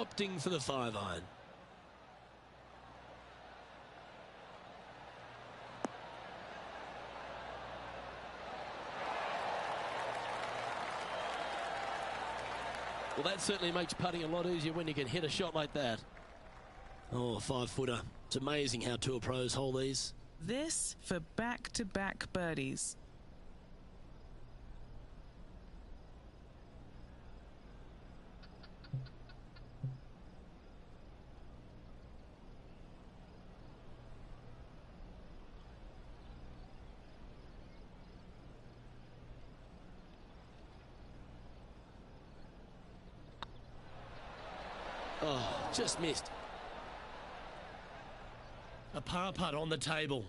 opting for the 5-iron. Well, that certainly makes putting a lot easier when you can hit a shot like that. Oh, a 5-footer. It's amazing how tour pros hold these. This for back-to-back birdies. Oh, just missed. A par putt on the table.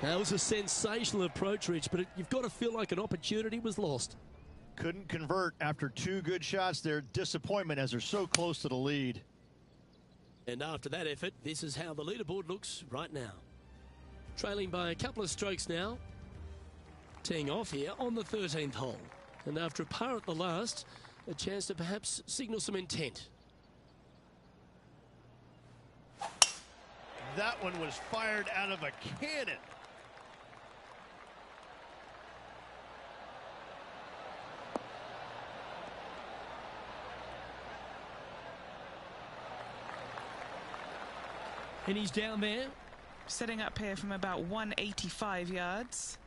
That was a sensational approach, Rich, but you've got to feel like an opportunity was lost. Couldn't convert after 2 good shots there. Disappointment as they're so close to the lead. And after that effort, this is how the leaderboard looks right now. Trailing by a couple of strokes now. Teeing off here on the 13th hole. And after a par at the last, a chance to perhaps signal some intent. That one was fired out of a cannon. And he's down there. Setting up here from about 185 yards.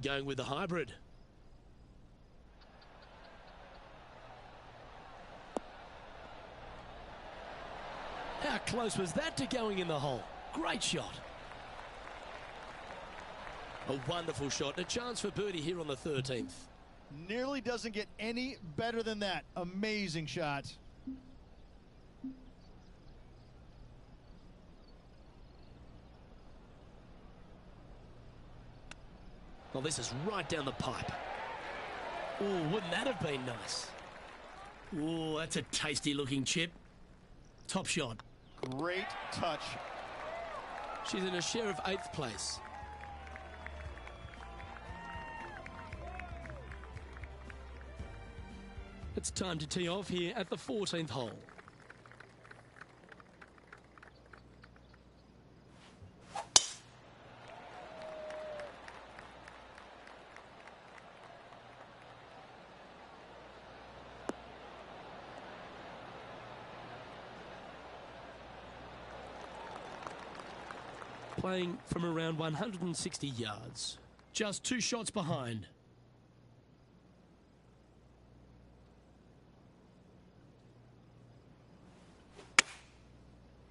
Going with the hybrid. How close was that to going in the hole? Great shot. A wonderful shot. And a chance for birdie here on the 13th. Nearly doesn't get any better than that. Amazing shot. Well, this is right down the pipe. Oh, wouldn't that have been nice? Oh, that's a tasty looking chip. Top shot. Great touch. She's in a share of 8th place. It's time to tee off here at the 14th hole. Playing from around 160 yards. Just 2 shots behind.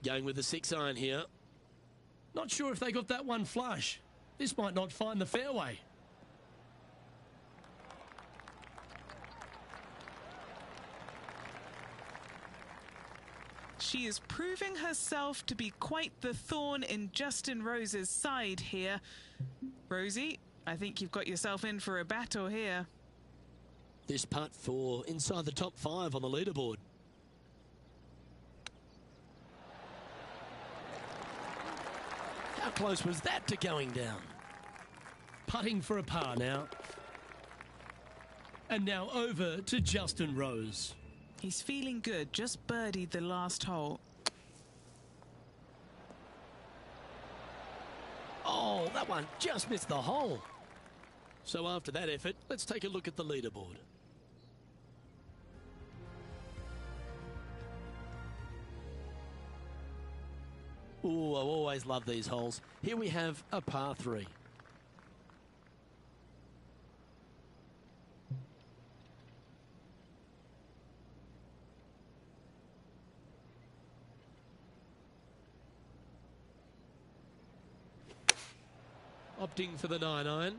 Going with the 6-iron here. Not sure if they got that one flush. This might not find the fairway. She is proving herself to be quite the thorn in Justin Rose's side here. Rosie, I think you've got yourself in for a battle here. This putt for inside the top 5 on the leaderboard. How close was that to going down? Putting for a par now. And now over to Justin Rose. He's feeling good, just birdied the last hole. Oh, that one just missed the hole. So after that effort, let's take a look at the leaderboard. Oh, I always love these holes. Here we have a par 3. Opting for the 9-iron.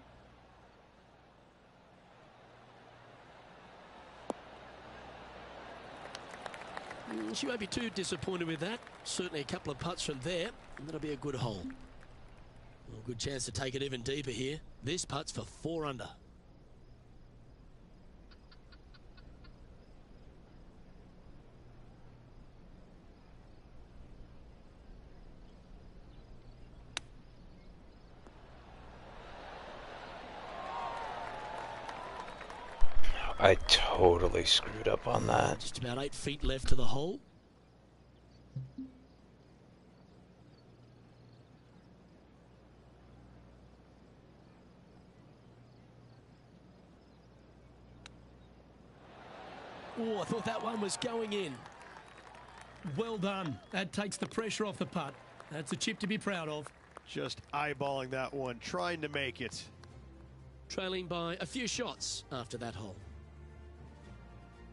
She won't be too disappointed with that. Certainly a couple of putts from there, and that'll be a good hole. Well, good chance to take it even deeper here. This putt's for 4 under. I totally screwed up on that. Just about 8 feet left to the hole. Oh, I thought that one was going in. Well done. That takes the pressure off the putt. That's a chip to be proud of. Just eyeballing that one, trying to make it. Trailing by a few shots after that hole.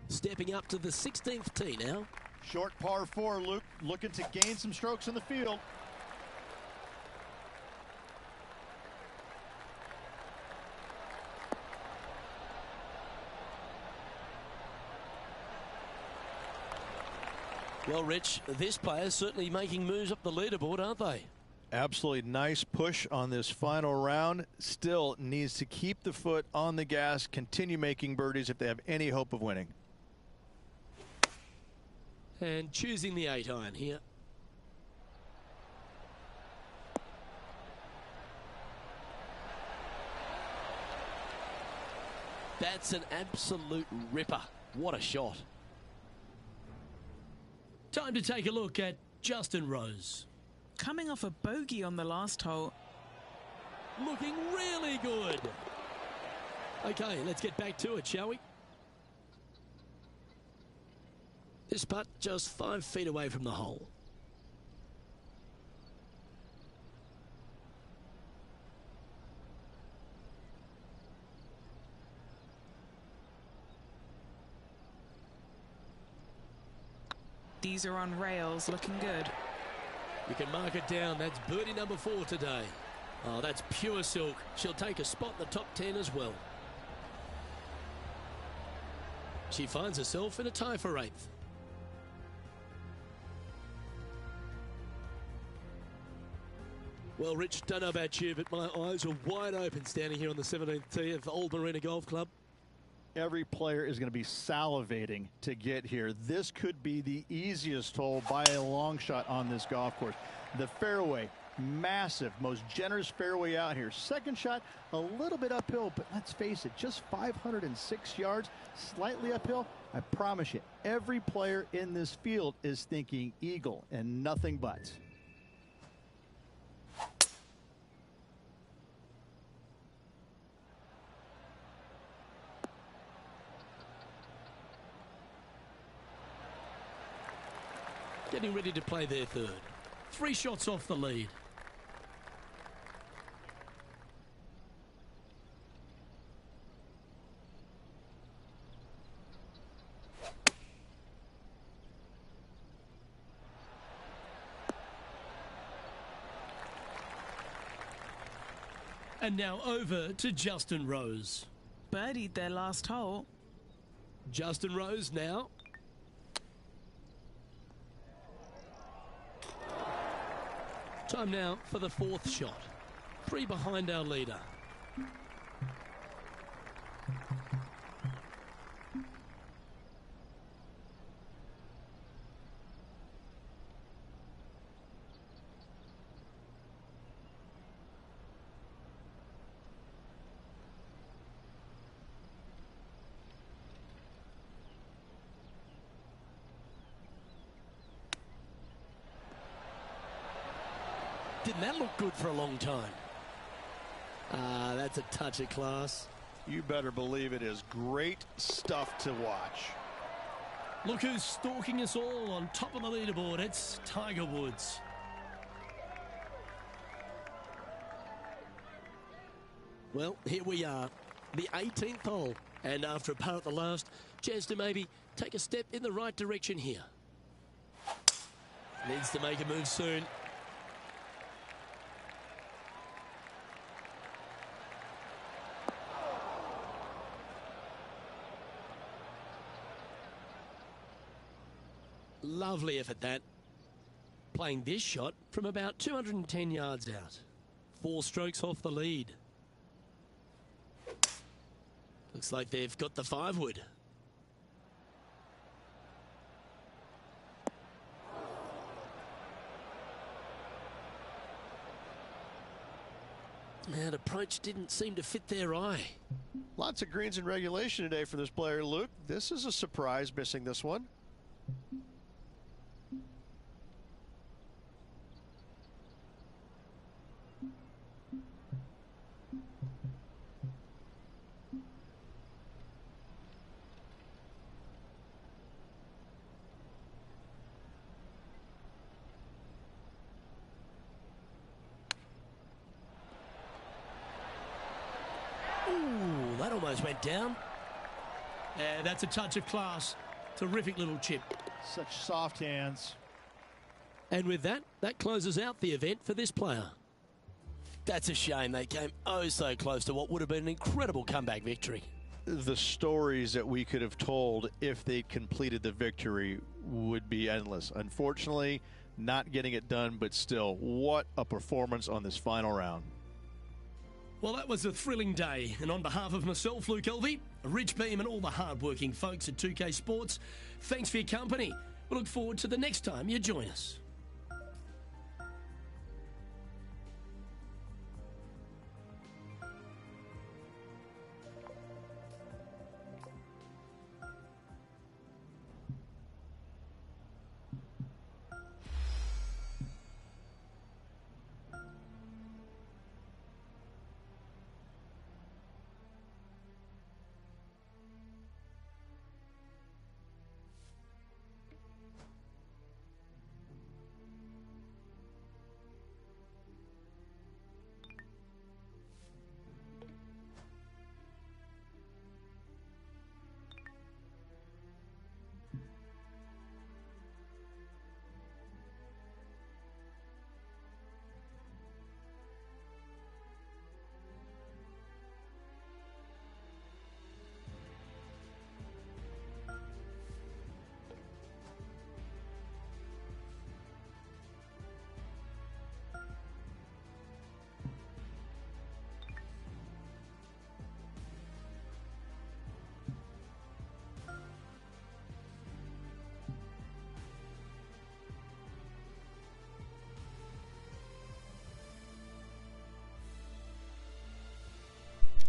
Stepping up to the 16th tee now. Short par 4, Luke, looking to gain some strokes in the field. Well, Rich, this player's certainly making moves up the leaderboard, aren't they? Absolutely nice push on this final round. Still needs to keep the foot on the gas, continue making birdies if they have any hope of winning. And choosing the 8-iron here. That's an absolute ripper. What a shot. Time to take a look at Justin Rose. Coming off a bogey on the last hole. Looking really good. Okay, let's get back to it, shall we? This putt just 5 feet away from the hole. These are on rails, looking good. You can mark it down. That's birdie number 4 today. Oh, that's pure silk. She'll take a spot in the top 10 as well. She finds herself in a tie for 8th. Well, Rich, don't know about you, but my eyes are wide open standing here on the 17th tee of Old Marina Golf Club. Every player is going to be salivating to get here. This could be the easiest hole by a long shot on this golf course. The fairway, massive, most generous fairway out here. Second shot, a little bit uphill, but let's face it, just 506 yards, slightly uphill. I promise you, every player in this field is thinking eagle and nothing but. Getting ready to play their third. 3 shots off the lead. And now over to Justin Rose. Birdied their last hole. Justin Rose now. Time now for the 4th shot. 3 behind our leader. Didn't that look good for a long time? Ah, that's a touch of class. You better believe it is great stuff to watch. Look who's stalking us all on top of the leaderboard. It's Tiger Woods. Well, here we are, the 18th hole. And after a par at the last, chance to maybe take a step in the right direction here. Needs to make a move soon. Lovely effort that. Playing this shot from about 210 yards out. 4 strokes off the lead. Looks like they've got the 5-wood. That approach didn't seem to fit their eye. Lots of greens in regulation today for this player, Luke. This is a surprise, missing this one. Ooh, that almost went down. Yeah, that's a touch of class. Terrific little chip. Such soft hands. And with that, that closes out the event for this player. That's a shame. They came oh so close to what would have been an incredible comeback victory. The stories that we could have told if they completed the victory would be endless. Unfortunately, not getting it done, but still, what a performance on this final round. Well, that was a thrilling day. And on behalf of myself, Luke Elvey, Rich Beam, and all the hard-working folks at 2K Sports, thanks for your company. We look forward to the next time you join us.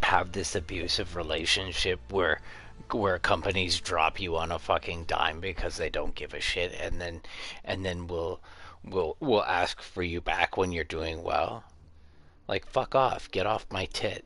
Have this abusive relationship where companies drop you on a fucking dime because they don't give a shit, and then we'll ask for you back when you're doing well. Like, fuck off, get off my tit.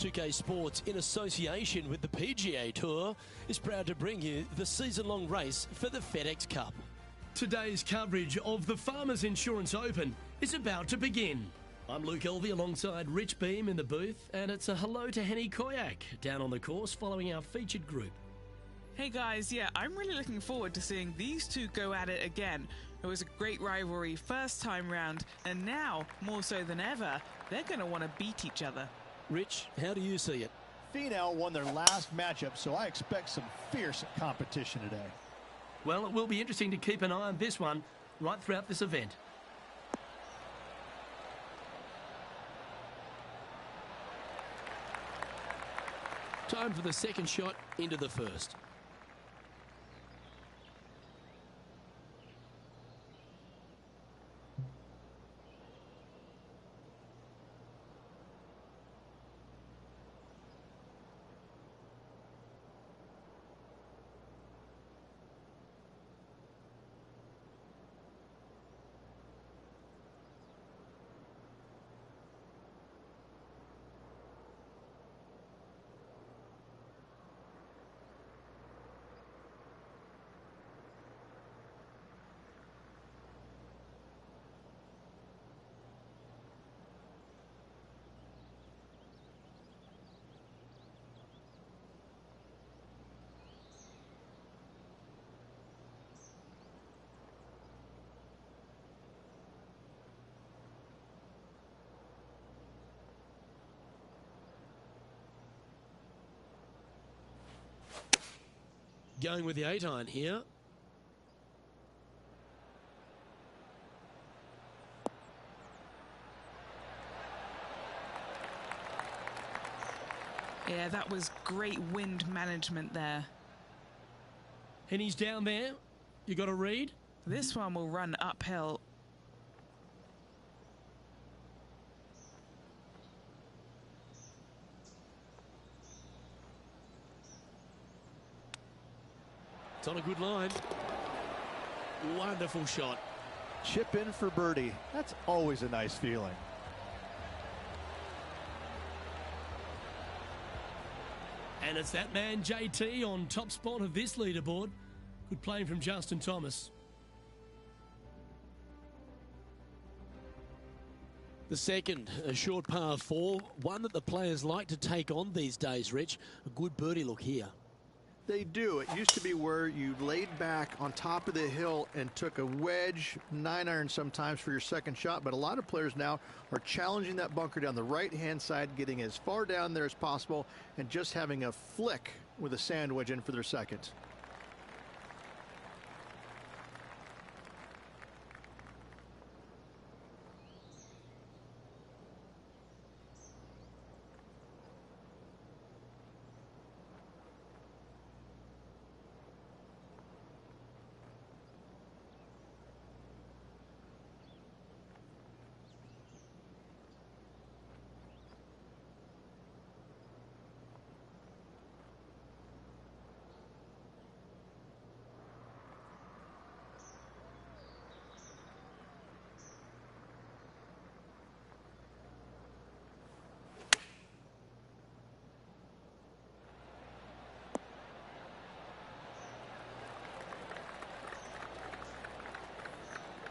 2K Sports, in association with the PGA Tour, is proud to bring you the season-long race for the FedEx Cup. Today's coverage of the Farmers Insurance Open is about to begin. I'm Luke Elvey alongside Rich Beam in the booth, and it's a hello to Henny Koyak down on the course following our featured group. Hey guys, yeah, I'm really looking forward to seeing these two go at it again. It was a great rivalry first time round, and now, more so than ever, they're going to want to beat each other. Rich, how do you see it? Finau won their last matchup, so I expect some fierce competition today. Well, it will be interesting to keep an eye on this one right throughout this event. Time for the second shot into the first. Going with the 8-iron here. Yeah, that was great wind management there. And he's down there. You got to read. This one will run uphill. It's on a good line. Wonderful shot. Chip in for birdie. That's always a nice feeling. And it's that man, JT, on top spot of this leaderboard. Good playing from Justin Thomas. The second, a short par 4, one that the players like to take on these days, Rich. A good birdie look here. They do. It used to be where you laid back on top of the hill and took a wedge, 9-iron sometimes for your second shot, but a lot of players now are challenging that bunker down the right-hand side, getting as far down there as possible, and just having a flick with a sand wedge in for their second.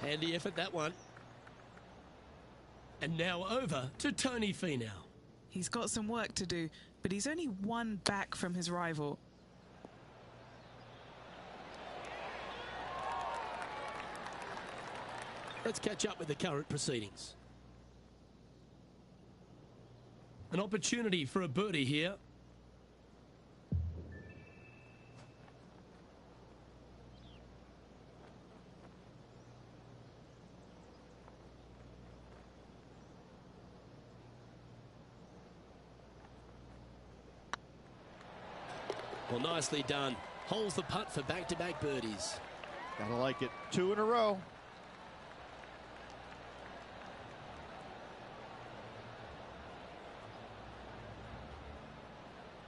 Handy effort, that one. And now over to Tony Finau. He's got some work to do, but he's only one back from his rival. Let's catch up with the current proceedings. An opportunity for a birdie here. Well, nicely done. Holds the putt for back-to-back birdies. Gotta like it. 2 in a row.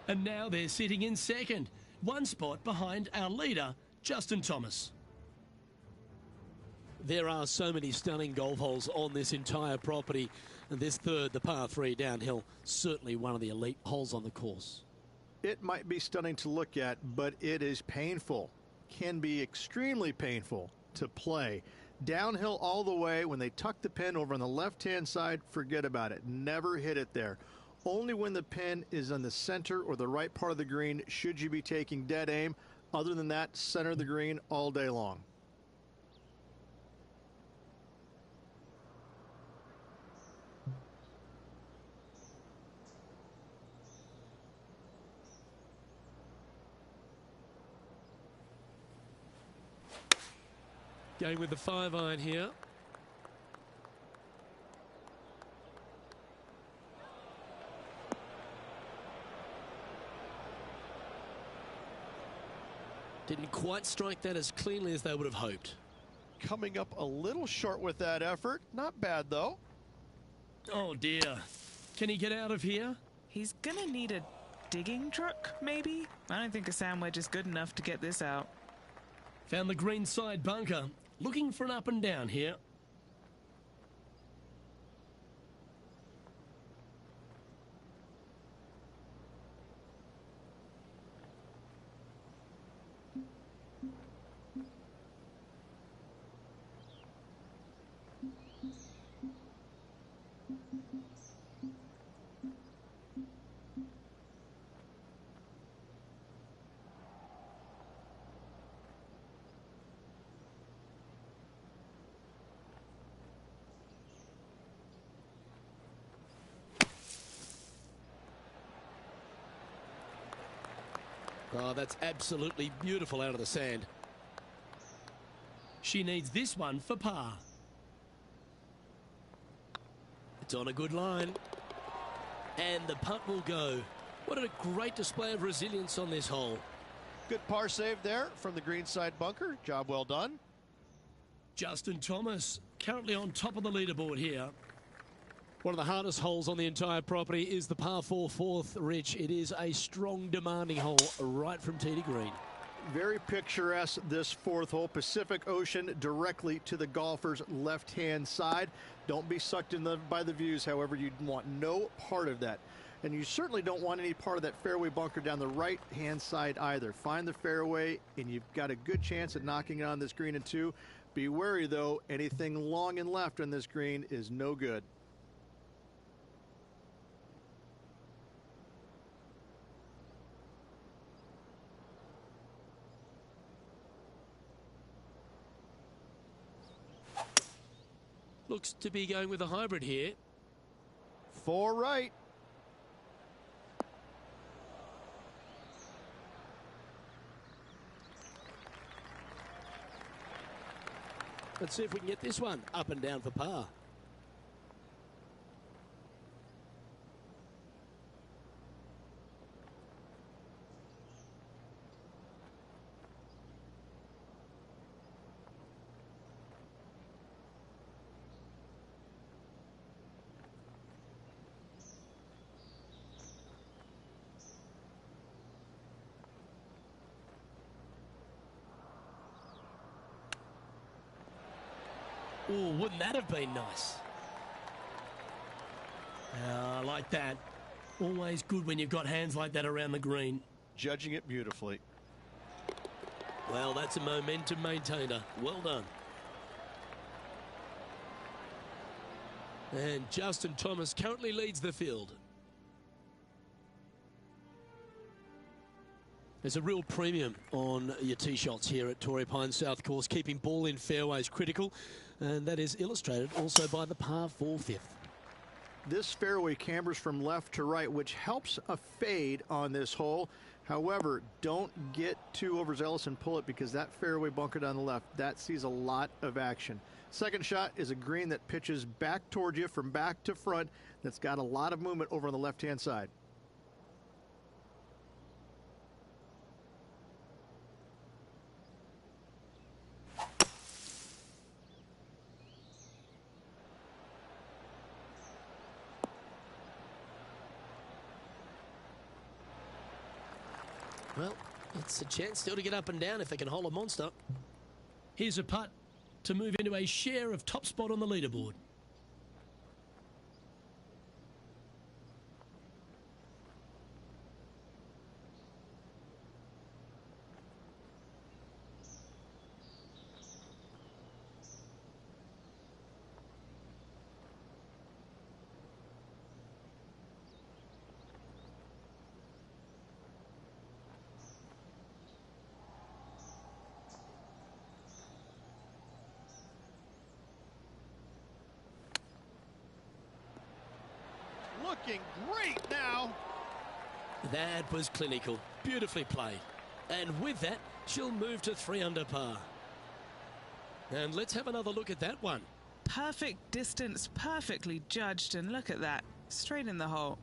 And now they're sitting in second, one spot behind our leader, Justin Thomas. There are so many stunning golf holes on this entire property, and this third, the par 3 downhill, certainly one of the elite holes on the course. It might be stunning to look at, but it is painful. Can be extremely painful to play. Downhill all the way. When they tuck the pin over on the left-hand side, forget about it. Never hit it there. Only when the pin is on the center or the right part of the green should you be taking dead aim. Other than that, center of the green all day long. Going with the 5-iron here. Didn't quite strike that as cleanly as they would have hoped. Coming up a little short with that effort. Not bad, though. Oh, dear. Can he get out of here? He's gonna need a digging truck, maybe? I don't think a sand wedge is good enough to get this out. Found the green side bunker. Looking for an up and down here. Oh, that's absolutely beautiful out of the sand. She needs this one for par. It's on a good line. And the putt will go. What a great display of resilience on this hole. Good par save there from the greenside bunker. Job well done. Justin Thomas currently on top of the leaderboard here. One of the hardest holes on the entire property is the par 4 fourth, Rich. It is a strong, demanding hole right from tee to green. Very picturesque, this fourth hole. Pacific Ocean directly to the golfer's left-hand side. Don't be sucked in by the views, however. You want no part of that. And you certainly don't want any part of that fairway bunker down the right-hand side either. Find the fairway, and you've got a good chance at knocking it on this green in two. Be wary, though. Anything long and left on this green is no good. Looks to be going with a hybrid here. 4 right. Let's see if we can get this one up and down for par. Oh, wouldn't that have been nice? I like that. Always good when you've got hands like that around the green. Judging it beautifully. Well, that's a momentum maintainer. Well done. And Justin Thomas currently leads the field. There's a real premium on your tee shots here at Torrey Pines South Course. Keeping ball in fairways critical. And that is illustrated also by the par 4 fifth. This fairway cambers from left to right, which helps a fade on this hole. However, don't get too overzealous and pull it, because that fairway bunker down the left, that sees a lot of action. Second shot is a green that pitches back towards you from back to front. That's got a lot of movement over on the left-hand side. Well, it's a chance still to get up and down if they can hold a monster. Here's a putt to move into a share of top spot on the leaderboard. Looking great now. That was clinical. Beautifully played. And with that, she'll move to 3 under par. And let's have another look at that one. Perfect distance, perfectly judged, and look at that. Straight in the hole.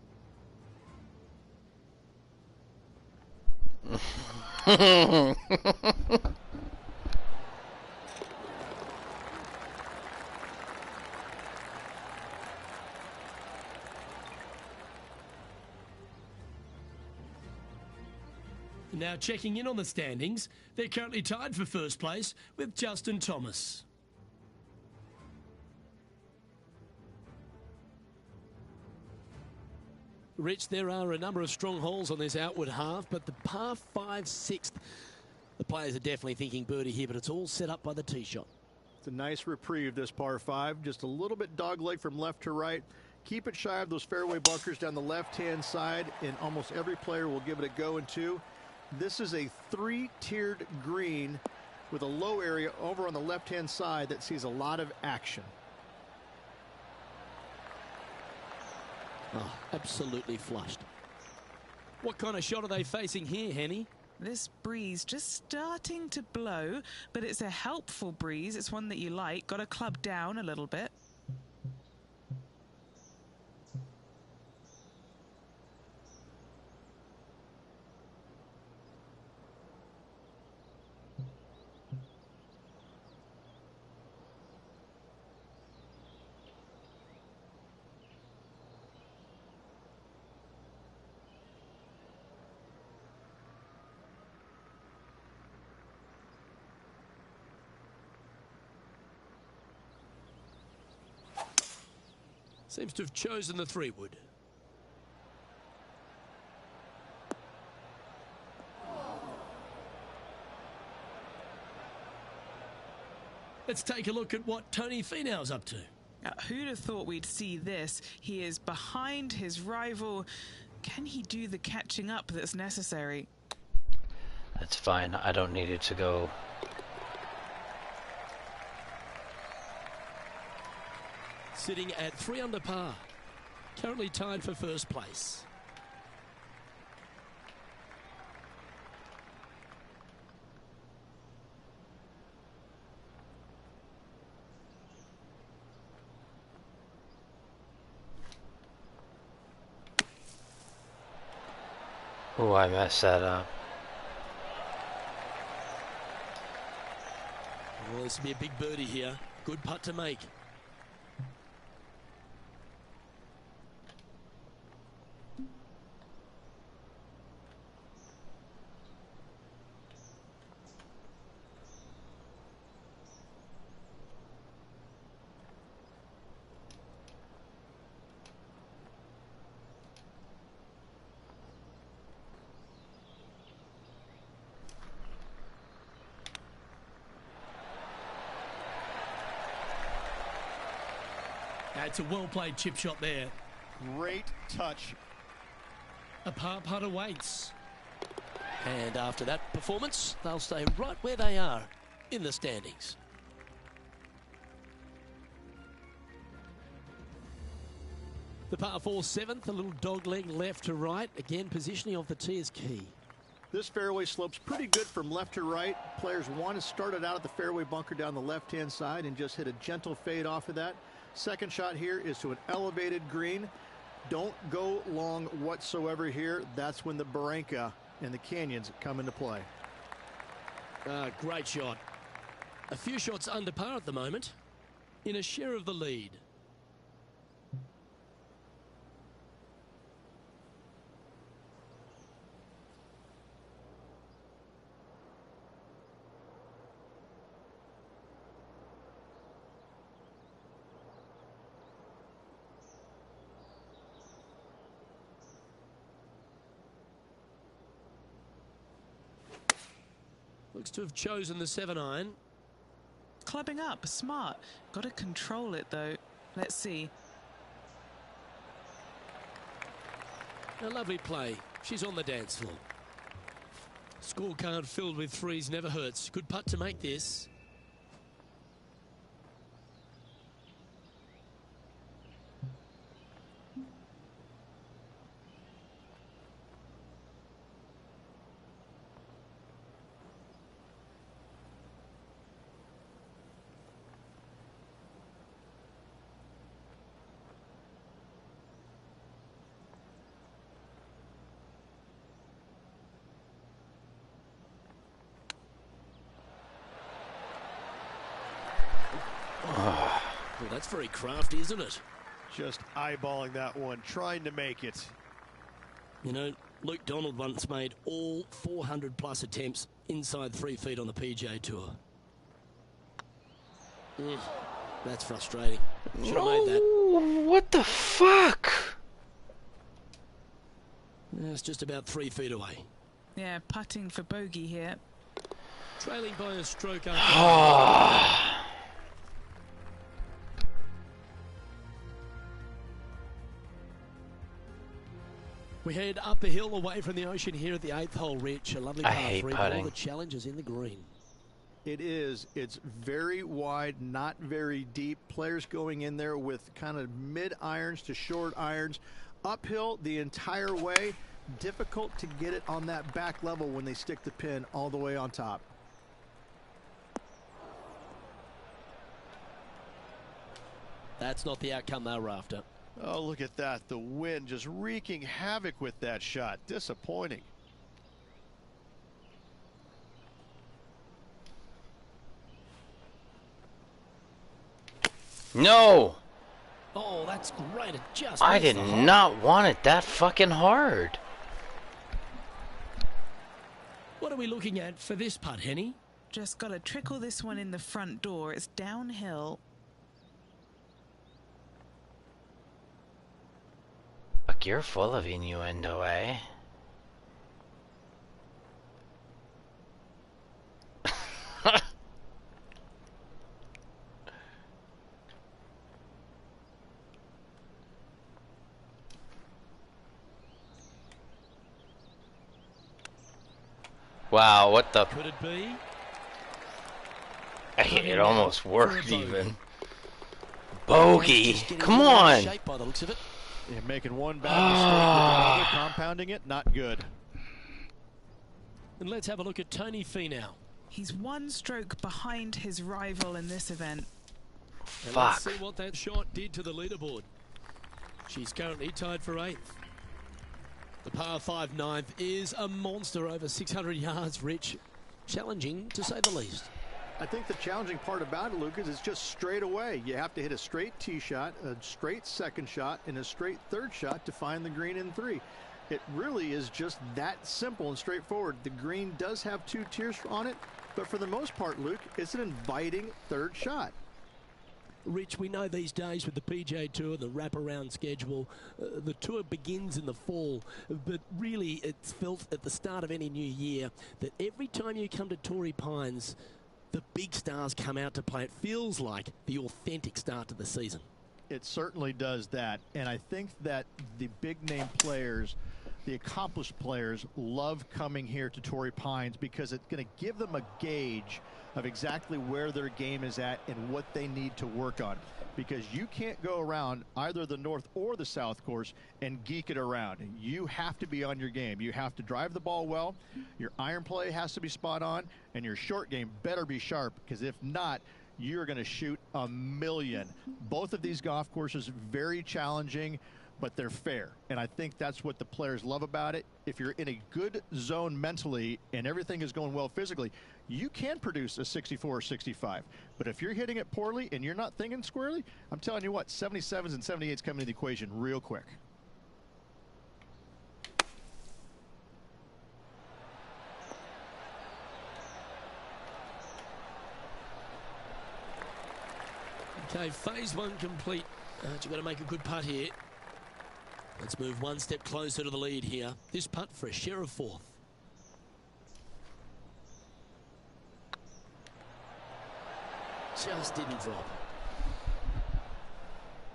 Now checking in on the standings, they're currently tied for first place with Justin Thomas. Rich, there are a number of strong holes on this outward half, but the par 5 sixth, the players are definitely thinking birdie here, but it's all set up by the tee shot. It's a nice reprieve, this par 5. Just a little bit dogleg from left to right. Keep it shy of those fairway bunkers down the left-hand side, and almost every player will give it a go in two. This is a 3-tiered green with a low area over on the left-hand side that sees a lot of action. Oh, absolutely flushed. What kind of shot are they facing here, Henny? This breeze just starting to blow, but it's a helpful breeze. It's one that you like. Got to club down a little bit. Seems to have chosen the 3-wood. Let's take a look at what Tony Finau's up to. Who'd have thought we'd see this? He is behind his rival. Can he do the catching up that's necessary? That's fine. I don't need it to go. Sitting at 3 under par. Currently tied for first place. Oh, I messed that up. Well, this will be a big birdie here. Good putt to make. It's a well-played chip shot there. Great touch. A par putt awaits. And after that performance, they'll stay right where they are in the standings. The par 4 7th, a little dog leg left to right. Again, positioning of the tee is key. This fairway slopes pretty good from left to right. Players want to start it out at the fairway bunker down the left-hand side and just hit a gentle fade off of that. Second shot here is to an elevated green. Don't go long whatsoever here. That's when the Barranca and the canyons come into play. Great shot. A few shots under par at the moment. In a share of the lead. Looks to have chosen the 7-iron. Clubbing up, smart. Got to control it though. Let's see. A lovely play. She's on the dance floor. Scorecard filled with threes never hurts. Good putt to make this. Well, that's very crafty, isn't it? Just eyeballing that one, trying to make it. You know, Luke Donald once made all 400-plus attempts inside 3 feet on the PGA Tour. That's frustrating. Should have made that. What the fuck? It's just about 3 feet away. Yeah, putting for bogey here. Trailing by a stroke after. We head up a hill away from the ocean here at the 8th hole, Rich. A lovely par 3 with all the challenges in the green. It is. It's very wide, not very deep. Players going in there with kind of mid irons to short irons. Uphill the entire way. difficult to get it on that back level when they stick the pin all the way on top. That's not the outcome they were after. Oh, look at that. The wind just wreaking havoc with that shot. Disappointing. No! Oh, that's great. It just I missed did the hole. not want it that fucking hard. What are we looking at for this putt, Henny? Just got to trickle this one in the front door. It's downhill. Fuck, you're full of innuendo, eh? Wow, what the... Could it be? It almost worked For a bogey. even. Bogey! Just getting Come in the right on! shape by the looks of it. You're making one bad mistake with another, compounding it. Not good. And let's have a look at Tony Finau. He's one stroke behind his rival in this event. And Fuck. let's see what that shot did to the leaderboard. She's currently tied for 8th. The par 5 9th is a monster over 600 yards, Rich. Challenging, to say the least. I think the challenging part about it, Lucas, is just straight away. You have to hit a straight tee shot, a straight second shot, and a straight third shot to find the green in 3. It really is just that simple and straightforward. The green does have 2 tiers on it, but for the most part, Luke, it's an inviting third shot. Rich, we know these days with the PGA Tour, the wraparound schedule, the tour begins in the fall, but really it's felt at the start of any new year that every time you come to Torrey Pines, the big stars come out to play. It feels like the authentic start to the season. It certainly does that, and I think that the big name players, the accomplished players, love coming here to Torrey Pines because it's going to give them a gauge of exactly where their game is at and what they need to work on, because you can't go around either the north or the south course and geek it around. You have to be on your game. You have to drive the ball well, your iron play has to be spot on, and your short game better be sharp, because if not, you're going to shoot a million. Both of these golf courses very challenging, but they're fair, and I think that's what the players love about it. If you're in a good zone mentally and everything is going well physically, you can produce a 64 or 65. But if you're hitting it poorly and you're not thinking squarely, I'm telling you what, 77s and 78s come into the equation real quick. Okay, phase 1 complete. You've got to make a good putt here. Let's move one step closer to the lead here. This putt for a share of 4th. Just didn't drop.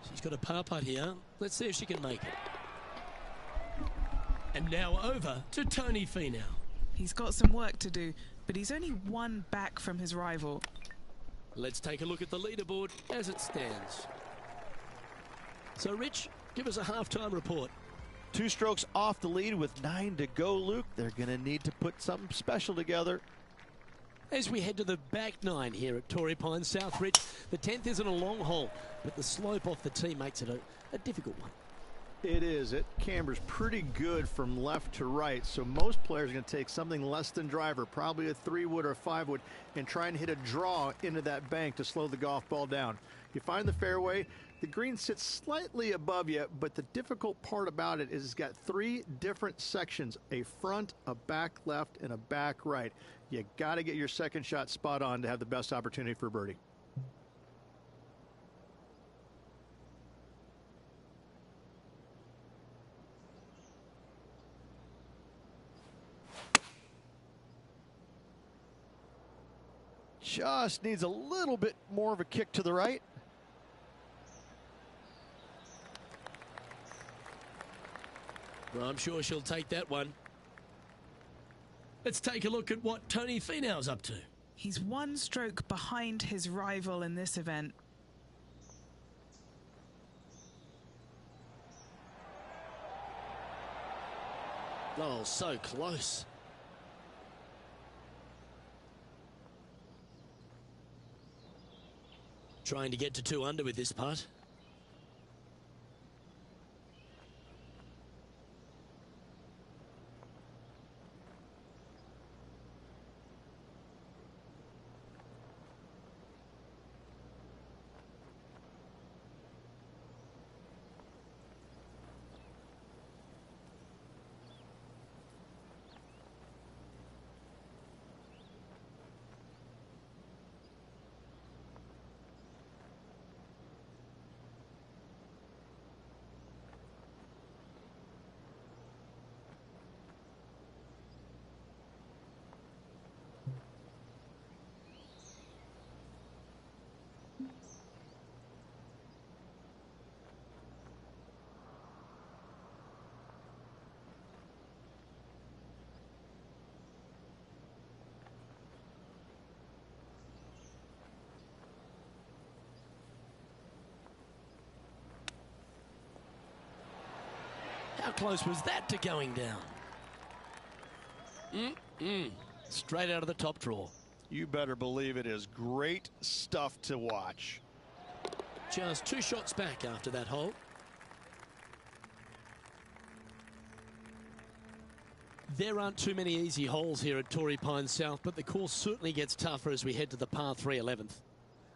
She's got a par putt here. Let's see if she can make it. And now over to Tony Finau. He's got some work to do, but he's only one back from his rival. Let's take a look at the leaderboard as it stands. So, Rich, give us a halftime report. 2 strokes off the lead with 9 to go, Luke. They're going to need to put something special together. As we head to the back 9 here at Torrey Pines South, Rich, the 10th isn't a long hole, but the slope off the tee makes it a difficult one. It is. It cambers pretty good from left to right, so most players are going to take something less than driver, probably a 3-wood or a 5-wood, and try and hit a draw into that bank to slow the golf ball down. You find the fairway, the green sits slightly above you, but the difficult part about it is it's got 3 different sections, a front, a back left, and a back right. You got to get your second shot spot on to have the best opportunity for birdie. Just needs a little bit more of a kick to the right. Well, I'm sure she'll take that one. Let's take a look at what Tony Finau's up to. He's one stroke behind his rival in this event. Oh, so close. Trying to get to 2 under with this putt. How close was that to going down? Straight out of the top drawer. You better believe it is great stuff to watch. Just 2 shots back after that hole. There aren't too many easy holes here at Torrey Pines South, but the course certainly gets tougher as we head to the par 3 11th.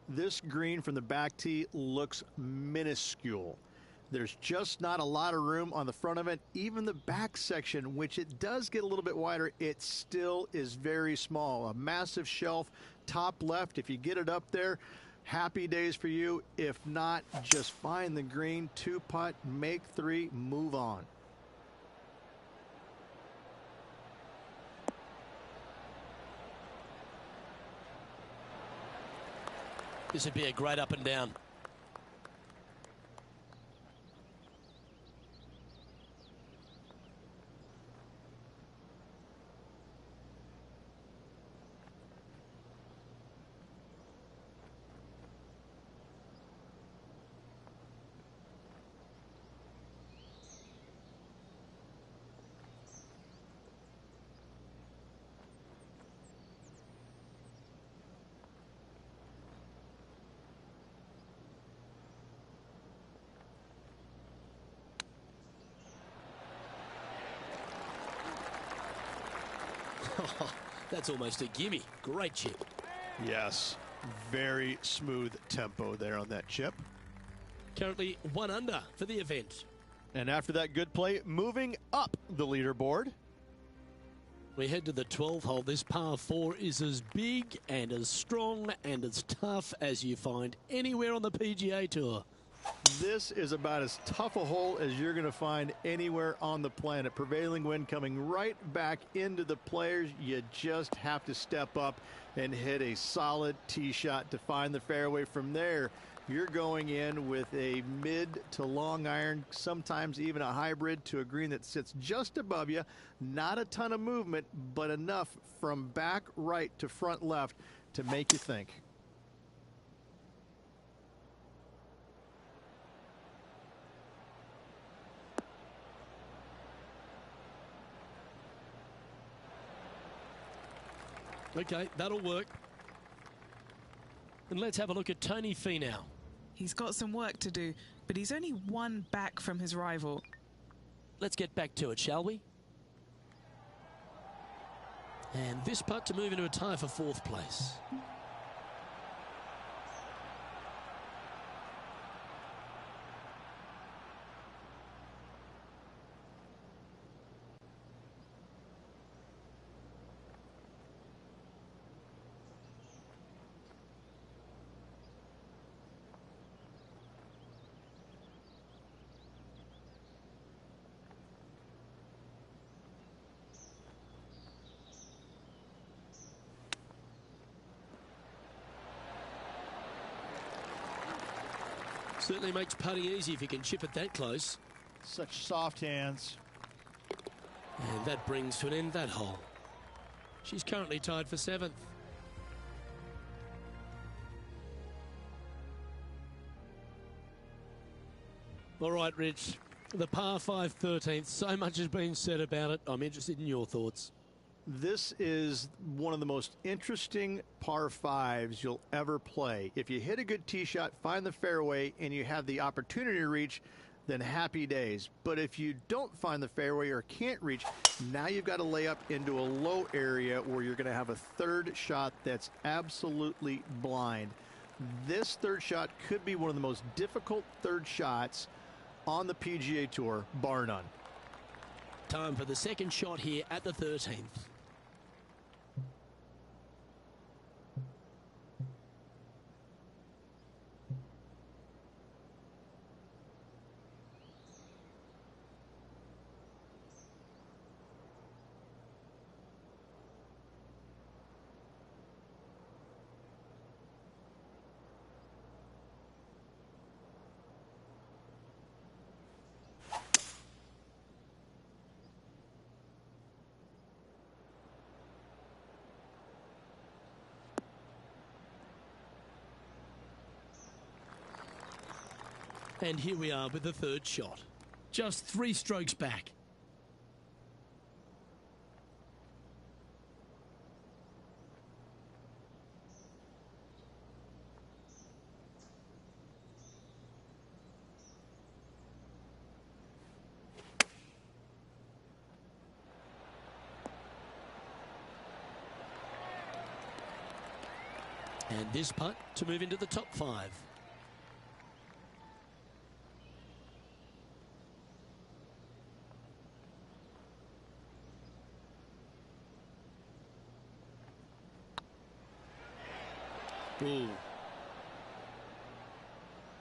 This green from the back tee looks minuscule. There's just not a lot of room on the front of it. Even the back section, which it does get a little bit wider, it still is very small. A massive shelf, top left. If you get it up there, happy days for you. If not, just find the green, 2-putt, make 3, move on. This would be a great up and down. That's almost a gimme. Great chip. Yes, very smooth tempo there on that chip. Currently 1 under for the event. And after that good play, moving up the leaderboard. We head to the 12th hole. This par 4 is as big and as strong and as tough as you find anywhere on the PGA Tour. This is about as tough a hole as you're going to find anywhere on the planet. Prevailing wind coming right back into the players. You just have to step up and hit a solid tee shot to find the fairway. From there, you're going in with a mid to long iron, sometimes even a hybrid, to a green that sits just above you. Not a ton of movement, but enough from back right to front left to make you think. Okay, that'll work. And let's have a look at Tony Finau. He's got some work to do, but he's only 1 back from his rival. Let's get back to it, shall we? And this putt to move into a tie for 4th place. Certainly makes putting easy if you can chip it that close. Such soft hands. And that brings to an end that hole. She's currently tied for 7th. All right, Rich. The par 5 13th. So much has been said about it. I'm interested in your thoughts. This is one of the most interesting par 5s you'll ever play. If you hit a good tee shot, find the fairway, and you have the opportunity to reach, then happy days. But if you don't find the fairway or can't reach, now you've got to lay up into a low area where you're going to have a third shot that's absolutely blind. This third shot could be one of the most difficult third shots on the PGA Tour, bar none. Time for the second shot here at the 13th. And here we are with the third shot. Just 3 strokes back. And this putt to move into the top 5. Ooh.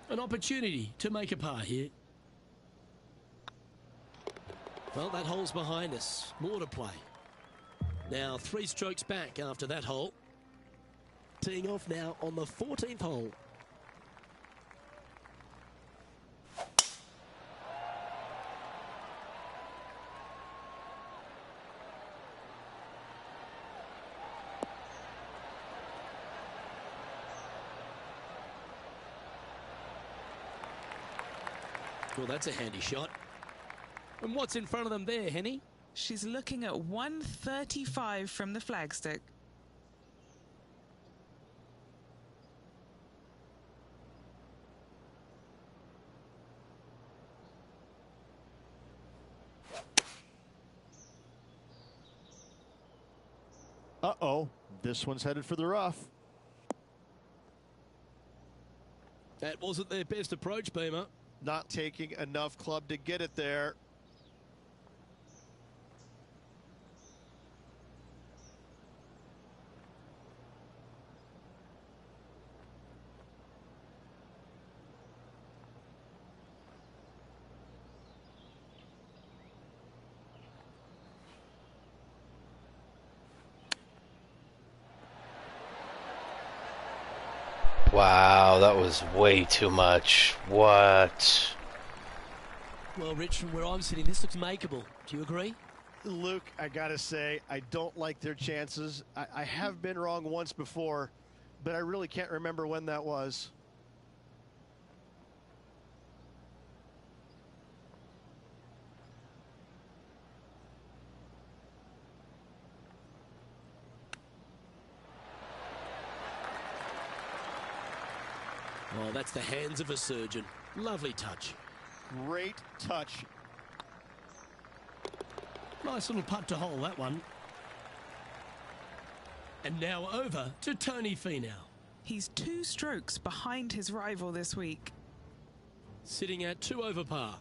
An opportunity to make a par here. Well, that hole's behind us. More to play. Now 3 strokes back after that hole. Teeing off now on the 14th hole. Well, that's a handy shot. And what's in front of them there, Henny? She's looking at 135 from the flagstick. Uh-oh, this one's headed for the rough. That wasn't their best approach, Beamer. Not taking enough club to get it there. Wow, that was way too much. What? Well, Rich, from where I'm sitting, this looks makeable. Do you agree? Luke, I gotta say, I don't like their chances. I have been wrong once before, but I really can't remember when that was. Oh, that's the hands of a surgeon. Lovely touch. Great touch. Nice little putt to hole, that one. And now over to Tony Finau. He's 2 strokes behind his rival this week. Sitting at 2 over par.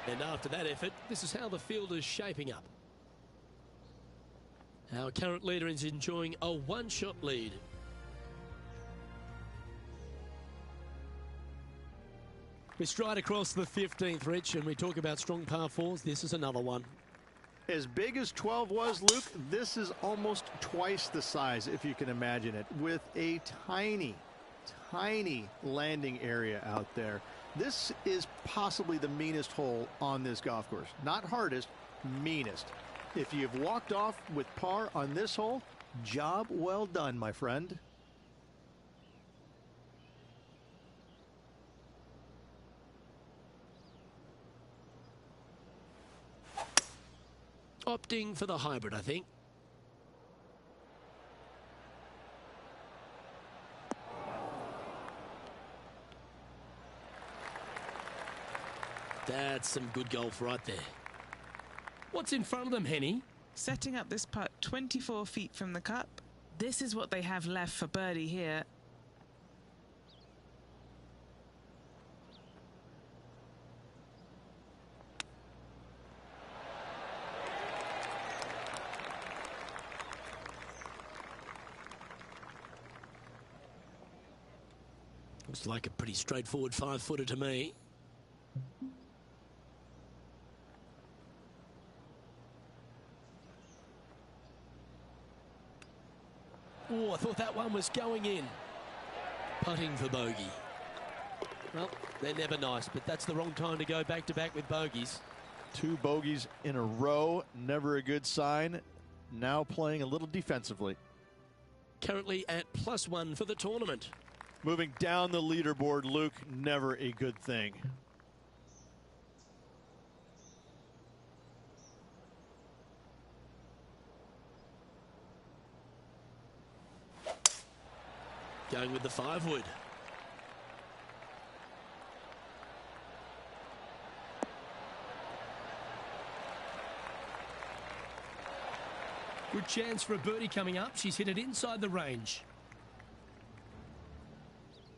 And after that effort, this is how the field is shaping up. Our current leader is enjoying a 1-shot lead. We stride across the 15th, Rich, and we talk about strong par 4s. This is another one. As big as 12 was, Luke, this is almost twice the size, if you can imagine it, with a tiny, tiny landing area out there. This is possibly the meanest hole on this golf course. Not hardest, meanest. If you've walked off with par on this hole, job well done, my friend. opting for the hybrid, I think. That's some good golf right there. What's in front of them, Henny? Setting up this putt 24 feet from the cup. This is what they have left for birdie here. Looks like a pretty straightforward 5-footer to me. Oh, I thought that one was going in. Putting for bogey. Well, they're never nice, but that's the wrong time to go back-to-back with bogeys. 2 bogeys in a row, never a good sign. Now playing a little defensively. Currently at +1 for the tournament. Moving down the leaderboard, Luke, never a good thing. Going with the 5-wood. Good chance for a birdie coming up. She's hit it inside the range.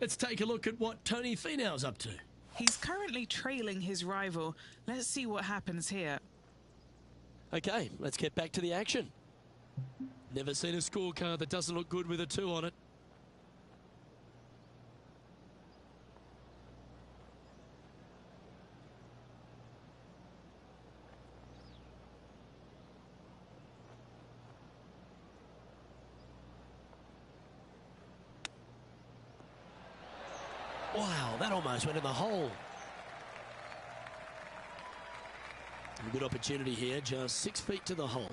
Let's take a look at what Tony Finau's up to. He's currently trailing his rival. Let's see what happens here. Okay, let's get back to the action. Never seen a scorecard that doesn't look good with a 2 on it. Wow, that almost went in the hole. A good opportunity here, just 6 feet to the hole.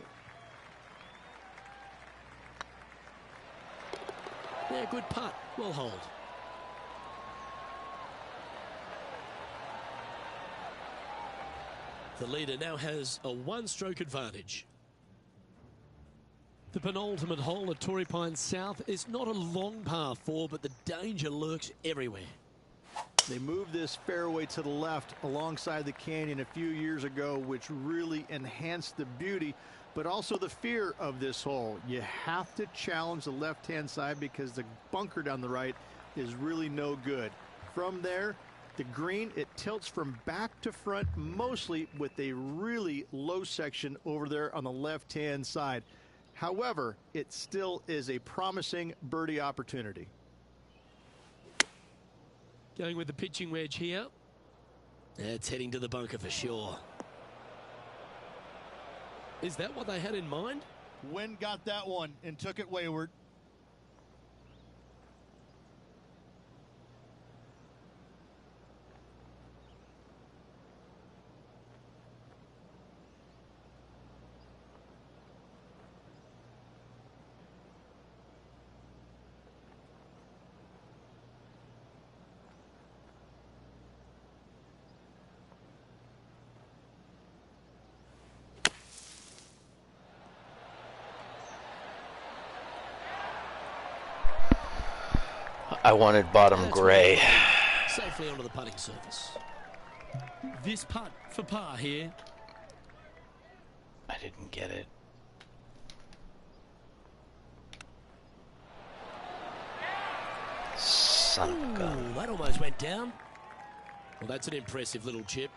Yeah, good putt. Well hold. The leader now has a 1-stroke advantage. The penultimate hole at Torrey Pines South is not a long par 4, but the danger lurks everywhere. They moved this fairway to the left alongside the canyon a few years ago, which really enhanced the beauty, but also the fear of this hole. You have to challenge the left-hand side because the bunker down the right is really no good. From there, the green, it tilts from back to front, mostly with a really low section over there on the left-hand side. However, it still is a promising birdie opportunity. Going with the pitching wedge here. It's heading to the bunker for sure. Is that what they had in mind? Wind got that one and took it wayward. I wanted bottom gray. Safely onto the putting surface. This putt for par here. I didn't get it. Son of a gun. Ooh, that almost went down. Well, that's an impressive little chip.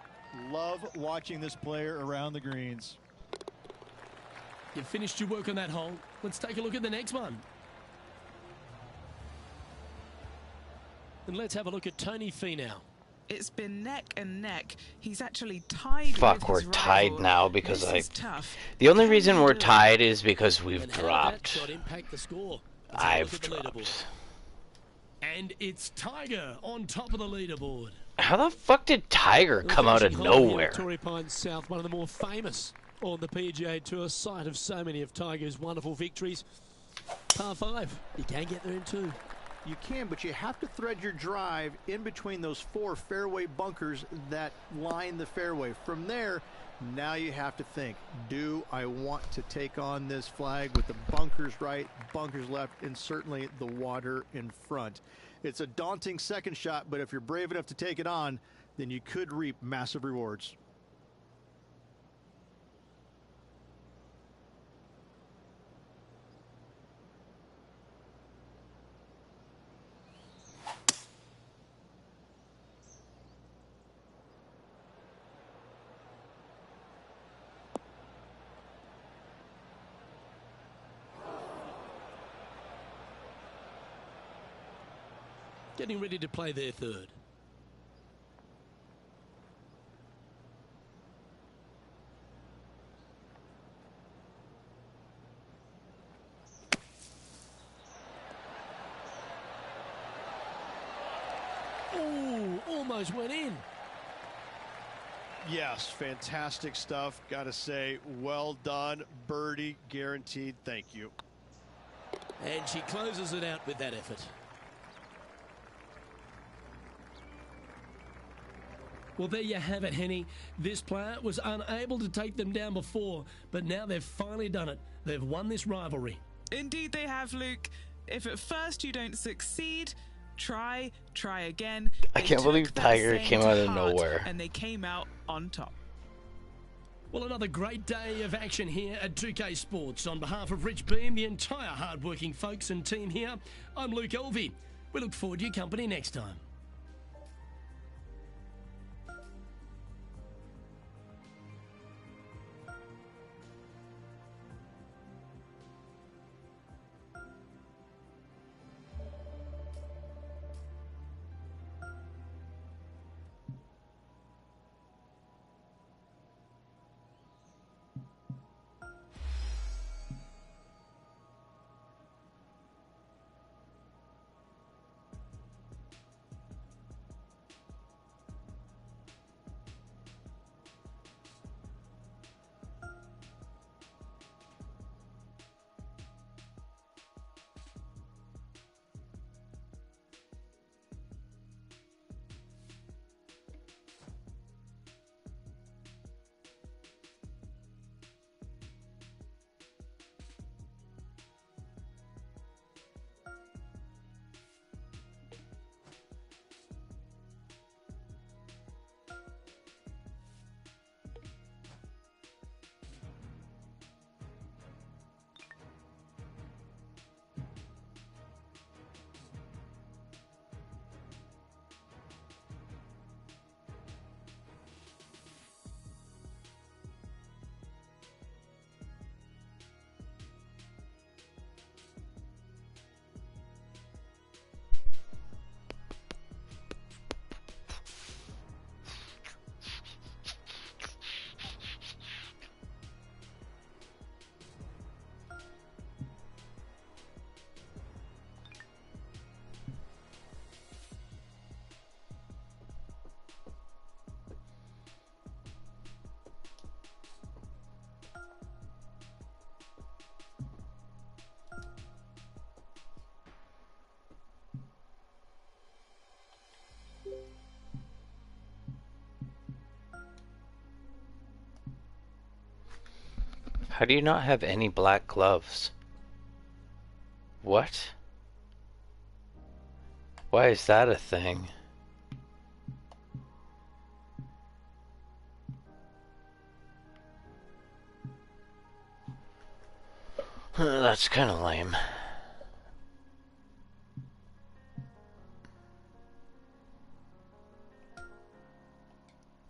Love watching this player around the greens. You've finished your work on that hole. Let's take a look at the next one. And let's have a look at Tony Finau. It's been neck and neck. He's actually tied Fuck, with we're his tied rival. now because This is tough. The only Can reason he we're do it? tied is because we've And how did that dropped. shot impact the score? Let's have a look I've at the leaderboard. dropped. And it's Tiger on top of the leaderboard. How the fuck did Tiger come out of Finishing hole here nowhere? at Torrey Pines South, one of the more famous on the PGA Tour, site of so many of Tiger's wonderful victories. Par 5. You can get there in 2. You can, but you have to thread your drive in between those 4 fairway bunkers that line the fairway. From there, Now you have to think, do I want to take on this flag with the bunkers right, bunkers left, and certainly the water in front? It's a daunting second shot, but if you're brave enough to take it on, then you could reap massive rewards. Getting ready to play their third. Oh, almost went in. Yes, fantastic stuff. Got to say, well done. Birdie guaranteed. Thank you. And she closes it out with that effort. Well, there you have it, Henny. This player was unable to take them down before, but now they've finally done it. They've won this rivalry. Indeed they have, Luke. If at first you don't succeed, try again. I can't believe Tiger came out of nowhere. And they came out on top. Well, another great day of action here at 2K Sports. On behalf of Rich Beam, the entire hard-working folks and team here, I'm Luke Elvey. We look forward to your company next time. How do you not have any black gloves? What? Why is that a thing? That's kind of lame.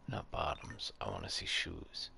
Not bottoms. I want to see shoes.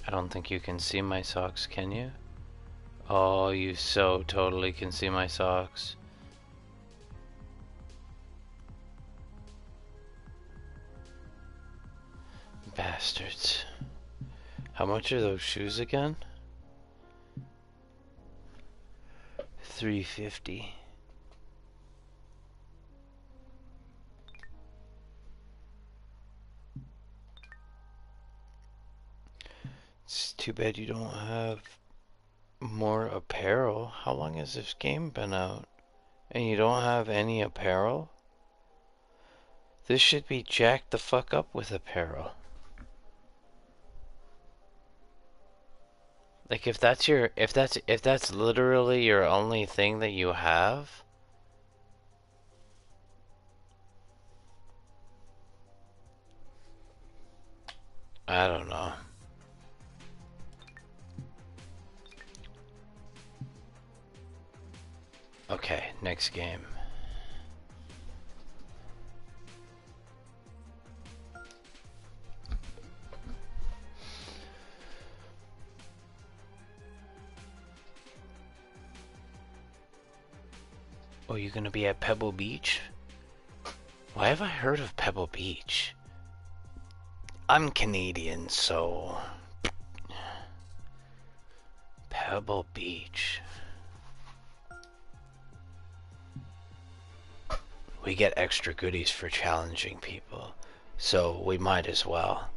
I don't think you can see my socks, can you? Oh, you so totally can see my socks. Bastards. How much are those shoes again? $350. It's too bad you don't have more apparel. How long has this game been out? And you don't have any apparel? This should be jacked the fuck up with apparel. Like if that's literally your only thing that you have, I don't know. Okay, next game. Oh, you gonna be at Pebble Beach? Why have I heard of Pebble Beach? I'm Canadian, so... Pebble Beach. We get extra goodies for challenging people, so we might as well.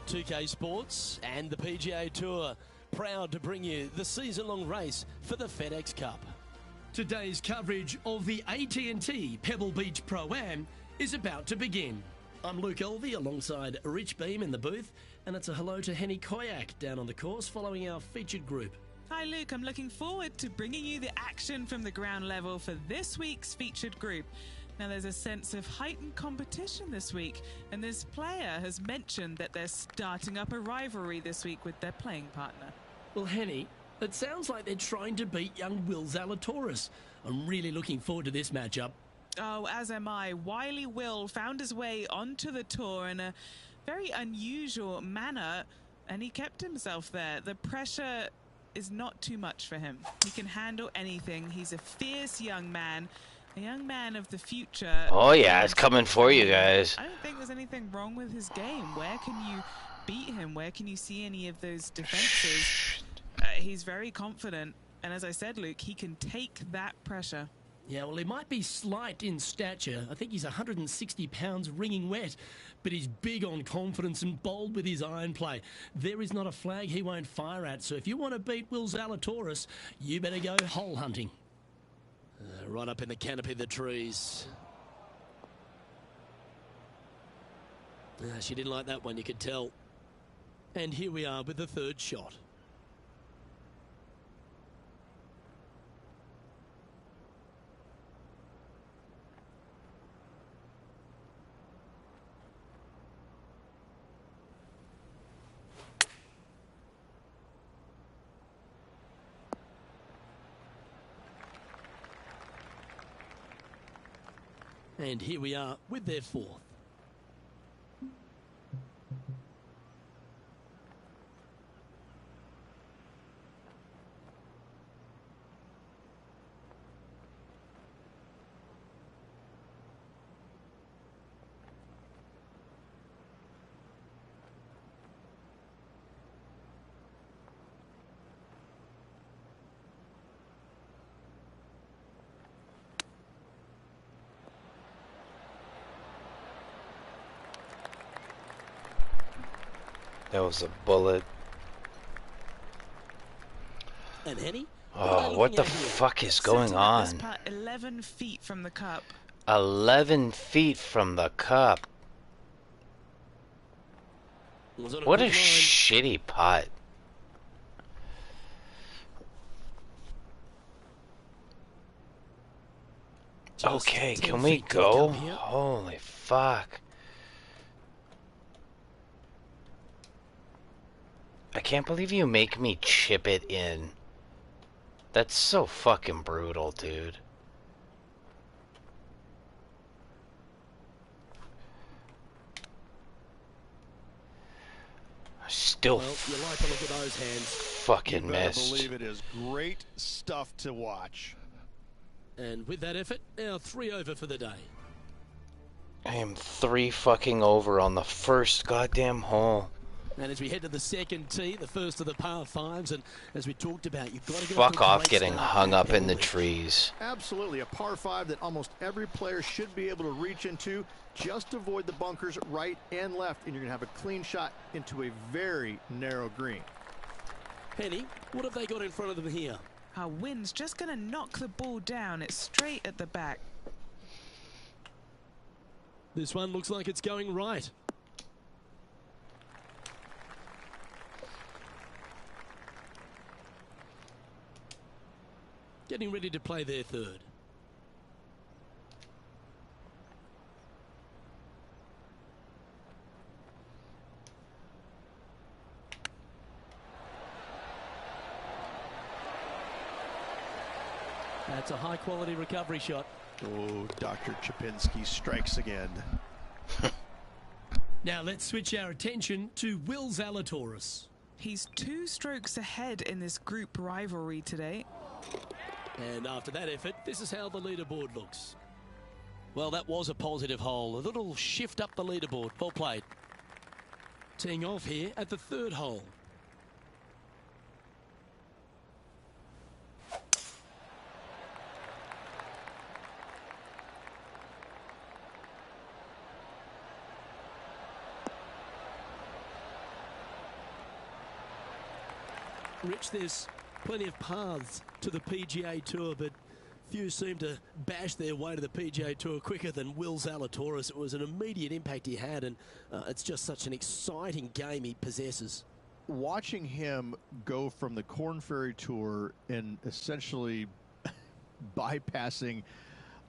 .2K Sports and the PGA Tour, proud to bring you the season-long race for the FedEx Cup. Today's coverage of the AT&T Pebble Beach Pro-Am is about to begin. I'm Luke Elvey alongside Rich Beam in the booth, and it's a hello to Henny Koyak down on the course following our featured group. Hi Luke, I'm looking forward to bringing you the action from the ground level for this week's featured group. Now there's a sense of heightened competition this week, and this player has mentioned that they're starting up a rivalry this week with their playing partner. Well, Henny, it sounds like they're trying to beat young Will Zalatoris. I'm really looking forward to this matchup. Oh, as am I. Wily Will found his way onto the tour in a very unusual manner, and he kept himself there. The pressure is not too much for him. He can handle anything. He's a fierce young man. A young man of the future. Oh yeah, it's coming for you guys. I don't think there's anything wrong with his game. Where can you beat him? Where can you see any of those defenses? He's very confident. And as I said, Luke, he can take that pressure. Yeah, well, he might be slight in stature. I think he's 160 pounds wringing wet. But he's big on confidence and bold with his iron play. There is not a flag he won't fire at. So if you want to beat Will Zalatoris, you better go hole hunting. Right up in the canopy of the trees. She didn't like that one, you could tell. And here we are with the third shot. And here we are with their fourth. That was a bullet. And Henny? Oh, what the fuck is going Setting up this on? putt 11 feet from the cup. 11 feet from the cup. Was on What a good line. shitty putt. Just Okay, 10 can we feet to the go? cup here. Holy fuck. I can't believe you make me chip it in. That's so fucking brutal, dude. Still Well, you like to look at those hands. fucking You better missed. believe it is great stuff to watch. And with that effort, now 3 over for the day. I am 3 fucking over on the first goddamn hole. And as we head to the second tee, the first of the par fives, and as we talked about, you've got to get Fuck to a off great getting start hung at up in the Pebble Beach. trees. Absolutely, a par 5 that almost every player should be able to reach into. Just avoid the bunkers right and left, and you're going to have a clean shot into a very narrow green. Henny, what have they got in front of them here? Our wind's just going to knock the ball down. It's straight at the back. This one looks like it's going right. Getting ready to play their third. That's a high quality recovery shot. Oh, Dr. Chapinski strikes again. Now let's switch our attention to Will Zalatoris. He's 2 strokes ahead in this group rivalry today. And after that effort, this is how the leaderboard looks. Well, that was a positive hole. A little shift up the leaderboard. Well played. Teeing off here at the third hole. Rich, there's plenty of paths to the PGA Tour, but few seem to bash their way to the PGA Tour quicker than Will Zalatoris. It was an immediate impact he had, and it's just such an exciting game he possesses. Watching him go from the Korn Ferry Tour and essentially bypassing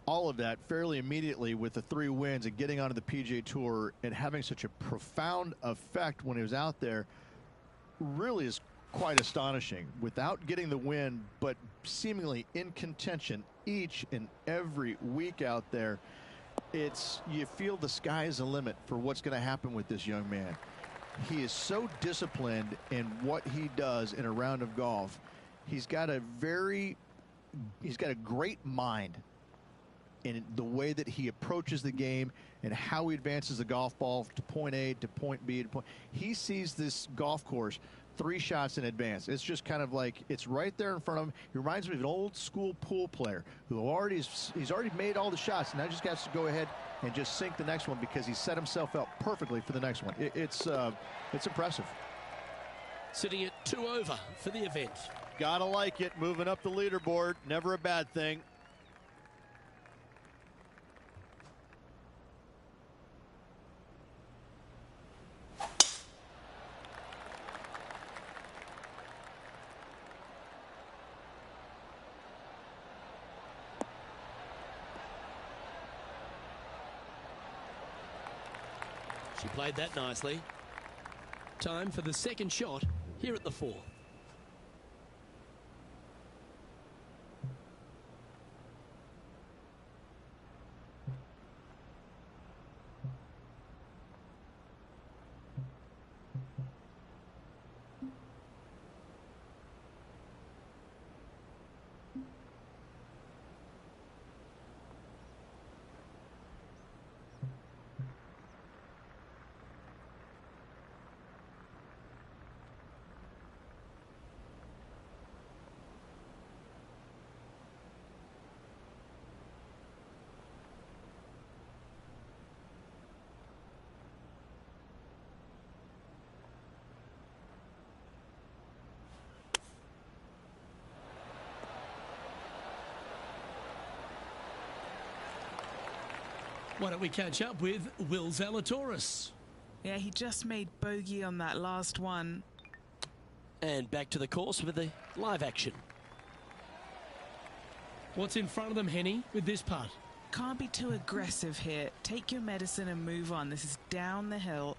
all of that fairly immediately with the 3 wins and getting onto the PGA Tour and having such a profound effect when he was out there really is quite astonishing. Without getting the win, but seemingly in contention each and every week out there, you feel the sky is the limit for what's going to happen with this young man. He is so disciplined in what he does in a round of golf. He's got a great mind in the way that he approaches the game and how he advances the golf ball to point A to point B to point. He sees this golf course 3 shots in advance. It's just kind of like it's right there in front of him. He reminds me of an old school pool player who he's already made all the shots, and now just has to go ahead and just sink the next one because he set himself up perfectly for the next one. It's impressive. Sitting at 2 over for the event. Gotta like it. Moving up the leaderboard. Never a bad thing. She played that nicely. Time for the second shot here at the 4. Why don't we catch up with Will Zalatoris? Yeah, he just made bogey on that last one. And back to the course with the live action. What's in front of them, Henny, with this putt? Can't be too aggressive here. Take your medicine and move on. This is down the hill.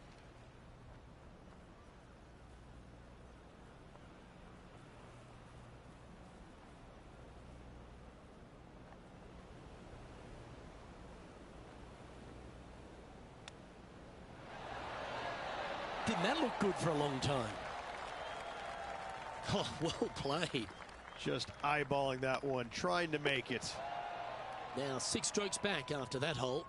Didn't that look good for a long time? Oh, well played. Just eyeballing that one, trying to make it. Now 6 strokes back after that hole.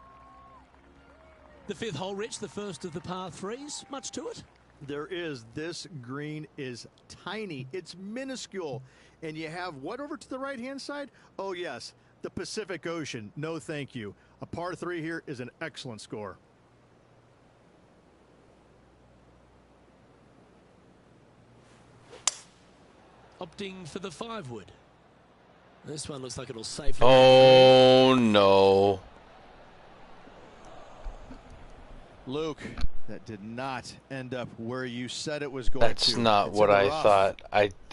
The 5th hole, Rich, the first of the par 3s. Much to it? There is. This green is tiny. It's minuscule. And you have what over to the right-hand side? Oh, yes, the Pacific Ocean. No, thank you. A par 3 here is an excellent score. Opting for the 5-wood. This one looks like it'll safely... Oh, no. Luke, that did not end up where you said it was going to. That's not It's what in the I rough. thought.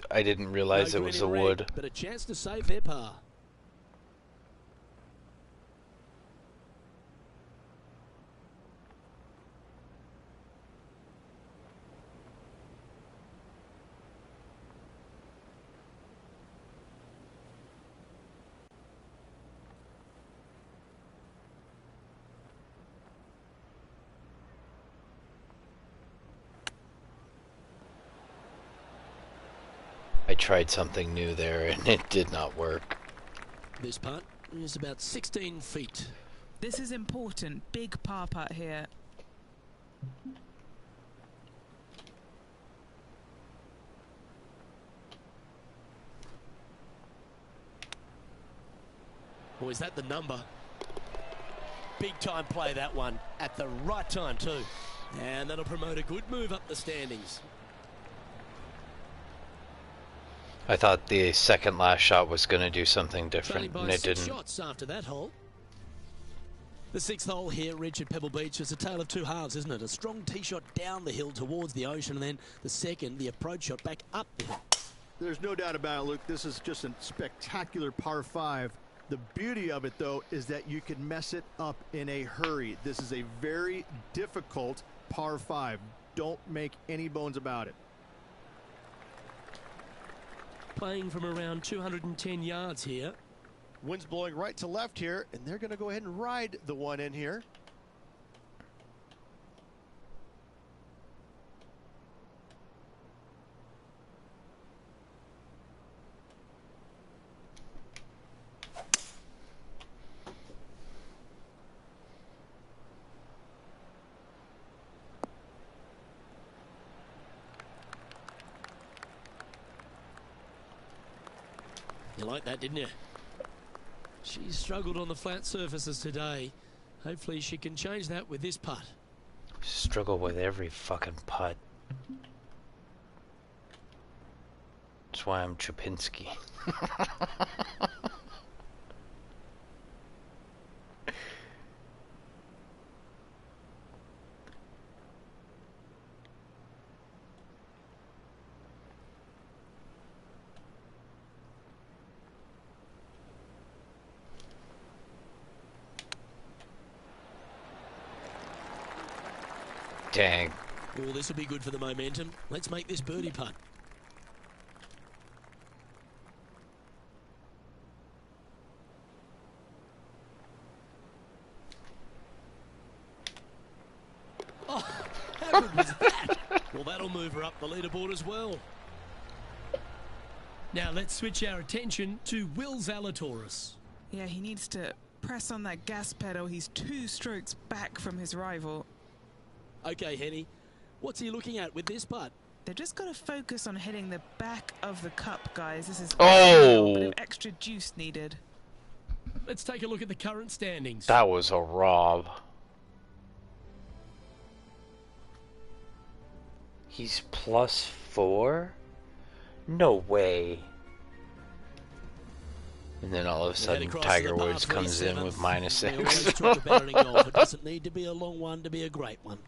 I didn't realize No it was green a in red, wood. but a chance to save their par. I tried something new there and it did not work. This putt is about 16 feet. This is important. Big par putt here. Or is that the number? Big time play, that one, at the right time too. And that'll promote a good move up the standings. I thought the second last shot was going to do something Trailing different, by and it 6 didn't. shots after that hole. The 6th hole here, Ridge at Pebble Beach, is a tale of 2 halves, isn't it? A strong tee shot down the hill towards the ocean, and then the second, the approach shot back up the hill. There's no doubt about it, Luke. This is just a spectacular par 5. The beauty of it, though, is that you can mess it up in a hurry. This is a very difficult par 5. Don't make any bones about it. Playing from around 210 yards here. Wind's blowing right to left here, and they're going to go ahead and ride the one in here. You like that, didn't you? She struggled on the flat surfaces today. Hopefully she can change that with this putt. Struggle with every fucking putt. That's why I'm Chapinski. Dang. Oh, this will be good for the momentum. Let's make this birdie putt. Oh, how good was that? Well, that'll move her up the leaderboard as well. Now let's switch our attention to Will Zalatoris. Yeah, he needs to press on that gas pedal. He's 2 strokes back from his rival. Okay, Henny, what's he looking at with this putt? They've just got to focus on hitting the back of the cup, guys. This is Oh! a bit of extra juice needed. Let's take a look at the current standings. That was a rob. He's +4? No way. And then all of a Head sudden, across to Tiger the par Woods comes in 37. with We always -6. talk about it in golf. It doesn't need to be a long one to be a great one.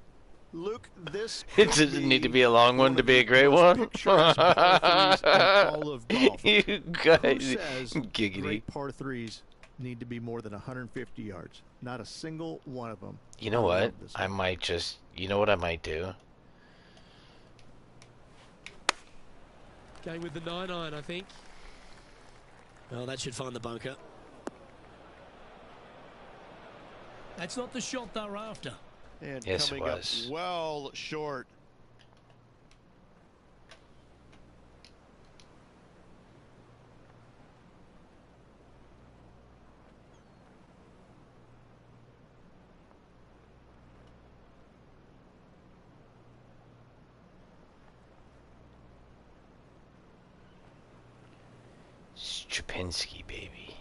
Luke, this It could doesn't need to be be a long one to of be the a great most one. picturesque par threes in all of golf. You Who guys, says giggity. great par threes need to be more than 150 yards? Not a single one of them. You know I what? love this I one. might just. You know what I might do? Going with the 9-iron, I think. Well, that should find the bunker. That's not the shot they're after. And Yes, it coming was. up well short. Strapinski, baby.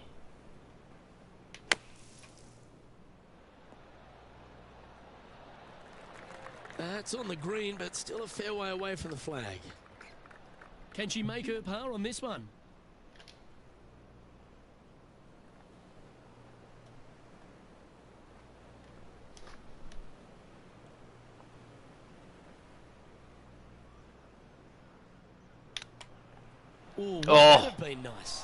That's on the green, but still a fair way away from the flag. Can she make her par on this one? Ooh, Oh. that would have been nice.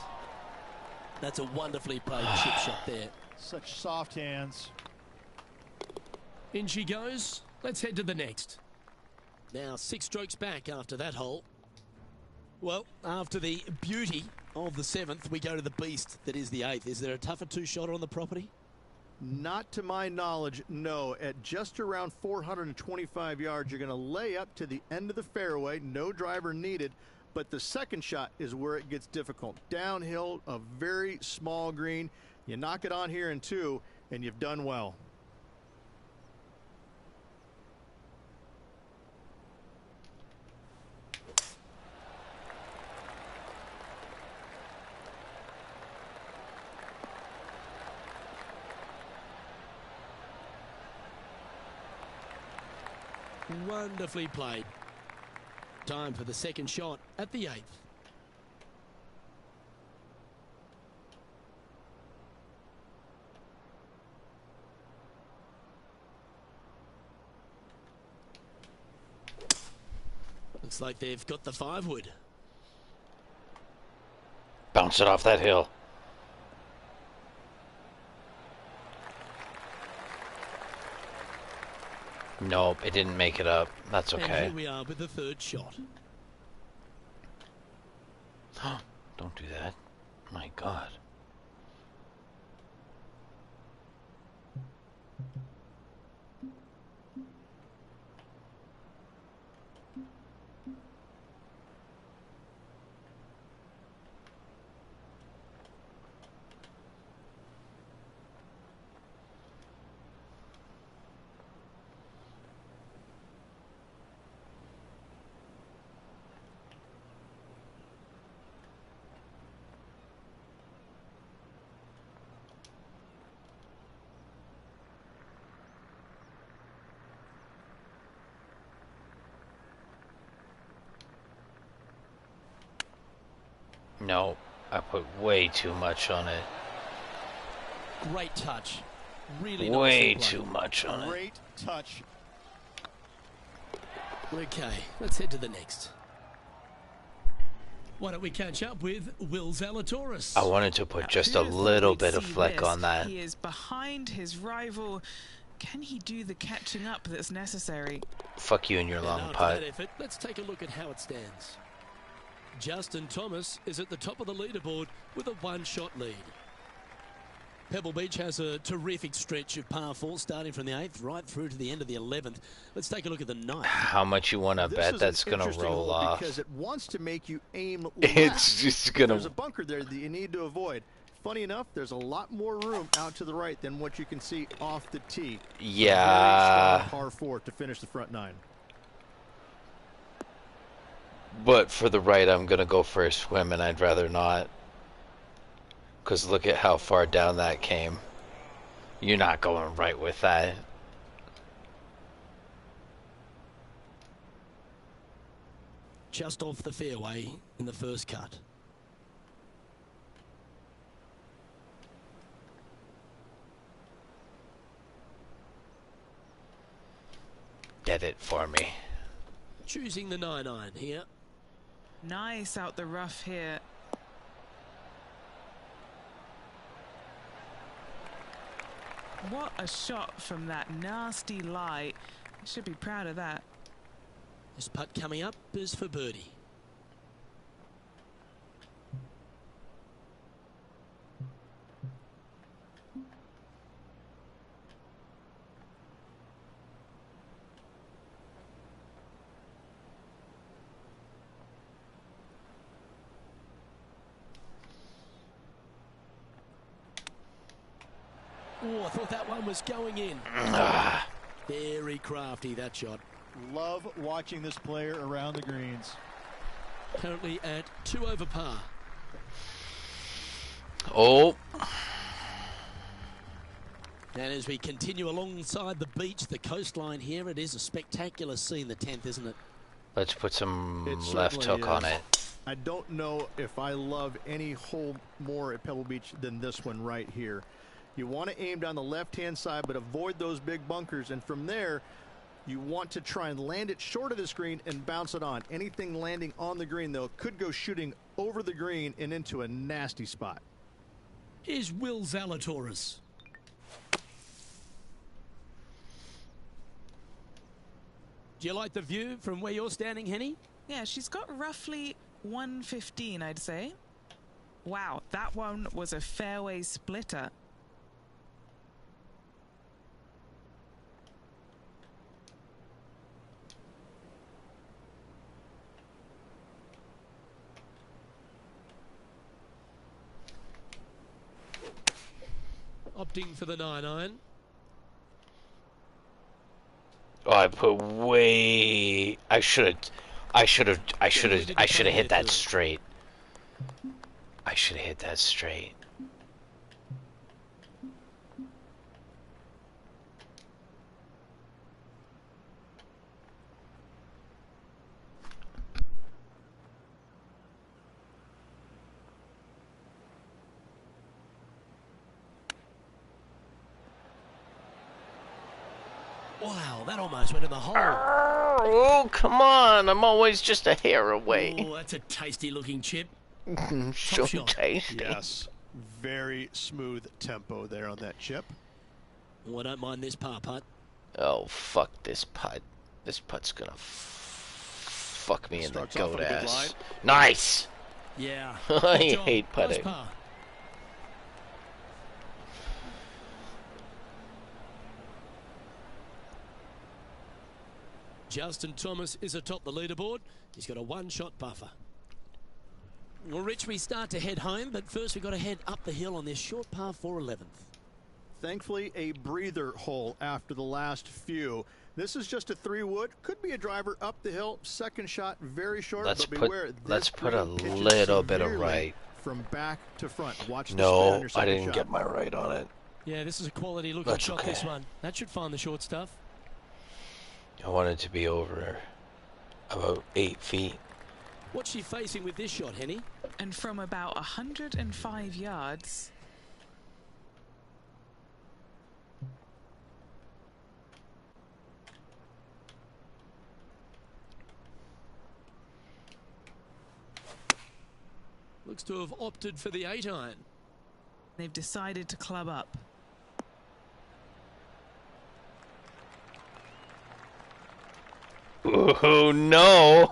That's a wonderfully played chip shot there. Such soft hands. In she goes. Let's head to the next. Now 6 strokes back after that hole. Well, after the beauty of the 7th, we go to the beast that is the 8th. Is there a tougher 2-shotter on the property? Not to my knowledge, no. At just around 425 yards, you're going to lay up to the end of the fairway. No driver needed. But the second shot is where it gets difficult. Downhill, a very small green. You knock it on here in 2, and you've done well. Wonderfully played. Time for the second shot at the 8th. Looks like they've got the 5-wood. Bounce it off that hill. Nope, it didn't make it up. That's And okay. here we are with the 3rd shot. Don't do that. My God. No, I put way too much on it. Great touch. Really Way nicely too much on it. Great touch. played. Okay, let's head to the next. Why don't we catch up with Will Zalatoris? I wanted to put just a Who little thought bit we'd of see fleck this? on that. He is behind his rival. Can he do the catching up that's necessary? Fuck you and your And long after putt. that effort, let's take a look at how it stands. Justin Thomas is at the top of the leaderboard with a 1-shot lead. Pebble Beach has a terrific stretch of par 4 starting from the 8th right through to the end of the 11th. Let's take a look at the 9th. How much you want to This bet is that's an going to interesting roll hole off? because it wants to make you aim left. It's just going There's a to... bunker there that you need to avoid. Funny enough, there's a lot more room out to the right than what you can see off the tee. Yeah. Very strong par 4 to finish the front 9. But for the right, I'm going to go for a swim, and I'd rather not. Because look at how far down that came. You're not going right with that. Just off the fairway in the first cut. dead it for me. Choosing the 9-iron here. Nice out the rough here. What a shot from that nasty lie. Should be proud of that. This putt coming up is for birdie. Oh, I thought that one was going in. Very crafty, that shot. Love watching this player around the greens. Currently at 2 over par. Oh. And as we continue alongside the beach, the coastline here, it is a spectacular scene, the 10th, isn't it? Let's put some It left certainly hook on is. it. I don't know if I love any hole more at Pebble Beach than this one right here. You want to aim down the left-hand side, but avoid those big bunkers. And from there, you want to try and land it short of the green and bounce it on. Anything landing on the green, though, could go shooting over the green and into a nasty spot. Here's Will Zalatoris. Do you like the view from where you're standing, Henny? Yeah, she's got roughly 115, I'd say. Wow, that one was a fairway splitter. Opting for the 9-iron. Oh, I put way. I should have hit that straight. I should have hit that straight. Wow, that almost went in the hole. Oh, come on. I'm always just a hair away. Oh, that's a tasty looking chip. So shot. tasty. Yes. Very smooth tempo there on that chip. Oh, I don't mind this par putt. Oh, fuck this putt. This putt's gonna fuck me in the Starts off goat on a good ass. line. Yeah. Nice! I Good job. hate Nice putting. par. Justin Thomas is atop the leaderboard. He's got a one-shot buffer. Well, Rich, we start to head home, but first we've got to head up the hill on this short par 4 11th. Thankfully, a breather hole after the last few. This is just a 3-wood. Could be a driver up the hill. Second shot, very short. Let's but put beware, let's this put a green pitches little bit of severely right. from back to front. Watch the spin on No, your I second didn't shot. get my right on it. Yeah, this is a quality looking That's shot, okay. this one. That should find the short stuff. I want it to be over about 8 feet. What's she facing with this shot, Henny? And from about 105 yards. Looks to have opted for the 8-iron. They've decided to club up. Oh no!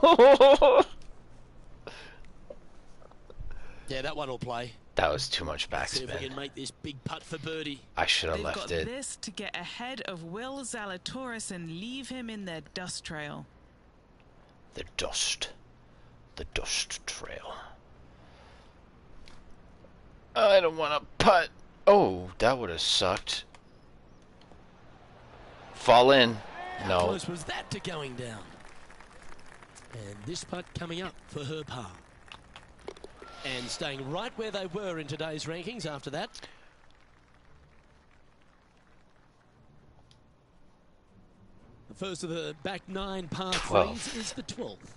Yeah, that one will play. That was too much See if we can backspin. make this big putt for birdie. I should have They've left got it. this to get ahead of Will Zalatoris and leave him in their dust trail. The dust trail. I don't want to putt. Oh, that would have sucked. Fall in. How No. close was that to going down? And this putt coming up for her par. And staying right where they were in today's rankings after that. The first of the back 9 par 3s is the 12th.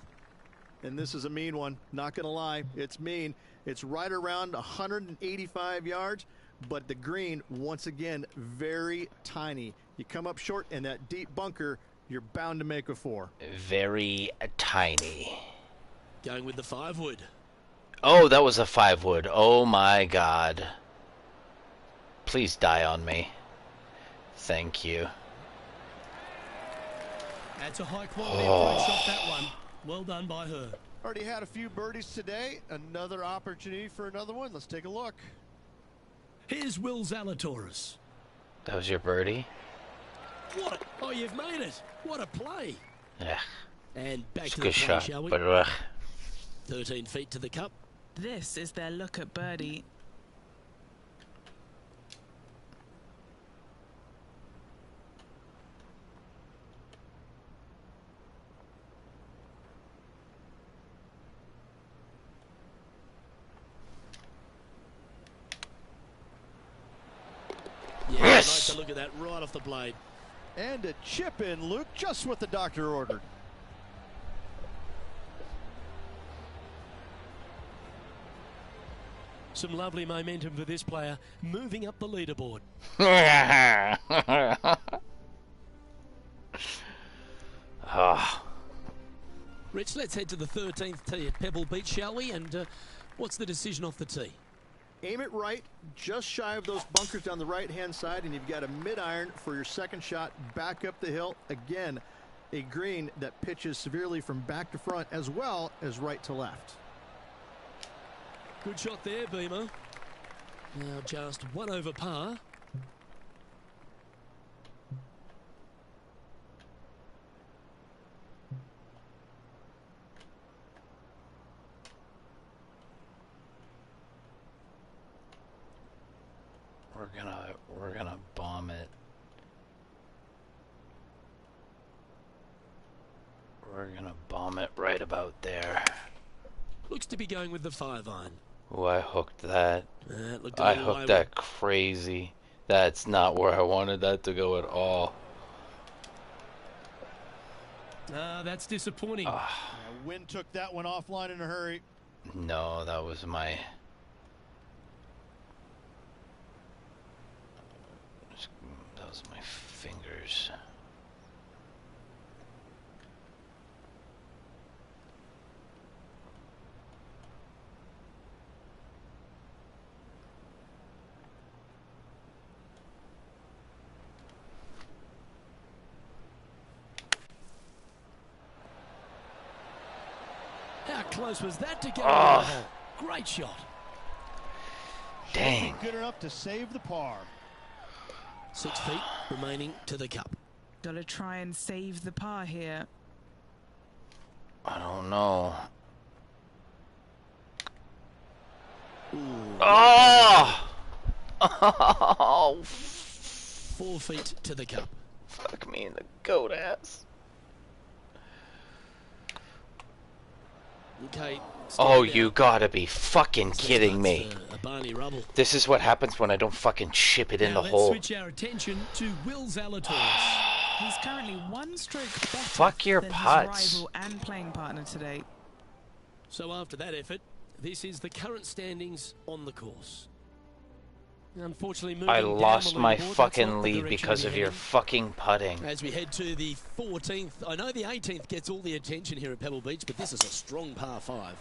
And this is a mean one. Not going to lie. It's mean. It's right around 185 yards, but the green, once again, very tiny. You come up short in that deep bunker, you're bound to make a 4. Very tiny. Going with the 5-wood. Oh, that was a 5-wood. Oh my god. Please die on me. Thank you. That's a high-quality approach shot, that one. Well done by her. Already had a few birdies today. Another opportunity for another one. Let's take a look. Here's Will Zalatoris. That was your birdie? What? Oh, you've made it. What a play. Yeah. And back It's to a the good play, shot. shall we? But 13 feet to the cup. This is their look at birdie. Yeah, Yes! I like the look at that right off the blade. And a chip in, Luke, just what the doctor ordered. Some lovely momentum for this player, moving up the leaderboard. Oh. Rich, let's head to the 13th tee at Pebble Beach, shall we? And what's the decision off the tee? Aim it right, just shy of those bunkers down the right-hand side, and you've got a mid-iron for your second shot back up the hill. Again, a green that pitches severely from back to front as well as right to left. Good shot there, Beamer. Now just 1 over par. We're gonna bomb it. We're gonna bomb it right about there. Looks to be going with the 5-iron. Oh, I hooked that. Looked a I little hooked wayward. that crazy. That's not where I wanted that to go at all. That's disappointing. Yeah, Wind took that one offline in a hurry. No, that was my... That was my fingers. How close was that to go? Oh. Great shot. Dang. Good enough to save the par. 6 feet remaining to the cup. Gotta try and save the par here. I don't know. Ooh, Oh! Oh! 4 feet to the cup. Fuck me in the goat ass. Okay. Oh, stand you out. gotta be fucking So kidding that's, me. A Barney rubble. This is what happens when I don't fucking chip it in Now the let's hole. switch our attention to Will Zalatoris. He's currently 1 stroke better Fuck your than putts. his rival and playing partner today. So after that effort, this is the current standings on the course. Unfortunately, moving I down lost the my leaderboard, that's fucking not the lead direction because we're of your heading. fucking putting. As we head to the 14th, I know the 18th gets all the attention here at Pebble Beach, but this is a strong par 5.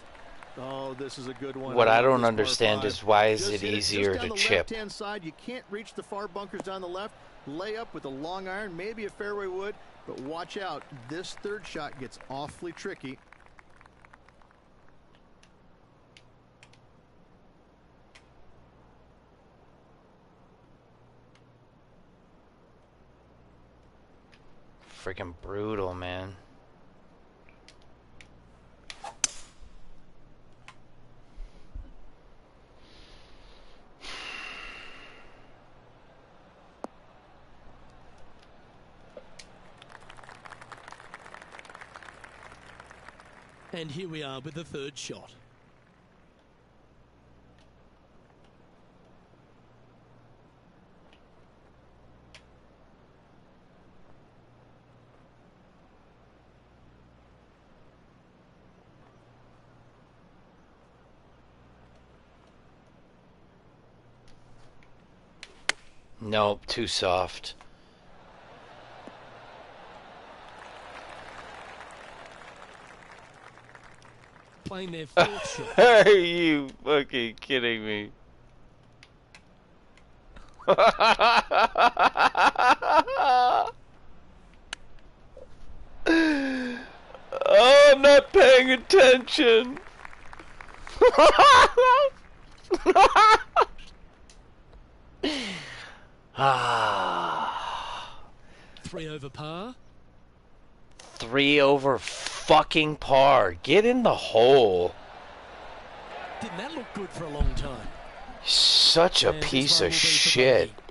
Oh, this is a good one. What I love don't this par understand 5. is why is Just it hit easier just down to the chip? left-hand side. You can't reach the far bunkers down the left. Lay up with a long iron, maybe a fairway wood, but watch out. This third shot gets awfully tricky. Freaking brutal, man. And here we are with the third shot. Nope, too soft. playing their fourth shot. Are you fucking kidding me? Oh, I'm not paying attention. Ah. 3 over par. 3 over fucking par. Get in the hole. Didn't that look good for a long time? Such a And this piece one of will be for shit. bogey.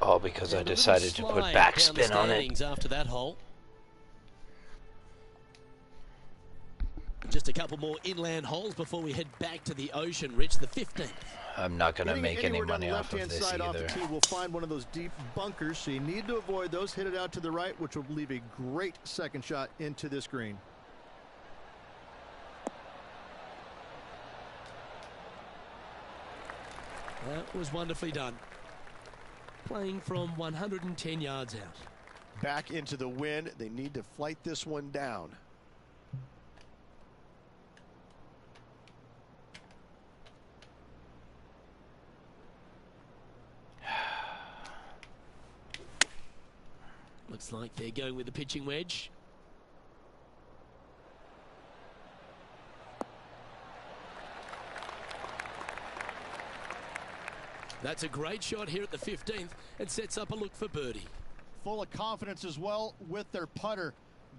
All because I And a little decided to put slide down the backspin on it. standings after that hole. Just a couple more inland holes before we head back to the ocean. Rich, the 15th. I'm not going to Hitting make any anywhere down money the off of left-hand this side off the either. tee will find one of those deep bunkers, so you need to avoid those. Hit it out to the right, which will leave a great second shot into this green. That was wonderfully done. Playing from 110 yards out. Back into the wind. They need to flight this one down. Looks like they're going with the pitching wedge. That's a great shot here at the 15th and sets up a look for birdie. Full of confidence as well with their putter.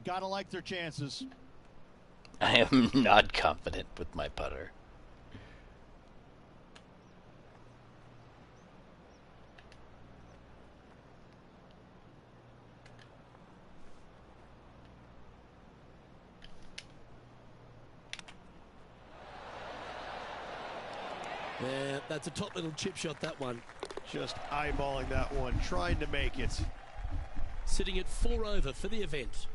Gotta like their chances. I am not confident with my putter. Yeah, that's a top little chip shot, that one. Just eyeballing that one, trying to make it. Sitting at 4 over for the event.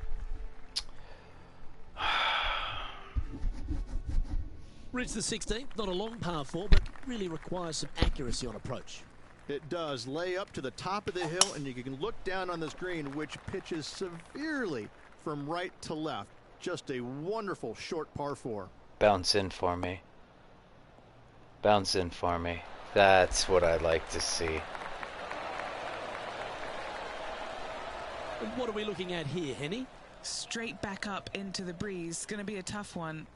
Reach the 16th, not a long par 4, but really requires some accuracy on approach. It does. Lay up to the top of the hill, and you can look down on this green, which pitches severely from right to left. Just a wonderful short par 4. Bounce in for me. Bounce in for me. That's what I like to see. And what are we looking at here, Henny? Straight back up into the breeze. Going to be a tough one.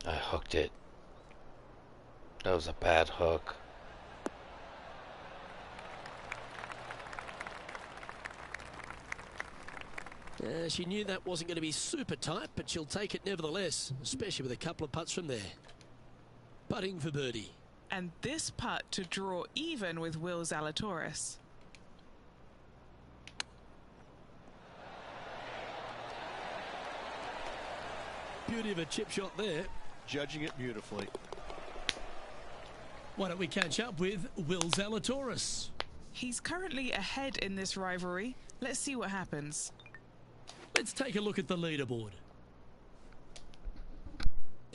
I hooked it. That was a bad hook. She knew that wasn't going to be super tight, but she'll take it nevertheless, especially with a couple of putts from there. Putting for birdie. And this putt to draw even with Will Zalatoris. Beauty of a chip shot there. Judging it beautifully. Why don't we catch up with Will Zalatoris? He's currently ahead in this rivalry. Let's see what happens. Let's take a look at the leaderboard.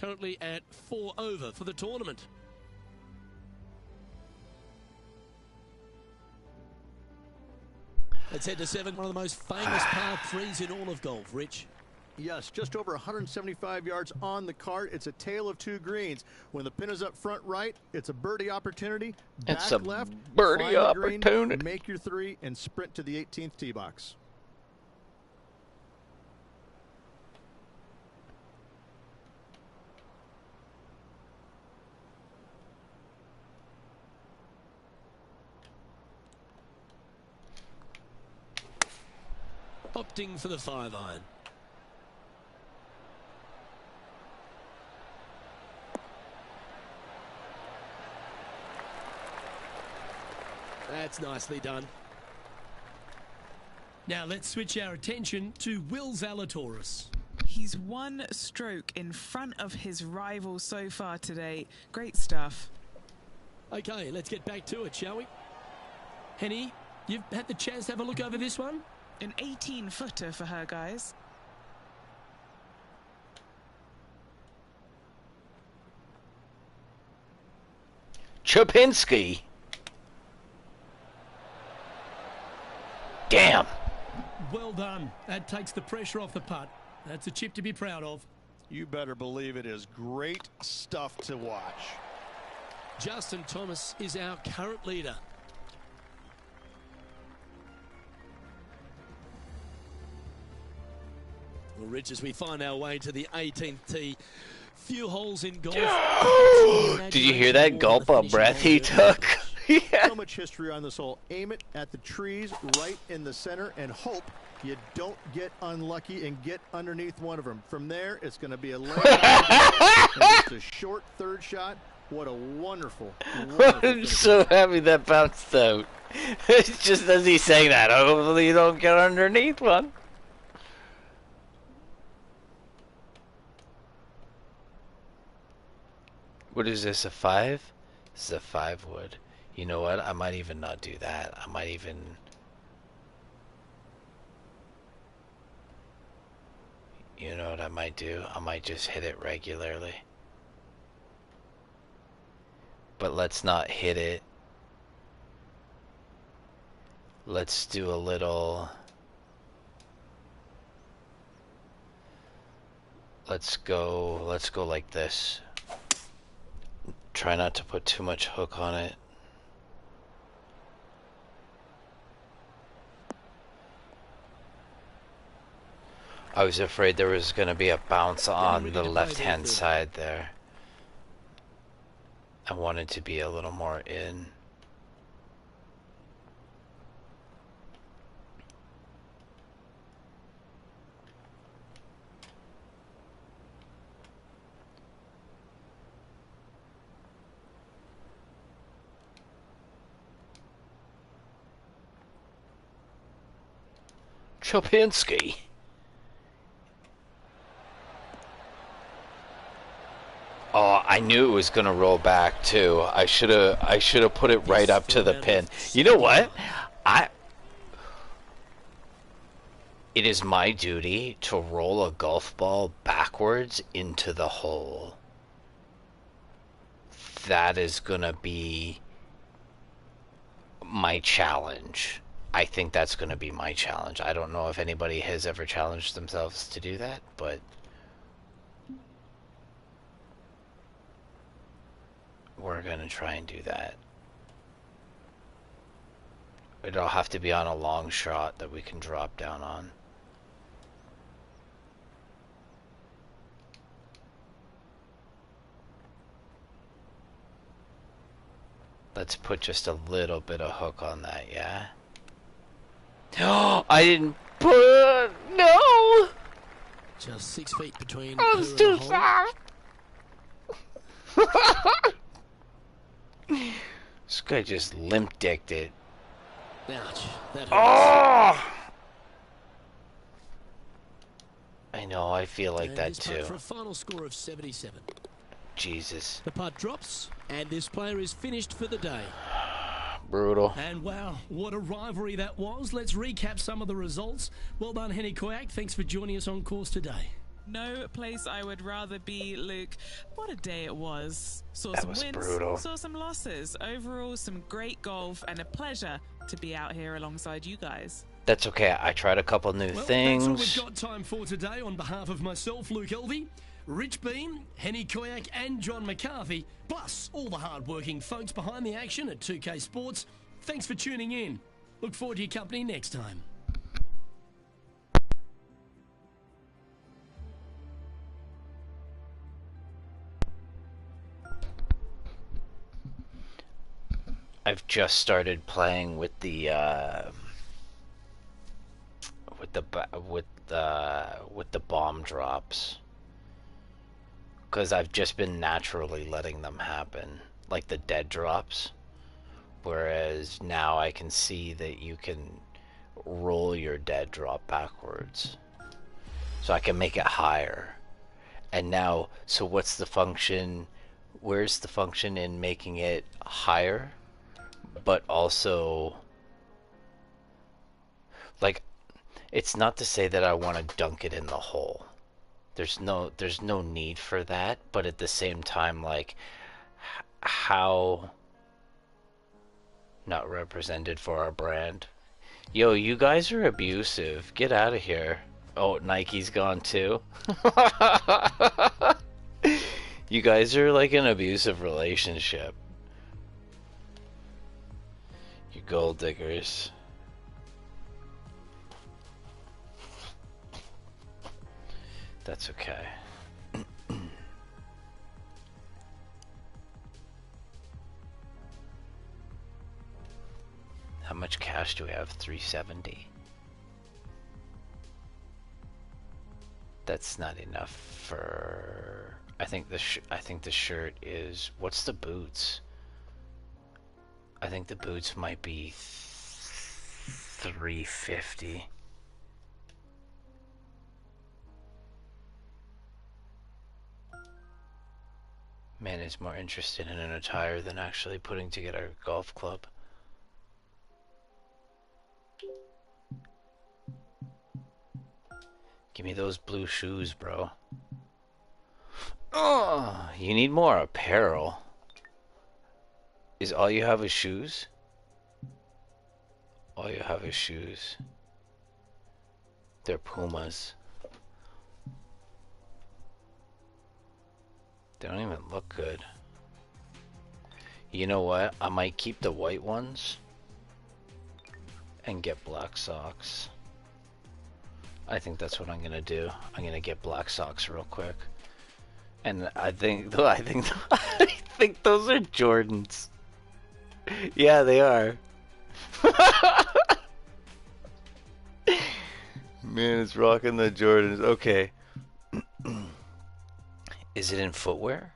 Currently at 4 over for the tournament. Let's head to 7, one of the most famous par 3s in all of golf. Rich? Yes, just over 175 yards on the cart. It's a tale of two greens. When the pin is up front right, it's a birdie opportunity. Back It's a left, birdie find the green, opportunity. make your 3, and sprint to the 18th tee box. Opting for the 5-iron. That's nicely done. Now let's switch our attention to Will Zalatoris. He's one stroke in front of his rival so far today. Great stuff. Okay, let's get back to it, shall we? Henny, you've had the chance to have a look over this one? An 18-footer for her, guys. Chopinski. Damn. Well done. That takes the pressure off the putt. That's a chip to be proud of. You better believe it is great stuff to watch. Justin Thomas is our current leader. Well, Rich, as we find our way to the 18th tee, few holes in golf. Did you hear that gulp of breath he took? So much history on this hole. Aim it at the trees right in the center and hope you don't get unlucky and get underneath one of them. From there, it's going to be a leg and just a short third shot. What a wonderful, wonderful I'm so happy that bounced out. It's just as he's saying that, hopefully you don't get underneath one. What is this, a 5? This is a 5 wood. You know what? I might even not do that. I might even... You know what I might do? I might just hit it regularly. But let's not hit it. Let's do a little... Let's go like this. Try not to put too much hook on it. I was afraid there was going to be a bounce on the left-hand side there. I wanted to be a little more in. Chopinski. Oh, I knew it was gonna roll back too. I should have put it right up to the pin. You know what? It is my duty to roll a golf ball backwards into the hole. That is gonna be my challenge. I think that's gonna be my challenge. I don't know if anybody has ever challenged themselves to do that, but we're gonna try and do that. It'll have to be on a long shot that we can drop down on. Let's put just a little bit of hook on that, yeah? Oh, I didn't put... No! Just 6 feet between. I was too fast. This guy just limp-dicked it. Ouch. That hurts. Oh! I know, I feel like And that his putt too. For a final score of 77. Jesus. The putt drops, and this player is finished for the day. Brutal. And wow, what a rivalry that was. Let's recap some of the results. Well done, Henny Koyak. Thanks for joining us on course today. No place I would rather be, Luke. What a day it was. Saw That some was wins, brutal. saw some losses. Overall, some great golf and a pleasure to be out here alongside you guys. That's okay. I tried a couple new Well, things. that's all we've got time for today. On behalf of myself, Luke Elvey, Rich Bean, Henny Koyak and John McCarthy, plus all the hard-working folks behind the action at 2K Sports, thanks for tuning in. Look forward to your company next time. I've just started playing with the bomb drops, because I've just been naturally letting them happen, like the dead drops. Whereas now I can see that you can roll your dead drop backwards, so I can make it higher. And now, so what's the function? Where's the function in making it higher? But also, like, it's not to say that I want to dunk it in the hole. There's no need for that. But at the same time, like, how not represented for our brand. Yo, you guys are abusive. Get out of here. Oh, Nike's gone too. You guys are like an abusive relationship. You gold diggers. That's okay. How much cash do we have? 370. That's not enough for. I think the shirt is. What's the boots? I think the boots might be 350. Man is more interested in an attire than actually putting together a golf club. Give me those blue shoes, bro. Oh, you need more apparel. Is all you have is shoes? All you have is shoes. They're Pumas. They don't even look good. You know what? I might keep the white ones and get black socks. I think that's what I'm gonna do. I'm gonna get black socks real quick. And I think I think those are Jordans. Yeah, they are. Man, it's rocking the Jordans. Okay. Is it in footwear?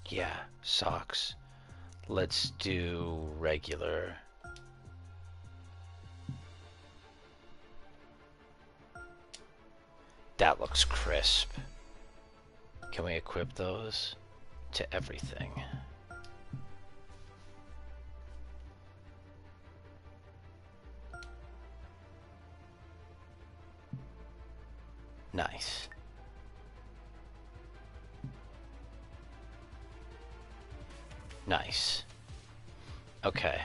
Yeah, socks. Let's do regular. That looks crisp. Can we equip those to everything? Nice. Nice. Okay.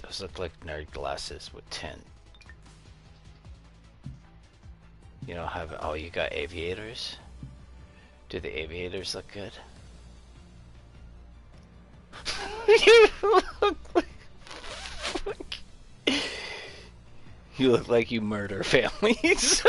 Those look like nerd glasses with tint. You don't have. Oh, you got aviators? Do the aviators look good? You look like you murder families.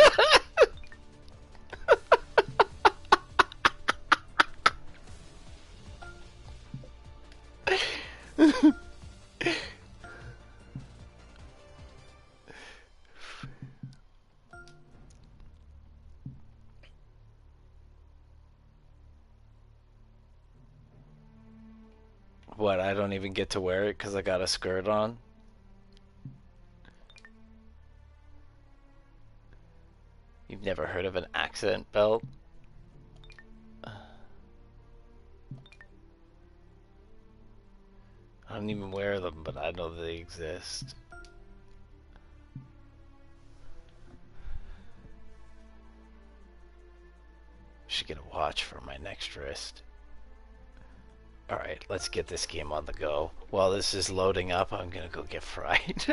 What, I don't even get to wear it because I got a skirt on? You've never heard of an accent belt? I don't even wear them, but I know they exist. Should get a watch for my next wrist. Alright, let's get this game on the go. While this is loading up, I'm gonna go get fried.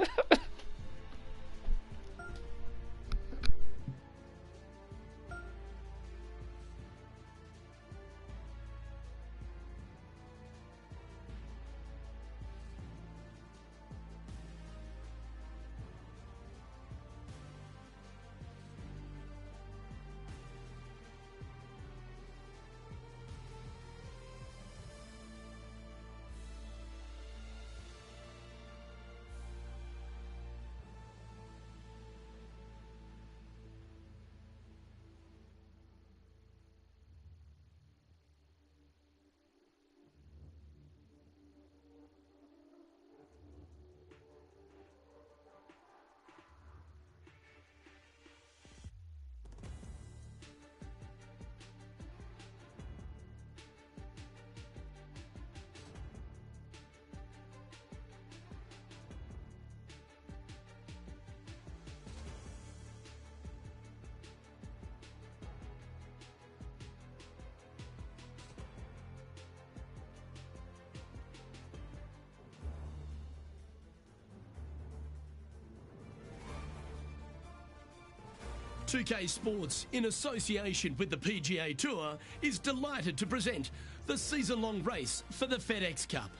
2K Sports, in association with the PGA Tour, is delighted to present the season-long race for the FedEx Cup.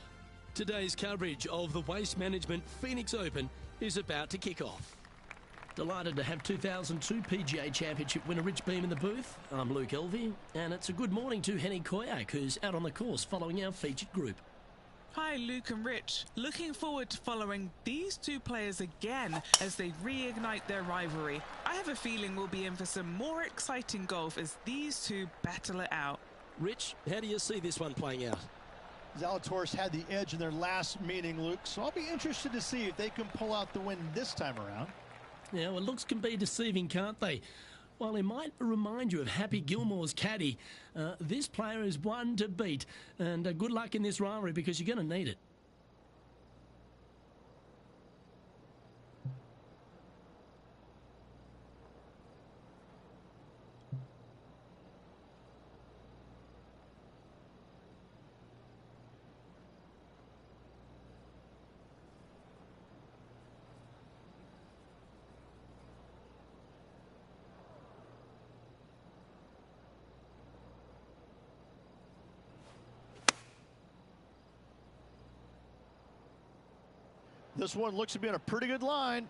Today's coverage of the Waste Management Phoenix Open is about to kick off. Delighted to have 2002 PGA Championship winner Rich Beem in the booth. I'm Luke Elvey, and it's a good morning to Henny Koyak, who's out on the course following our featured group. Hi, Luke and Rich. Looking forward to following these two players again as they reignite their rivalry. I have a feeling we'll be in for some more exciting golf as these two battle it out. Rich, how do you see this one playing out? Zalatoris had the edge in their last meeting, Luke, so I'll be interested to see if they can pull out the win this time around. Yeah, well, looks can be deceiving, can't they? While it might remind you of Happy Gilmore's caddy, this player is one to beat. And good luck in this rivalry because you're going to need it. This one looks to be on a pretty good line.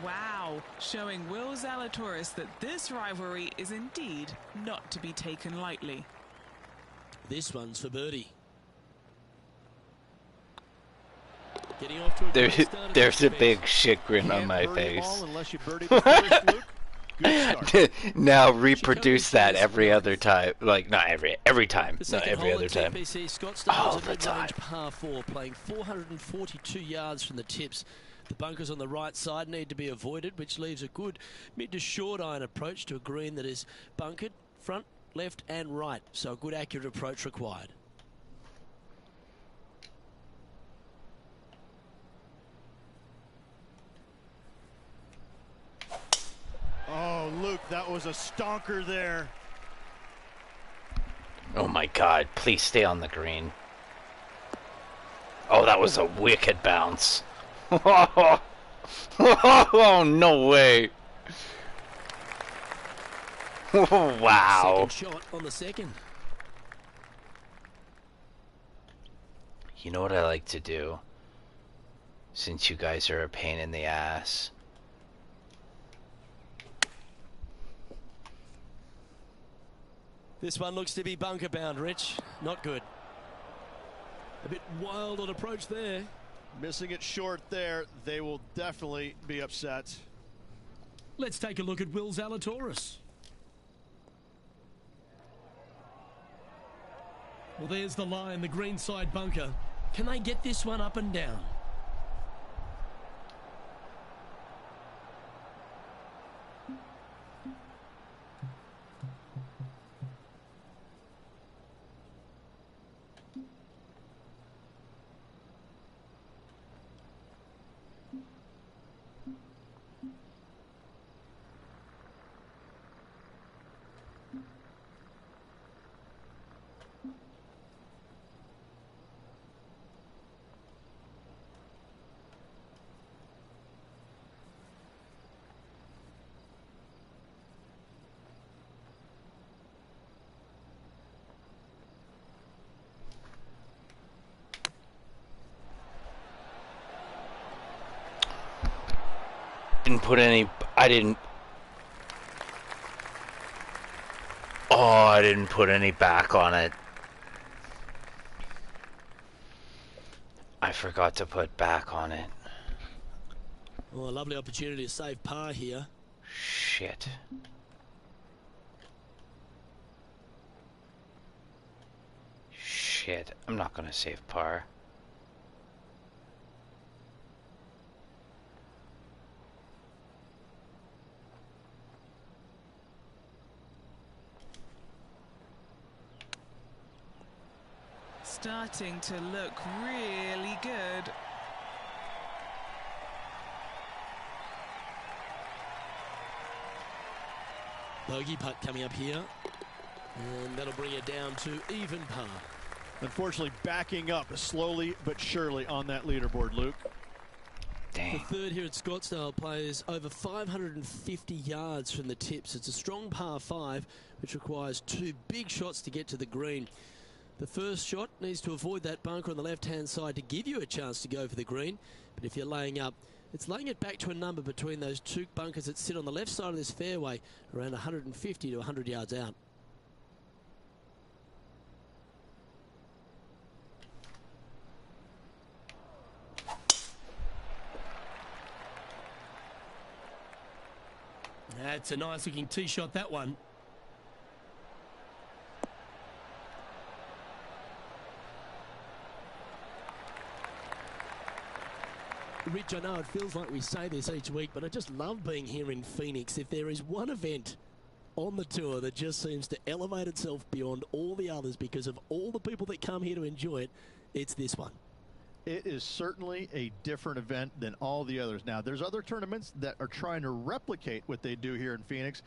Wow, showing Will Zalatoris that this rivalry is indeed not to be taken lightly. This one's for birdie. Getting off to a great start. There's a big shit grin on my face. Unless you birdie the first, Luke. Good start. Now reproduce that every other time. Like, not every time. Not every other time. All the time. Par 4, playing 442 yards from the tips. The bunkers on the right side need to be avoided, which leaves a good mid to short iron approach to a green that is bunkered front, left and right. So a good accurate approach required. Oh, Luke, that was a stonker there. Oh my God, please stay on the green. Oh, that was a wicked bounce. Oh, no way. Wow. Second shot on the second. You know what I like to do? Since you guys are a pain in the ass. This one looks to be bunker bound, Rich. Not good. A bit wild on approach there. Missing it short there. They will definitely be upset. Let's take a look at Will Zalatoris. Well, there's the line, the green side bunker. Can they get this one up and down? Didn't put any. I didn't put any back on it. I forgot to put back on it. Well, a lovely opportunity to save par here. Shit. Shit. I'm not gonna save par. Starting to look really good. Bogey putt coming up here. And that'll bring it down to even par. Unfortunately, backing up slowly but surely on that leaderboard, Luke. The third here at Scottsdale plays over 550 yards from the tips. It's a strong par 5, which requires 2 big shots to get to the green. The first shot needs to avoid that bunker on the left-hand side to give you a chance to go for the green. But if you're laying up, it's laying it back to a number between those 2 bunkers that sit on the left side of this fairway, around 150 to 100 yards out. That's a nice looking tee shot, that one. Rich, I know it feels like we say this each week, but I just love being here in Phoenix. If there is one event on the tour that just seems to elevate itself beyond all the others because of all the people that come here to enjoy it, it's this one. It is certainly a different event than all the others. Now, there's other tournaments that are trying to replicate what they do here in Phoenix,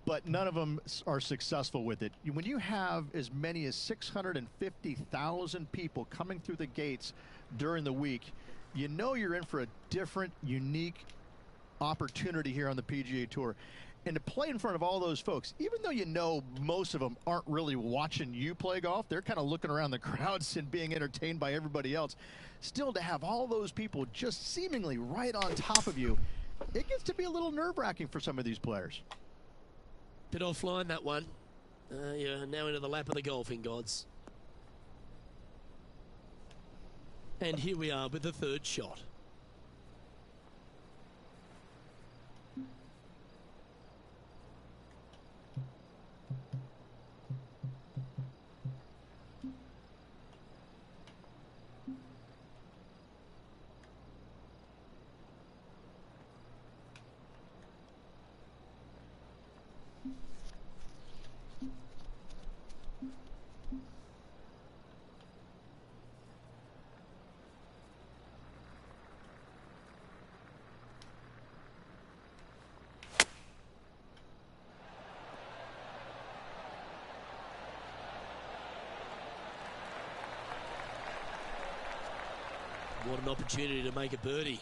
but none of them are successful with it. When you have as many as 650,000 people coming through the gates during the week, you know you're in for a different, unique opportunity here on the PGA Tour. And to play in front of all those folks, even though you know most of them aren't really watching you play golf, they're kind of looking around the crowds and being entertained by everybody else. Still, to have all those people just seemingly right on top of you, it gets to be a little nerve-wracking for some of these players. Bit offline, that one. You're now into the lap of the golfing gods. And here we are with the third shot. What an opportunity to make a birdie.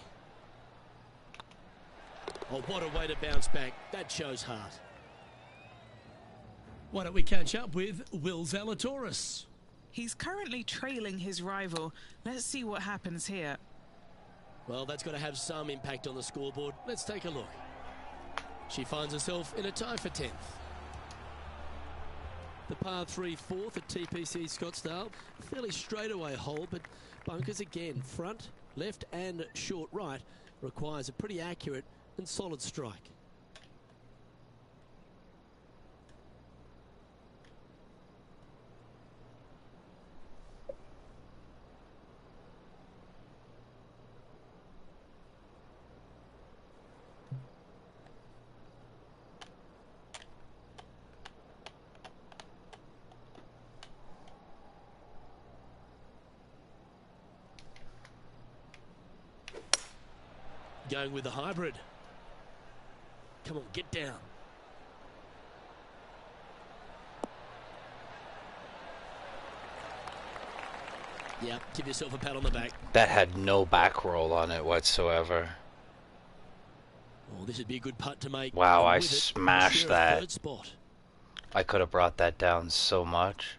Oh, what a way to bounce back. That shows heart. Why don't we catch up with Will Zalatoris? He's currently trailing his rival. Let's see what happens here. Well, that's got to have some impact on the scoreboard. Let's take a look. She finds herself in a tie for 10th. The par 3 4th at TPC Scottsdale. A fairly straightaway hole, but bunkers again, front, left and short right, requires a pretty accurate and solid strike. Going with the hybrid. Come on, get down. Yeah, give yourself a pat on the back. That had no back roll on it whatsoever. Oh, this would be a good putt to make. Wow, I With it, smashed share a that. third spot. I could have brought that down so much.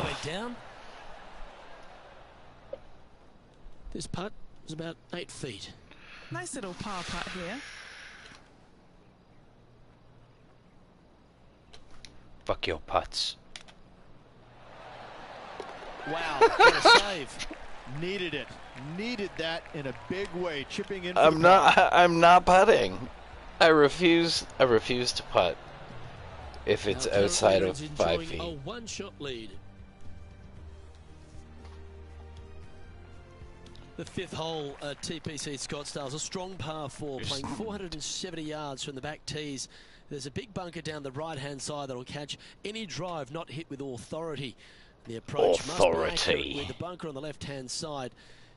Went down. This putt is about 8 feet. Nice little par putt here. Fuck your putts. Wow, what a save. Needed it. Needed that in a big way. Chipping in. I'm not putting. I refuse to putt if it's Now, outside of Cameron 5 enjoying feet. a one-shot lead. The fifth hole at TPC Scottsdale's a strong par 4, playing 470 yards from the back tees. There's a big bunker down the right-hand side that'll catch any drive not hit with authority. The approach must be accurate with the bunker on the left-hand side.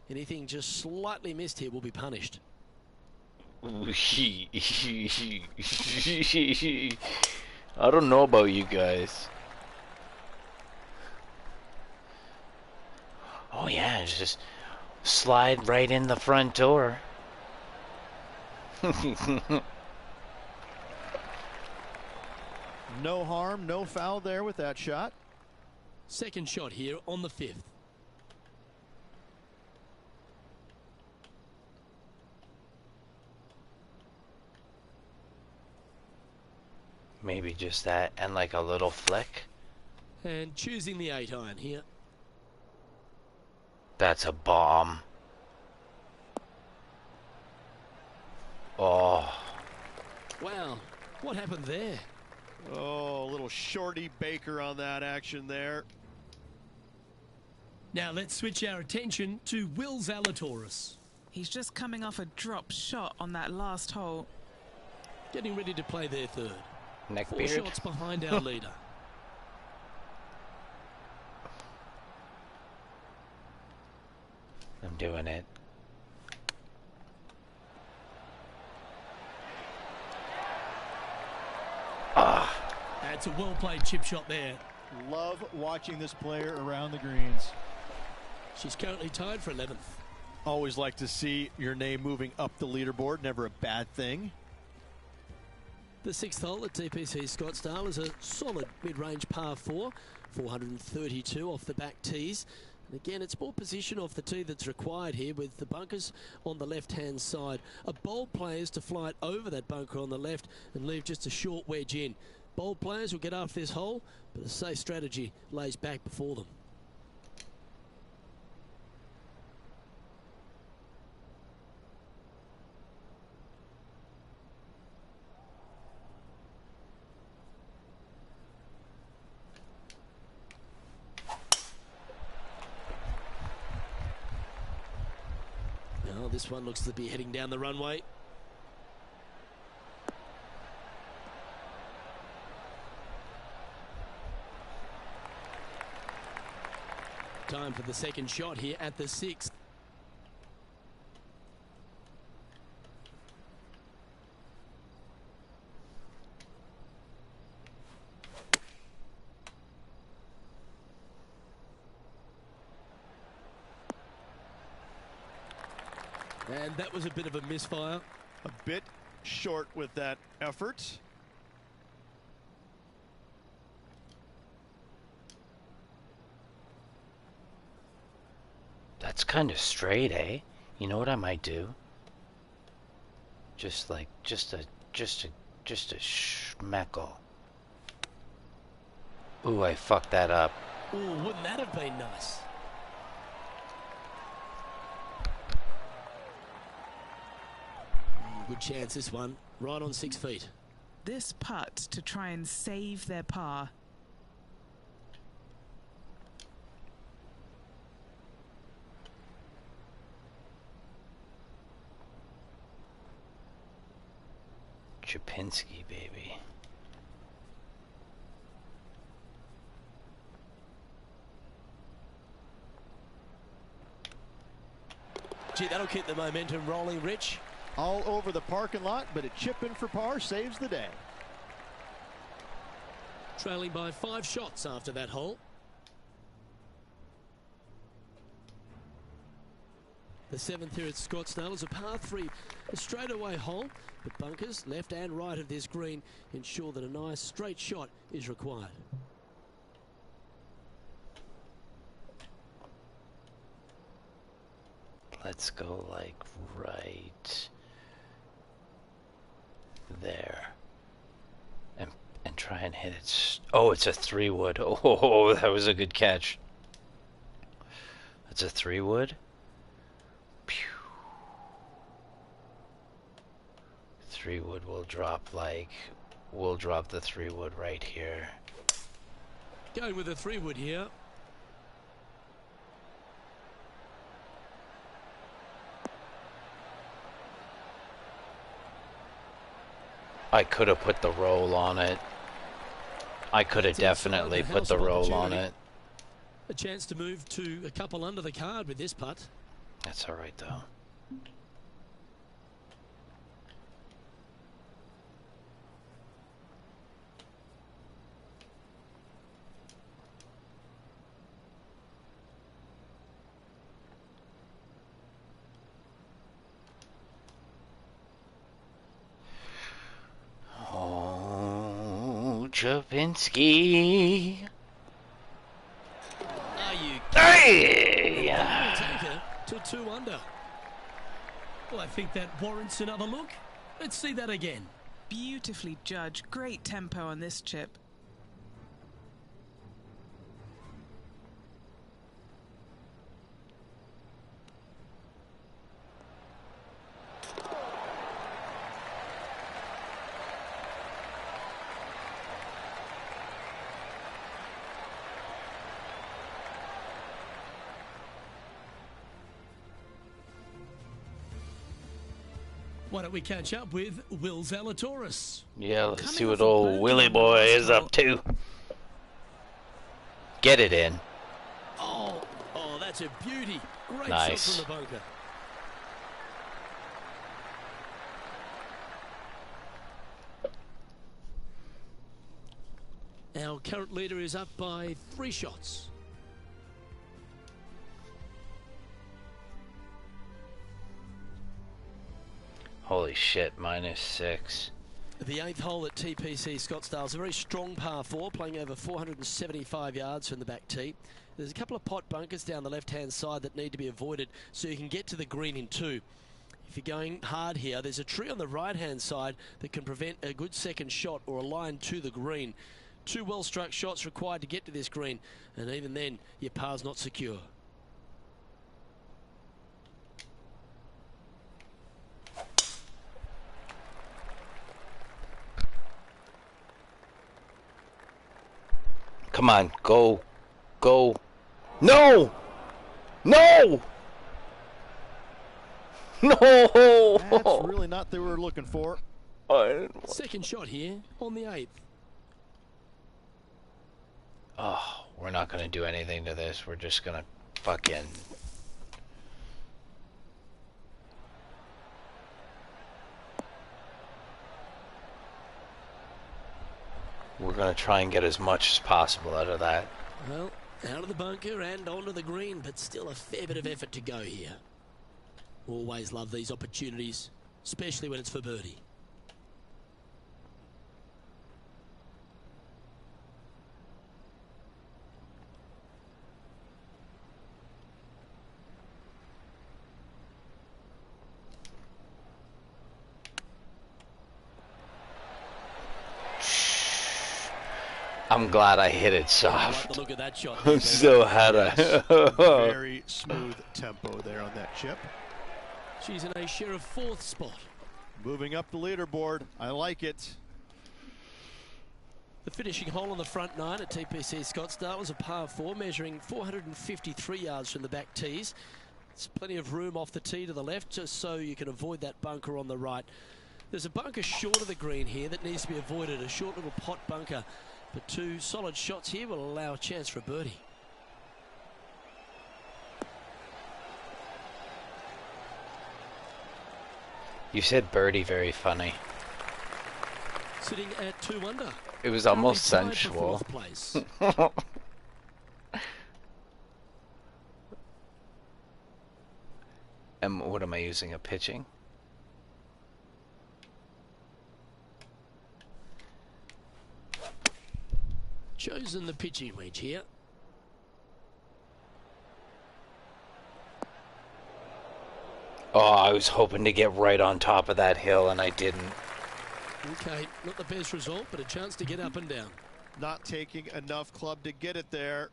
Anything just slightly missed here will be punished. I don't know about you guys. Oh yeah, it's just slide right in the front door. No harm, no foul there with that shot. Second shot here on the 5th. Maybe just that and like a little flick. And choosing the 8-iron here. That's a bomb. Oh. Wow, what happened there? Oh, a little shorty Baker on that action there. Now let's switch our attention to Will Zalatoris. He's just coming off a drop shot on that last hole. Getting ready to play their third. 4 Neckbeard. shots behind our leader. I'm doing it. That's a well-played chip shot there. Love watching this player around the greens. She's currently tied for 11th. Always like to see your name moving up the leaderboard. Never a bad thing. The 6th hole at TPC Scottsdale is a solid mid-range par 4, 432 off the back tees. And again, it's more position off the tee that's required here with the bunkers on the left-hand side. A bold player is to fly it over that bunker on the left and leave just a short wedge in. Bold players will get after this hole, but a safe strategy lays back before them. Now this one looks to be heading down the runway. Time for the second shot here at the 6th. And that was a bit of a misfire. A bit short with that effort. That's kind of straight, eh? You know what I might do? Just a schmeckle. Ooh, I fucked that up. Ooh, wouldn't that have been nice? Good chance this one, right on 6 feet. This putt to try and save their par. Chapinski, baby. Gee, that'll keep the momentum rolling, Rich. All over the parking lot, but a chip in for par saves the day. Trailing by 5 shots after that hole. The 7th here at Scottsdale is a par 3, a straightaway hole, but bunkers left and right of this green ensure that a nice straight shot is required. Let's go like right there. And try and hit it. Oh, it's a 3-wood. Oh, that was a good catch. That's a 3-wood. Pew. 3-wood will drop like, we'll drop the 3-wood right here. Going with a 3-wood here. I could have put the roll on it. I could have It's inside definitely the put house the of roll on opportunity. it. A chance to move to a couple under the card with this putt. That's all right though. Oh, Chapinski. Are you Hey! That will take her to 2 under. Well, I think that warrants another look. Let's see that again. Beautifully judged. Great tempo on this chip. Why don't we catch up with Will Zalatoris? Yeah, let's Coming see what off a old bogey Willie on the boy last is hole. up to. Get it in. Oh, that's a beauty. Great Nice. shot from the bunker. Our current leader is up by 3 shots. Holy shit, -6. The 8th hole at TPC Scottsdale is a very strong par 4, playing over 475 yards from the back tee. There's a couple of pot bunkers down the left-hand side that need to be avoided so you can get to the green in 2. If you're going hard here, there's a tree on the right-hand side that can prevent a good second shot or a line to the green. 2 well-struck shots required to get to this green, and even then, your par's not secure. Come on, go. Go. No! No! No! That's really not what they were looking for. Second shot here on the 8th. Oh, we're not going to do anything to this. We're just going to fucking... We're going to try and get as much as possible out of that. Well, out of the bunker and onto the green, but still a fair bit of effort to go here. Always love these opportunities, especially when it's for birdie. I'm glad I hit it I like soft. the look of that shot. I'm so had Very smooth tempo there on that chip. She's in a share of 4th spot. Moving up the leaderboard. I like it. The finishing hole on the front 9 at TPC Scottsdale was a par 4, measuring 453 yards from the back tees. There's plenty of room off the tee to the left, just so you can avoid that bunker on the right. There's a bunker short of the green here that needs to be avoided, a short little pot bunker. But 2 solid shots here will allow a chance for a birdie. You said birdie very funny. Sitting at 2 under. It was almost Currently tied sensual. for 4th place. And what am I using? A pitching? Chosen the pitching wedge here. Oh, I was hoping to get right on top of that hill, and I didn't. Okay, not the best result, but a chance to get up and down. Not taking enough club to get it there.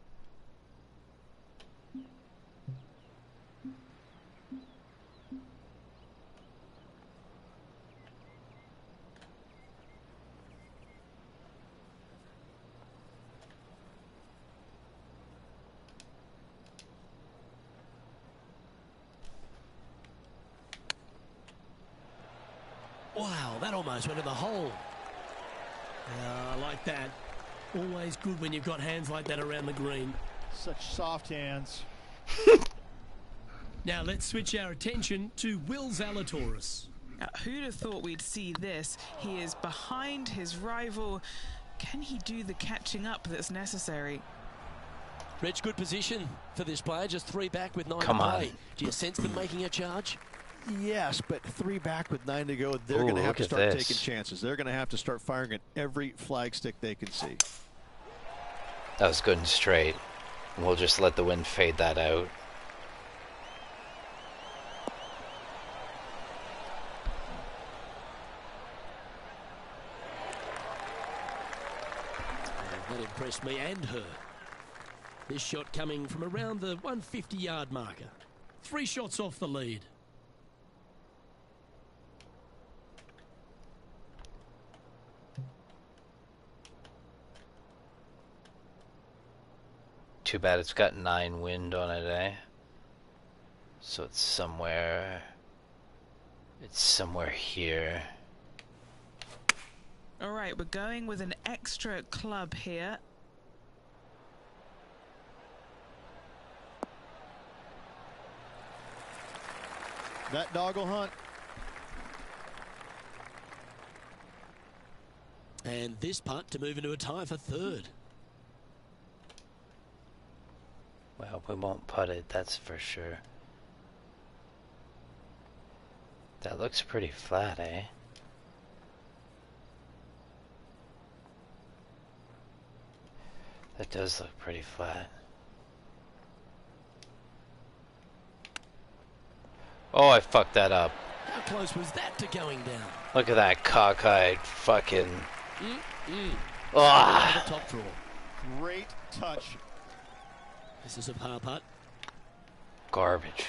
Wow, that almost went in the hole. I like that. Always good when you've got hands like that around the green. Such soft hands. Now let's switch our attention to Will Zalatoris. Who'd have thought we'd see this? He is behind his rival. Can he do the catching up that's necessary? Reg, good position for this player. Just 3 back with 9 Come to on. play. Do you sense them making a charge? Yes, but 3 back with 9 to go. They're Ooh, going to have look to at start this. taking chances. They're going to have to start firing at every flag stick they can see. That was good and straight. We'll just let the wind fade that out. That impressed me and her. This shot coming from around the 150-yard marker. 3 shots off the lead. Too bad it's got 9 wind on it, eh? So it's somewhere here. All right, we're going with an extra club here. That dog will hunt. And this putt to move into a tie for 3rd. Well, we won't putt it, that's for sure. That looks pretty flat, eh? That does look pretty flat. Oh, I fucked that up. How close was that to going down? Look at that cockeyed fucking... Over Ah! the top draw. Great touch. This is a par putt. Garbage.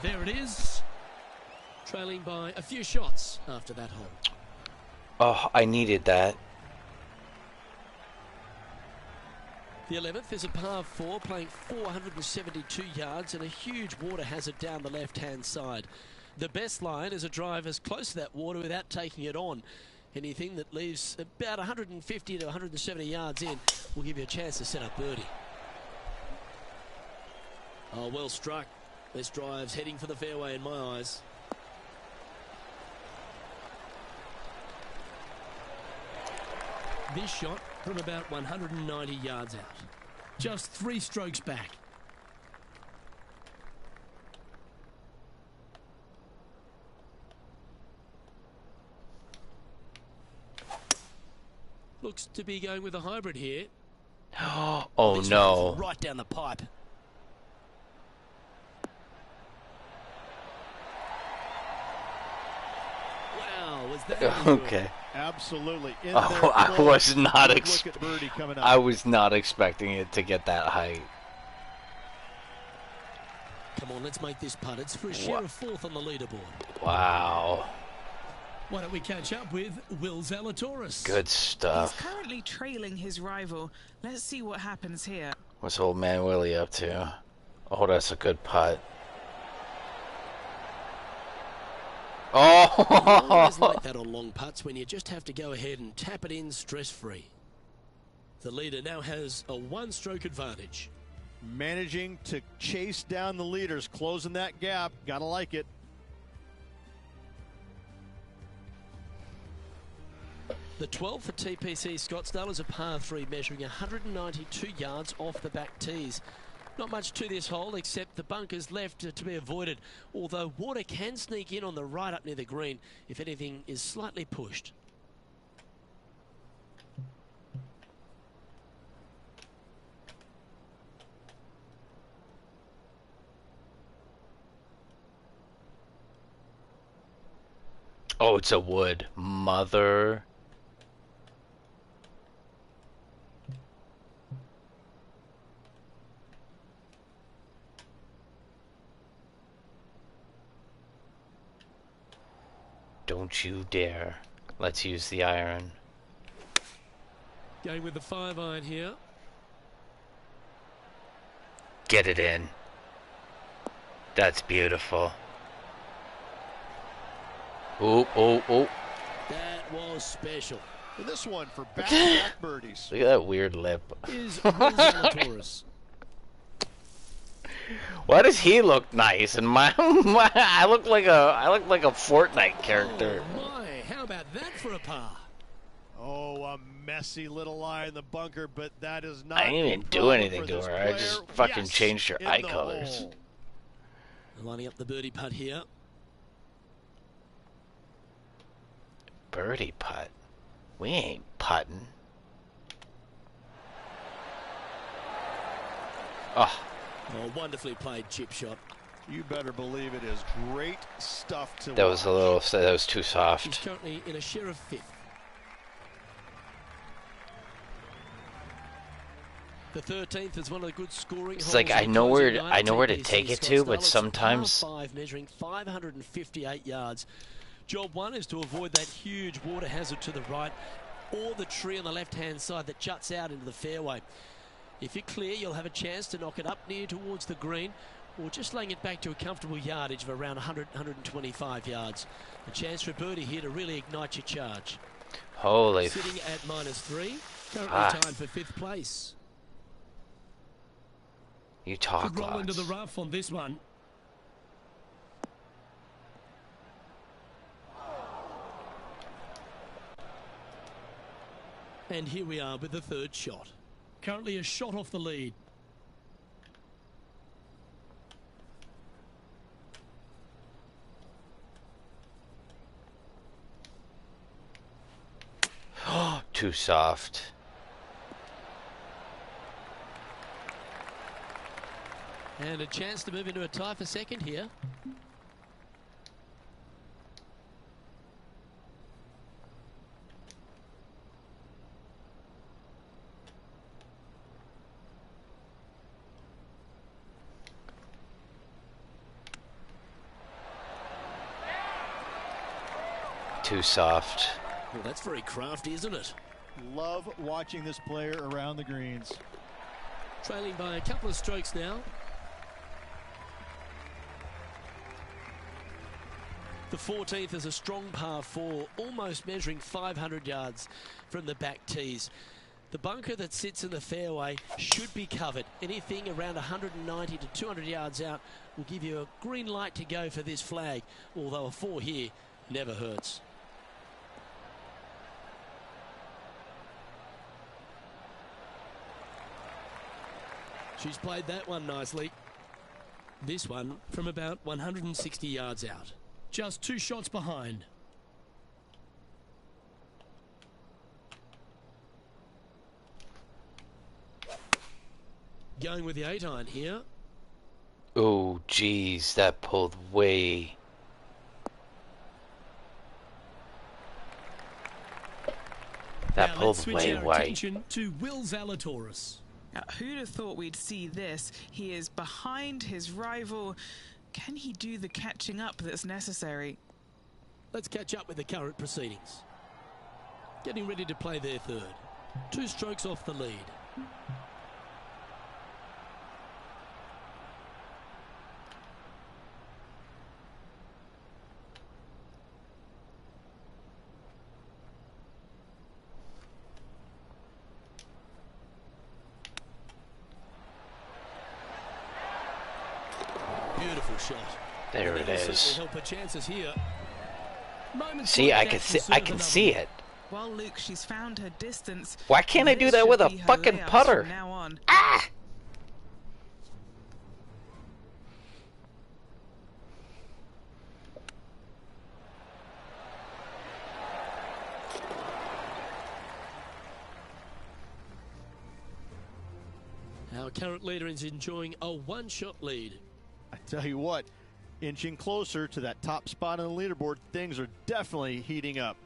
There it is. Trailing by a few shots after that hole. Oh, I needed that. The 11th is a par 4, playing 472 yards and a huge water hazard down the left-hand side. The best line is a drive as close to that water without taking it on. Anything that leaves about 150 to 170 yards in will give you a chance to set up birdie. Oh, well struck. This drive's heading for the fairway in my eyes. This shot from about 190 yards out. Just 3 strokes back. Looks to be going with a hybrid here. Oh This no. one's right down the pipe. Wow, was that Okay. Absolutely. In Oh, there, I full. was not Good look at birdie coming up. I was not expecting it to get that height. Come on, let's make this putt. It's for a share of 4th on the leaderboard. Wow. Why don't we catch up with Will Zalatoris? Good He's stuff. currently trailing his rival. Let's see what happens here. What's old man Willie up to? Oh, that's a good putt. Always Oh! like that on long putts when you just have to go ahead and tap it in stress-free. The leader now has a 1-stroke advantage. Managing to chase down the leaders, closing that gap. Gotta like it. The 12 for TPC Scottsdale is a par 3 measuring 192 yards off the back tees. Not much to this hole except the bunkers left to be avoided, although water can sneak in on the right up near the green if anything is slightly pushed. Oh, it's a wood. Mother. Don't you dare. Let's use the iron. Going with the 5-iron here. Get it in. That's beautiful. Oh, oh, oh. That was special. And this one for back-to-back birdies. Look at that weird lip. Is Will Zalatoris. Why does he look nice and I look like a Fortnite character? Oh my, how about that for a par? Oh, a messy little lie in the bunker, but that is not. I didn't even do anything to her. I just fucking changed her eye colors. Lining up the birdie putt here. Birdie putt? We ain't putting. Oh. Oh, wonderfully played chip shot. You better believe it is great stuff to That watch. that was too He's soft. currently in a share of 5th. The 13th is one of the good scoring It's holes. like I know where to take it to, but It's sometimes par 5 measuring 558 yards. Job 1 is to avoid that huge water hazard to the right or the tree on the left-hand side that juts out into the fairway. If you're clear, you'll have a chance to knock it up near towards the green or just laying it back to a comfortable yardage of around 100, 125 yards. A chance for a birdie here to really ignite your charge. holy Sitting at -3, currently fuck. tied for 5th place. You talk Could roll into lots. the rough on this one. And here we are with the 3rd shot. Currently a shot off the lead. Too soft. And a chance to move into a tie for 2nd here. Too soft. Well, that's very crafty, isn't it? Love watching this player around the greens. Trailing by a couple of strokes now. The 14th is a strong par 4, almost measuring 500 yards from the back tees. The bunker that sits in the fairway should be covered. Anything around 190 to 200 yards out will give you a green light to go for this flag, although a 4 here never hurts. She's played that one nicely. This one from about 160 yards out. Just 2 shots behind. Going with the 8-iron here. Oh, geez, that pulled way. That Now pulled let's switch way our wide. attention to Will Zalatoris. Now, who'd have thought we'd see this? He is behind his rival. Can he do the catching up that's necessary? Let's catch up with the current proceedings. Getting ready to play their 3rd. 2 strokes off the lead. Beautiful shot. There it That'll certainly is. help her chances here. Moments See, like I that can see. serve I can another see one. it. Well, Luke, she's found her distance. Why can't I do This that should with a be her fucking layups putter? from now on. Ah! Our current leader is enjoying a 1-shot lead. I tell you what, inching closer to that top spot on the leaderboard, things are definitely heating up.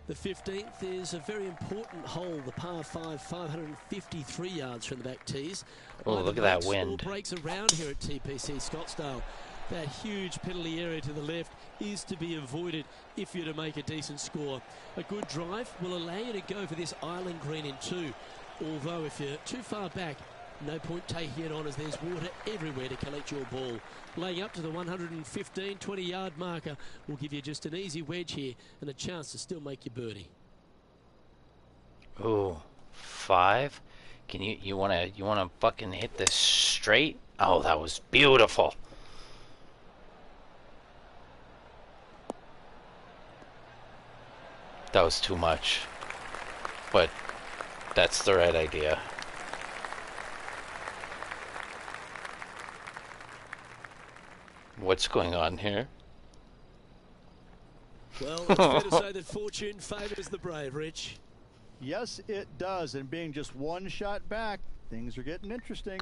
The 15th is a very important hole, the par 5, 553 yards from the back tees. Oh, Either look at that makes or wind. breaks around here at TPC Scottsdale. That huge penalty area to the left is to be avoided if you're to make a decent score. A good drive will allow you to go for this island green in 2. Although if you're too far back, No point taking it on as there's water everywhere to collect your ball. Laying up to the 115, 20-yard marker will give you just an easy wedge here and a chance to still make your birdie. Ooh, 5? Can you wanna fucking hit this straight? Oh, that was beautiful. That was too much. But that's the right idea. What's going on here? Well, it's fair to say that fortune favours the brave, Rich. Yes, it does. And being just one shot back, things are getting interesting.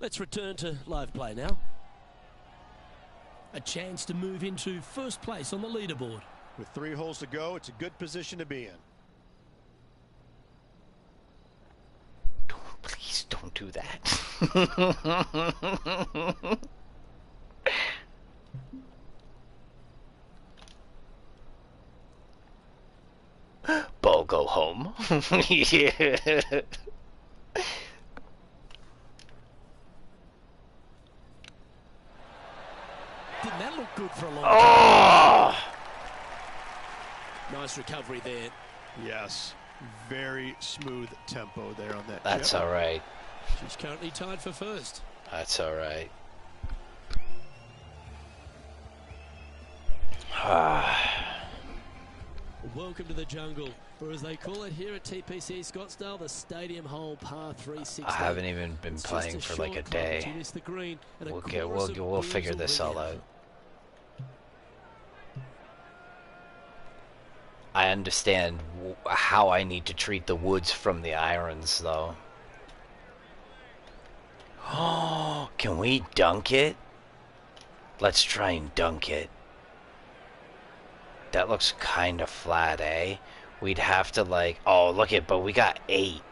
Let's return to live play now. A chance to move into first place on the leaderboard. With 3 holes to go, it's a good position to be in. Please don't do that. Ball go home. Yeah. Didn't that look good for a long Oh! time? Nice recovery there. Yes. Very smooth tempo there on that That's chip. all right. She's currently tied for first. That's all right. Welcome to the jungle, or as they call it here at TPC Scottsdale, the Stadium Hole Par 360. I haven't even been It's playing just for like a short putt, day. but you miss the green, and a We'll chorus of we'll boos figure will this ring all out. out. I understand how I need to treat the woods from the irons, though. Oh, can we dunk it? Let's try and dunk it. That looks kind of flat, eh? We'd have to like... Oh, look at... But we got 8.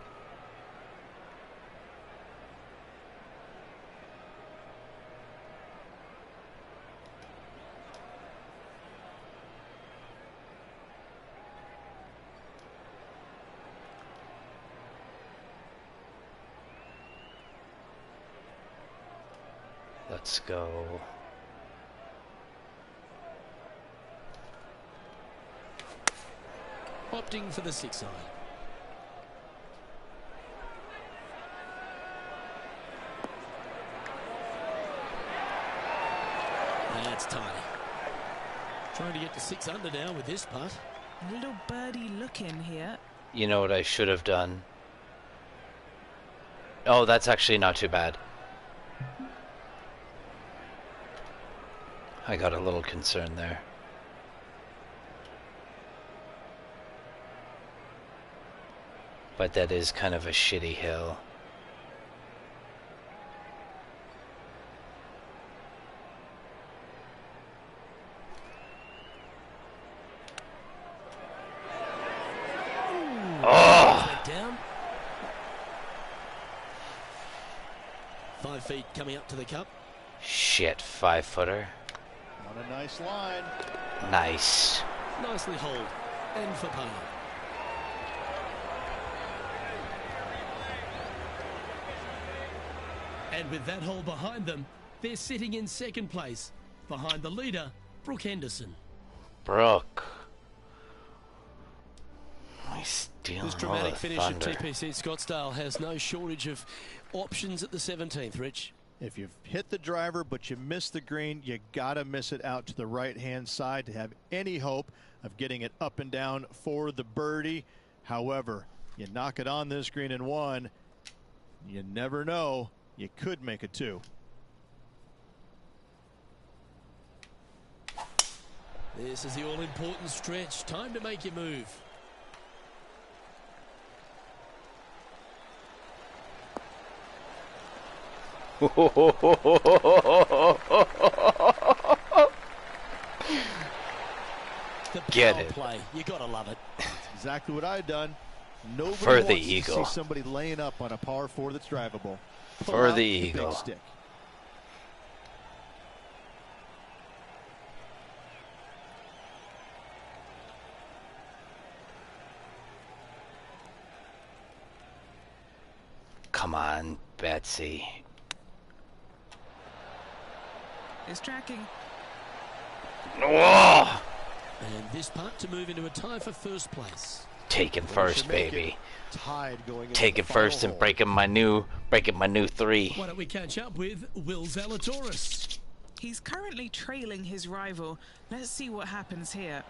Let's go. Opting for the 6-iron. That's tiny. Trying to get to 6 under now with this putt. A little birdie look in here. You know what I should have done? Oh, that's actually not too bad. I got a little concerned there. But that is kind of a shitty hill. Oh! Went down. 5 feet coming up to the cup. Shit, 5-footer. On a nice line. Nice. Nicely holed. And for par. And with that hole behind them, they're sitting in second place, behind the leader, Brooke Henderson. Brooke. I steal This all dramatic the finish thunder. at TPC Scottsdale has no shortage of options at the 17th, Rich. If you've hit the driver but you miss the green, you gotta miss it out to the right-hand side to have any hope of getting it up and down for the birdie. However, you knock it on this green in 1, you never know, you could make it 2. This is the all-important stretch. Time to make your move. The Get power it. play. You gotta love it. Exactly what I've done. Nobody For the wants eagle. to see somebody laying up on a par 4 that's drivable. Pull For out the big eagle. stick. come on, Betsy. Is tracking. Oh! And this putt to move into a tie for first place. Taking first, baby. Tied going into Taking the final first and hole. breaking my new 3. Why don't we catch up with Will Zalatoris? He's currently trailing his rival. Let's see what happens here.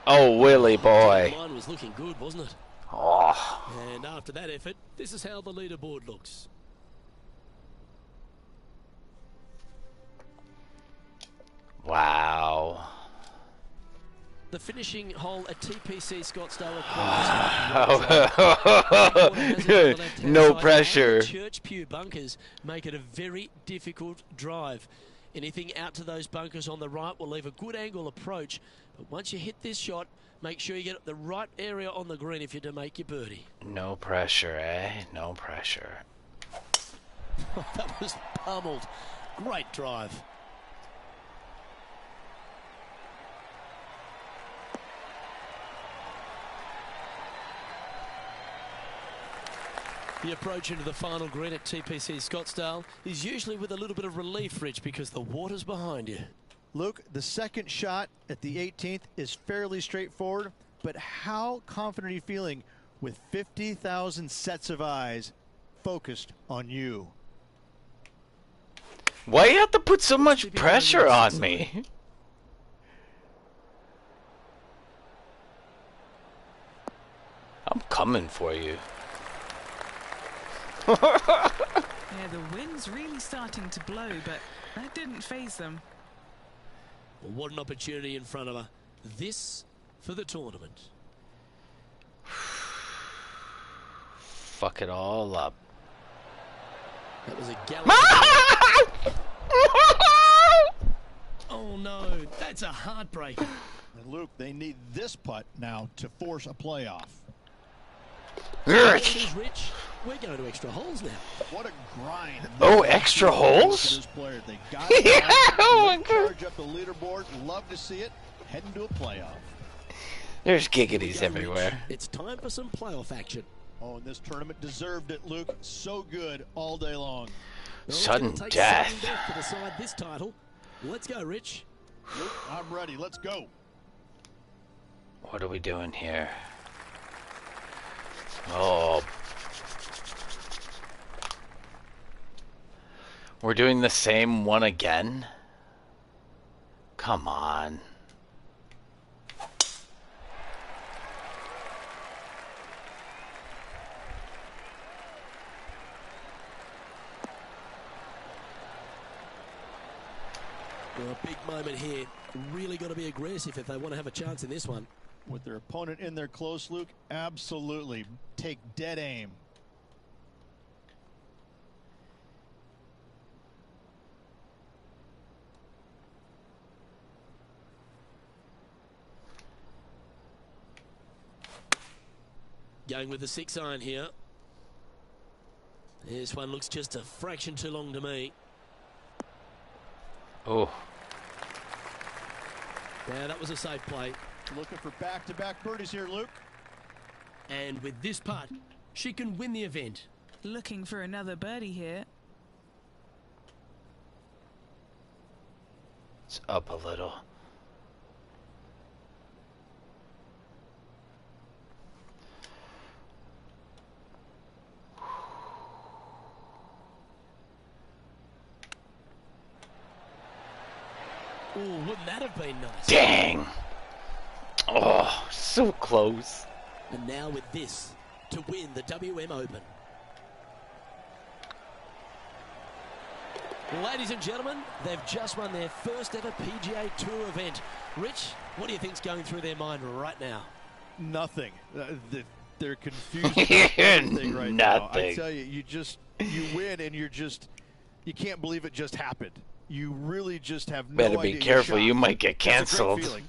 Oh, Willie boy. Mine was looking good, wasn't it? Oh. And after that effort, this is how the leaderboard looks. Wow. The finishing hole at TPC Scottsdale. No pressure. Church Pew bunkers make it a very difficult drive. Anything out to those bunkers on the right will leave a good angle approach. But once you hit this shot, make sure you get the right area on the green if you're to make your birdie. No pressure, eh? No pressure. That was pummeled. Great drive. The approach into the final green at TPC Scottsdale is usually with a little bit of relief, Rich, because the water's behind you. Luke, the second shot at the 18th is fairly straightforward, but how confident are you feeling with 50,000 sets of eyes focused on you? Why you have to put so much pressure on me? I'm coming for you. Yeah, the wind's really starting to blow, but that didn't faze them. Well, what an opportunity in front of her. This for the tournament. Fuck it all up. That was a gallant. Oh no, that's a heartbreaker. And Luke, they need this putt now to force a playoff. Rich, we're going to extra holes now. What a grind. Oh, extra holes? This player. They got Yeah, oh my God. charge up the leaderboard. Love to see it. Heading to a playoff. There's giggities everywhere. It's time for some playoff action. Oh, and this tournament deserved it, Luke. So good all day long. Well, Sudden it's gonna take death. sudden death to decide this title. Let's go, Rich. Luke, I'm ready. Let's go. What are we doing here? Oh. We're doing the same one again? Come on. Well, a big moment here. Really got to be aggressive if they want to have a chance in this one. With their opponent in there close, Luke, absolutely take dead aim. Going with the 6-iron here. This one looks just a fraction too long to me. Oh. Yeah, that was a safe play. Looking for back-to-back birdies here, Luke. And with this putt, she can win the event. Looking for another birdie here. It's up a little. Oh, wouldn't that have been nice? Dang! Oh, so close. And now with this, to win the WM Open. Ladies and gentlemen, they've just won their first ever PGA Tour event. Rich, what do you think's going through their mind right now? Nothing. They're confused about everything right now. I Nothing. tell you, you win and you can't believe it just happened. You really just have no Better idea. be You're careful, shocked. you might get That's a great canceled. feeling.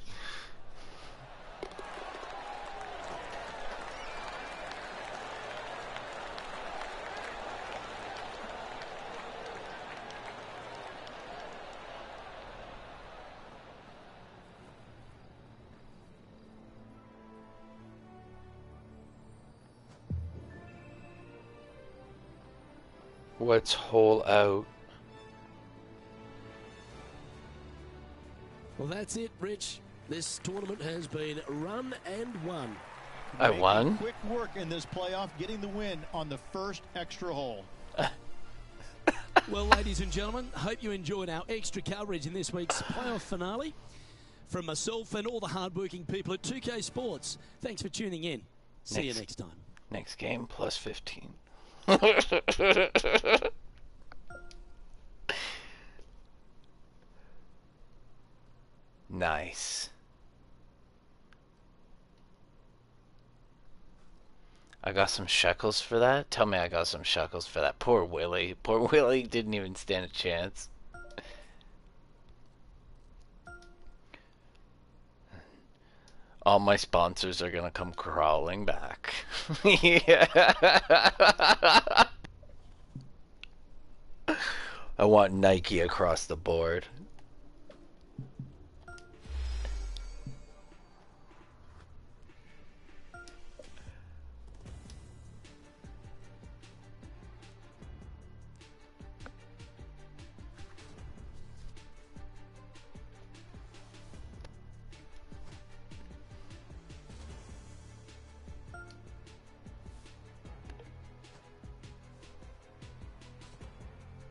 What's hole out? Well, that's it, Rich. This tournament has been run and won. I won? Quick work in this playoff, getting the win on the first extra hole. Well, ladies and gentlemen, hope you enjoyed our extra coverage in this week's playoff finale. From myself and all the hard-working people at 2K Sports, thanks for tuning in. See you next time. Next game, plus 15. Nice. I got some shekels for that? Tell me I got some shekels for that. Poor Willie. Poor Willie didn't even stand a chance. All my sponsors are gonna come crawling back. Yeah. I want Nike across the board.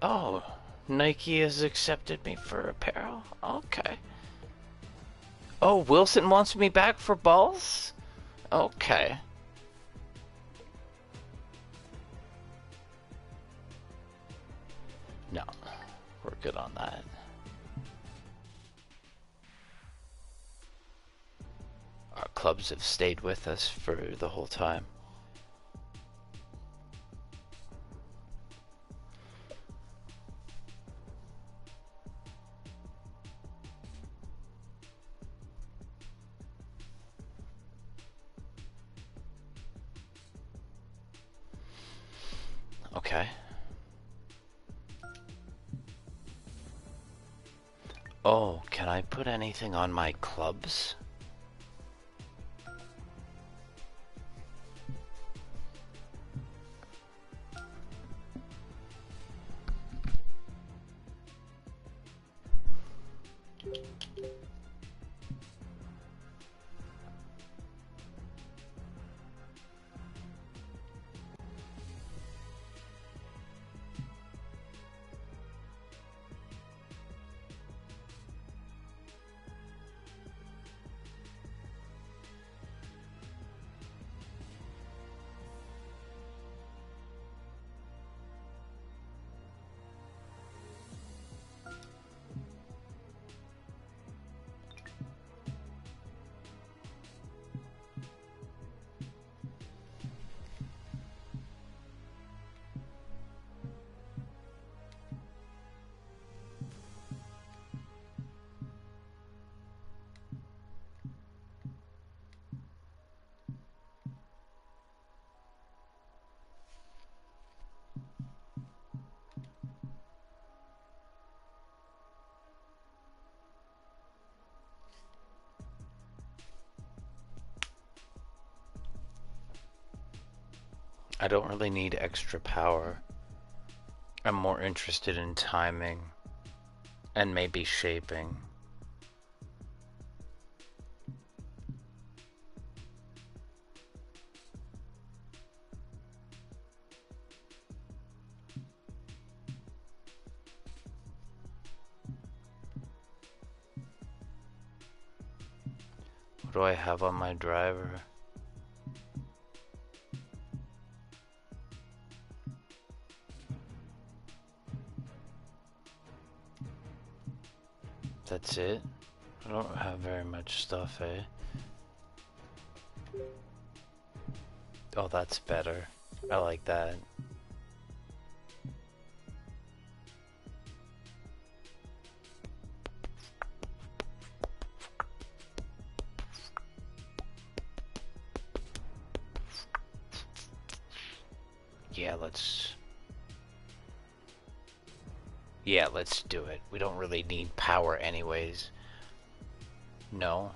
Oh, Nike has accepted me for apparel? Okay. Oh, Wilson wants me back for balls? Okay. No, we're good on that. Our clubs have stayed with us for the whole time. Okay. Oh, can I put anything on my clubs? I don't really need extra power. I'm more interested in timing and maybe shaping. What do I have on my driver? That's it? I don't have very much stuff, eh? Oh, that's better. I like that. Yeah, let's do it. We don't really need power anyways. No.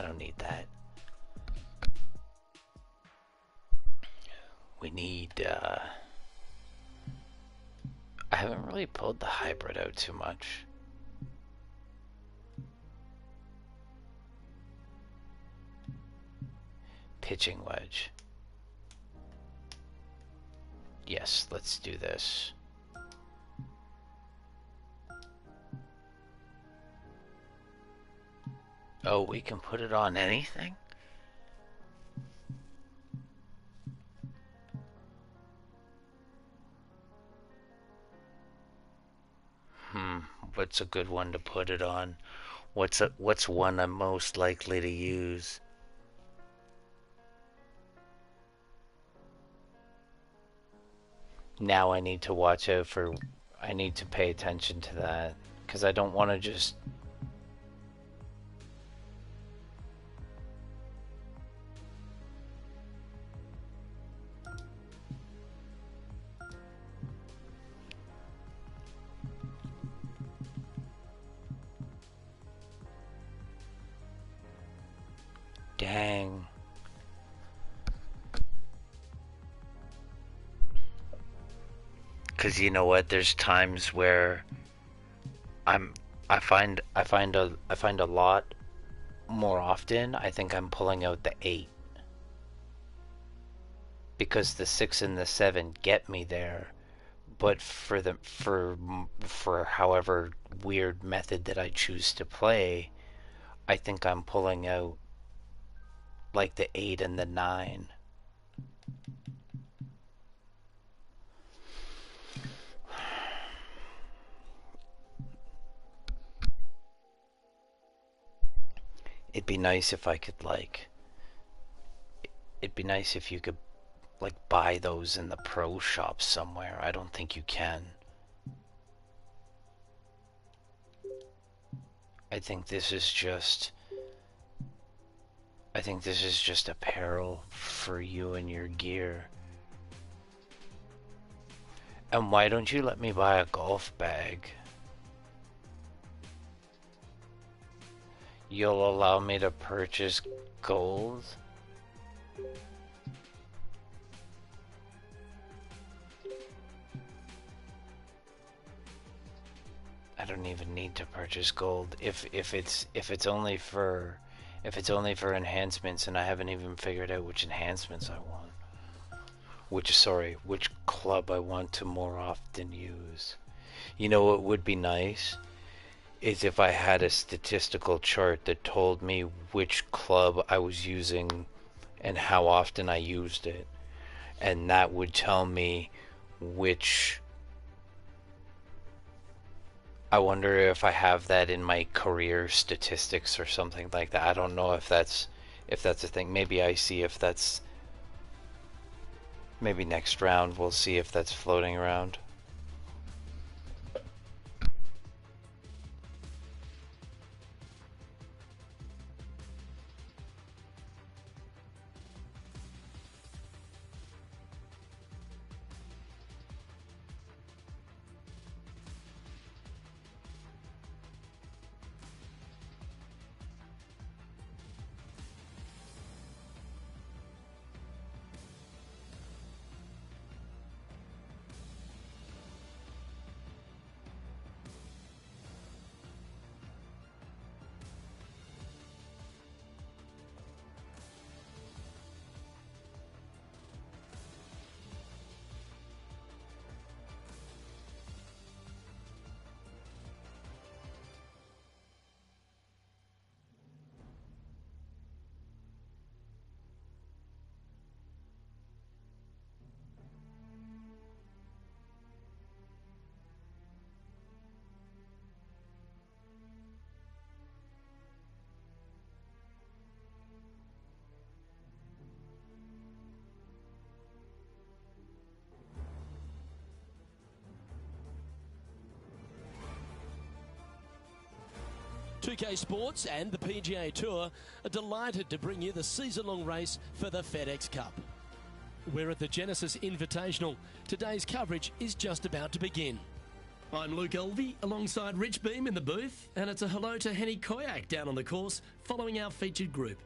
don't need that. We need, I haven't really pulled the hybrid out too much. Pitching wedge. Yes, let's do this. Oh, we can put it on anything? What's a good one to put it on? What's one I'm most likely to use? Now I need to watch out for, I need to pay attention to that, because I don't want to just... Dang. Cause you know what? There's times where I find a lot more often. I think I'm pulling out the 8 because the 6 and the 7 get me there, but for however weird method that I choose to play, I think I'm pulling out like the 8 and the 9. It'd be nice if I could like, it'd be nice if you could like buy those in the pro shop somewhere. I don't think you can. I think this is just apparel for you and your gear. And why don't you let me buy a golf bag? You'll allow me to purchase gold? I don't even need to purchase gold if it's only for enhancements, and I haven't even figured out which enhancements I want. Which club I want to more often use. You know what would be nice? Is if I had a statistical chart that told me which club I was using and how often I used it. And that would tell me which... I wonder if I have that in my career statistics or something like that. I don't know if that's a thing. Maybe I see if that's... Maybe next round we'll see if that's floating around. .2K Sports and the PGA Tour are delighted to bring you the season-long race for the FedEx Cup. We're at the Genesis Invitational. Today's coverage is just about to begin. I'm Luke Elvey alongside Rich Beam in the booth, and it's a hello to Henny Koyak down on the course following our featured group.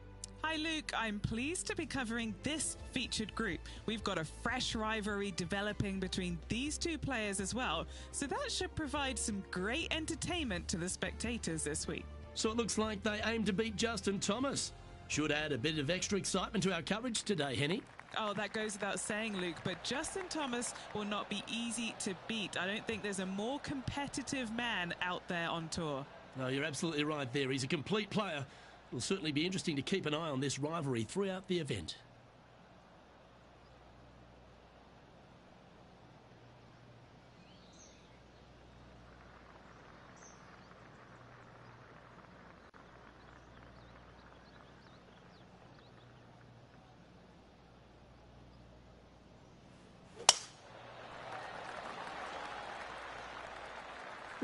Hi Luke, I'm pleased to be covering this featured group. We've got a fresh rivalry developing between these two players as well, so that should provide some great entertainment to the spectators this week. So it looks like they aim to beat Justin Thomas. Should add a bit of extra excitement to our coverage today, Henny. Oh, that goes without saying, Luke, but Justin Thomas will not be easy to beat. I don't think there's a more competitive man out there on tour. No, you're absolutely right there. He's a complete player. It'll certainly be interesting to keep an eye on this rivalry throughout the event.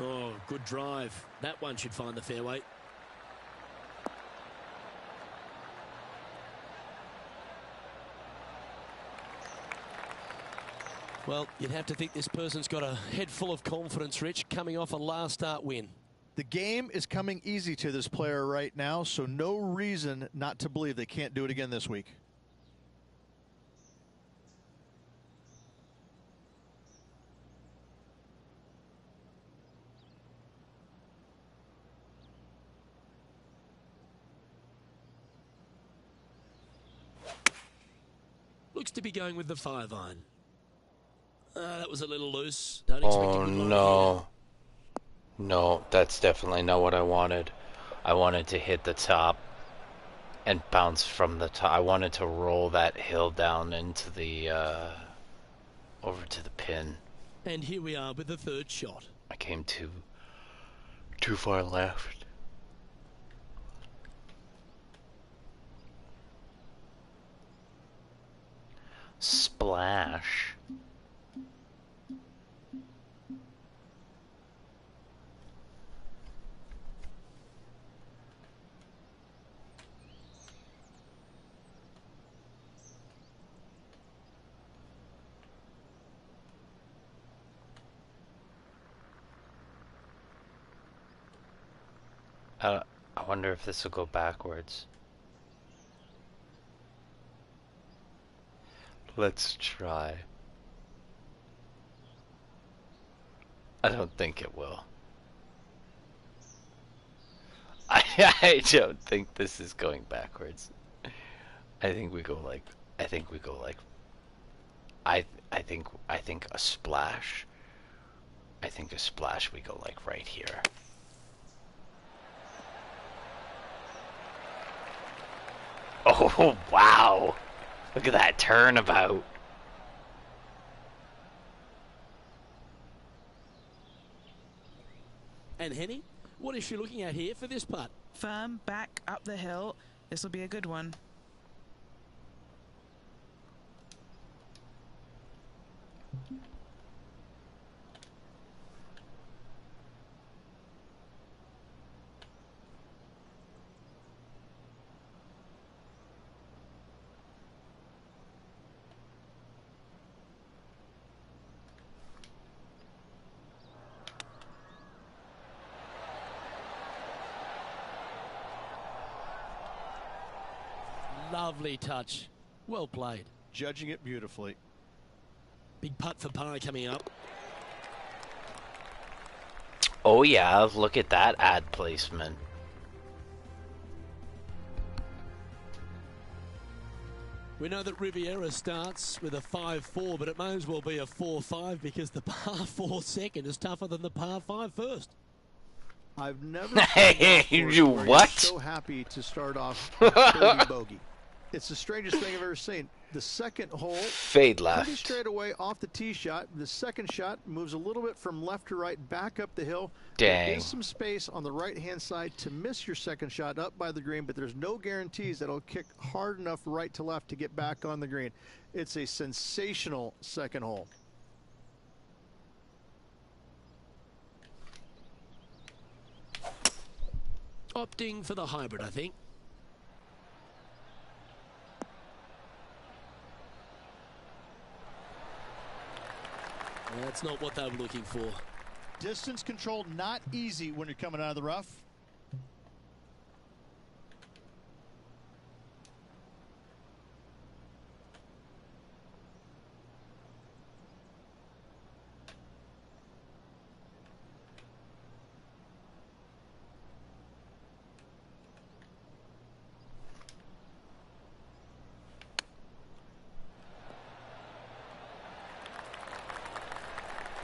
Oh, good drive. That one should find the fairway. Well, you'd have to think this person's got a head full of confidence, Rich, coming off a last start win. The game is coming easy to this player right now, so no reason not to believe they can't do it again this week. Looks to be going with the 5-iron. That was a little loose. Don't expect Oh a good no. No, that's definitely not what I wanted. I wanted to hit the top and bounce from the top. I wanted to roll that hill down into the over to the pin. And here we are with the third shot. I came too far left. Splash. I wonder if this will go backwards. Let's try. I don't think it will. I don't think this is going backwards. I think we go like I think a splash. I think a splash we go like right here. Oh wow. Look at that turnabout. And Henny, what is she looking at here for this putt? Firm back up the hill. This will be a good one. Lovely touch. Well played. Judging it beautifully. Big putt for par coming up. Oh yeah, look at that ad placement. We know that Riviera starts with a 5-4, but it may as well be a 4-5 because the par 4 second is tougher than the par 5 first. I've never Hey, you where what? You're so happy to start off birdie bogey. It's the strangest thing I've ever seen. The second hole, Fade pretty left. straight away off the tee shot. The second shot moves a little bit from left to right, back up the hill. There Dang. is some space on the right-hand side to miss your second shot up by the green, but there's no guarantees that it'll kick hard enough right to left to get back on the green. It's a sensational second hole. Opting for the hybrid, I think. That's not what they were looking for. Distance control not easy when you're coming out of the rough.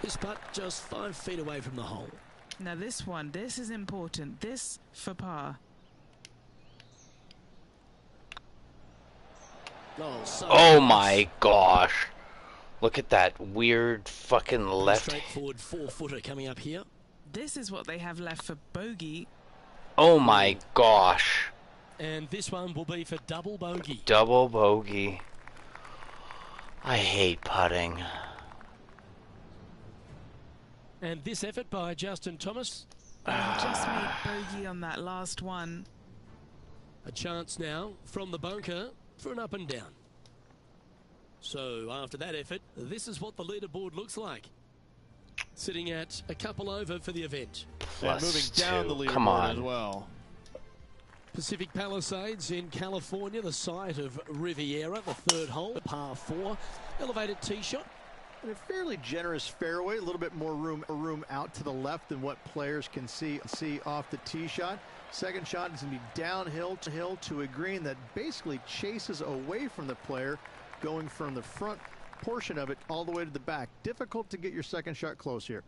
This putt just 5 feet away from the hole. Now this is important. This for par. Oh, so Oh close. my gosh. Look at that weird fucking left. Straightforward 4-footer coming up here. This is what they have left for bogey. Oh my gosh. And this one will be for double bogey. Double bogey. I hate putting. And this effort by Justin Thomas. Just made bogey on that last one. A chance now from the bunker for an up and down. So after that effort, this is what the leaderboard looks like. Sitting at a couple over for the event. And moving Plus down the 2. leaderboard Come on. as well. Pacific Palisades in California, the site of Riviera, the third hole, par 4. Elevated tee shot. And a fairly generous fairway, a little bit more room out to the left than what players can see off the tee shot. Second shot is going to be downhill to a green that basically chases away from the player, going from the front portion of it all the way to the back. Difficult to get your second shot close here.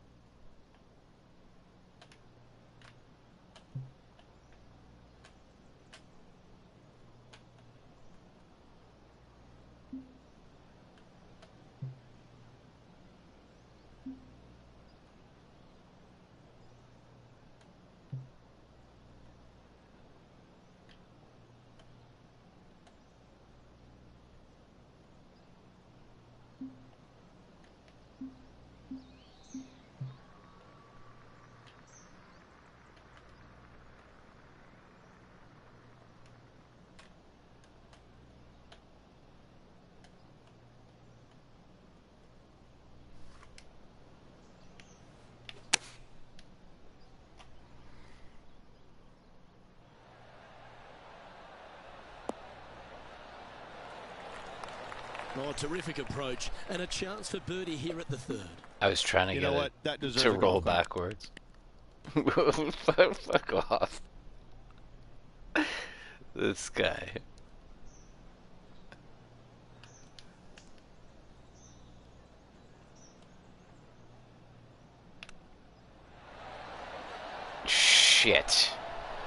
Oh, terrific approach. And a chance for birdie here at the third. I was trying to You get know it what? That deserves to a roll golf clap. backwards. Fuck off. This guy. Shit.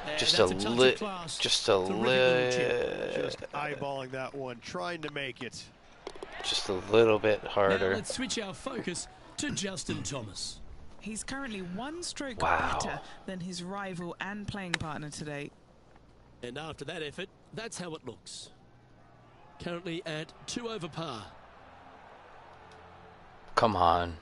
And Just a that's touch of lit. class. Just a Terrific little chip. lit. Just eyeballing that one, trying to make it. Just a little bit Now harder. let's switch our focus to Justin Thomas. He's currently one stroke Wow. better than his rival and playing partner today. And after that effort, that's how it looks. Currently at 2 over par. Come on.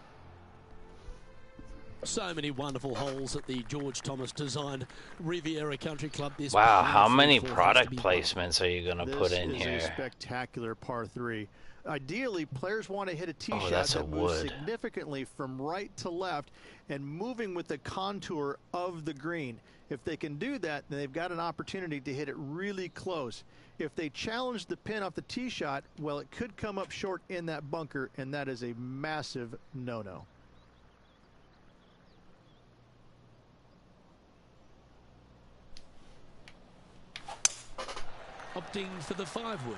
So many wonderful holes at the George Thomas designed Riviera Country Club. This Wow, par how three many four has product to be placements are you gonna put in This is a here? spectacular par 3. Ideally, players want to hit a tee Oh, shot that's that a moves wood. significantly from right to left and moving with the contour of the green. If they can do that, then they've got an opportunity to hit it really close. If they challenge the pin off the tee shot, well, it could come up short in that bunker, and that is a massive no-no. opting for the 5-wood.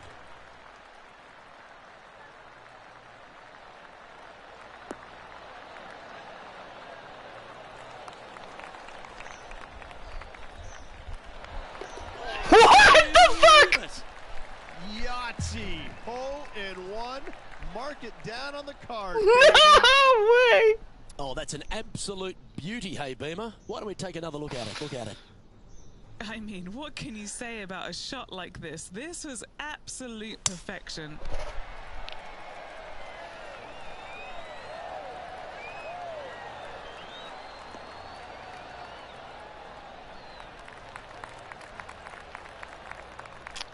What the fuck? Yahtzee, hole in one. Mark it down on the card. Way. Oh, that's an absolute beauty, hey, Beamer. Why don't we take another look at it? Look at it. I mean, what can you say about a shot like this? This was absolute perfection.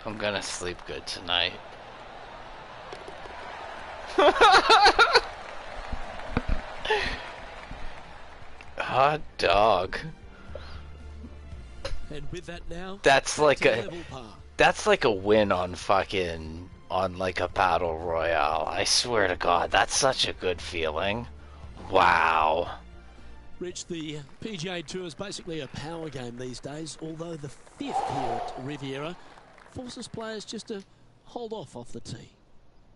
I'm gonna sleep good tonight. Hot dog. And with that now, That's like to a level par. that's like a win on fucking on like a battle royale. I swear to God, that's such a good feeling. Wow. Rich, the PGA Tour is basically a power game these days, although the fifth here at Riviera forces players just to hold off the tee.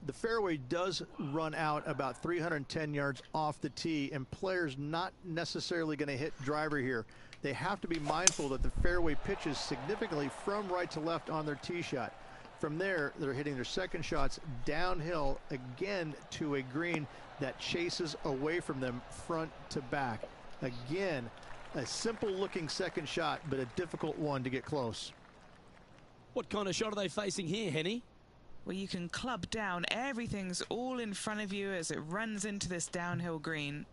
The fairway does run out about 310 yards off the tee, and players not necessarily going to hit driver here. They have to be mindful that the fairway pitches significantly from right to left on their tee shot. From there, they're hitting their second shots downhill again to a green that chases away from them front to back. Again, a simple looking second shot, but a difficult one to get close. What kind of shot are they facing here, Henny? Well, you can club down. Everything's all in front of you as it runs into this downhill green.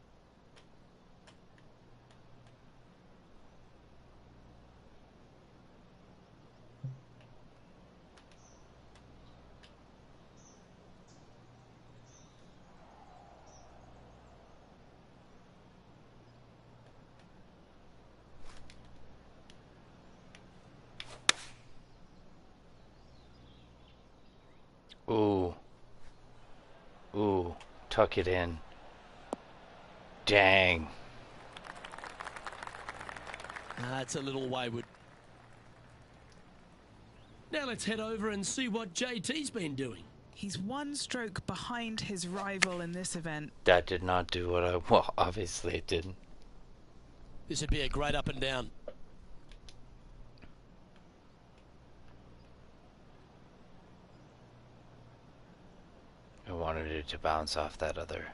Ooh. Ooh. Tuck it in. Dang. It's a little wayward. Now let's head over and see what JT's been doing. He's one stroke behind his rival in this event. That did not do what I... Well, obviously it didn't. This would be a great up and down. I wanted it to bounce off that other.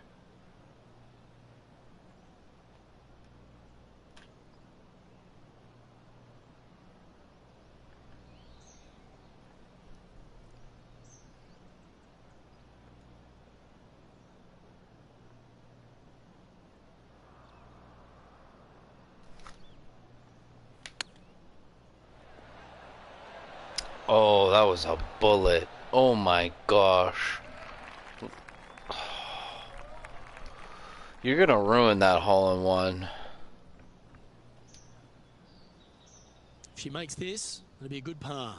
Oh, that was a bullet. Oh my gosh. You're gonna ruin that hole-in-one. If she makes this, it'll be a good par.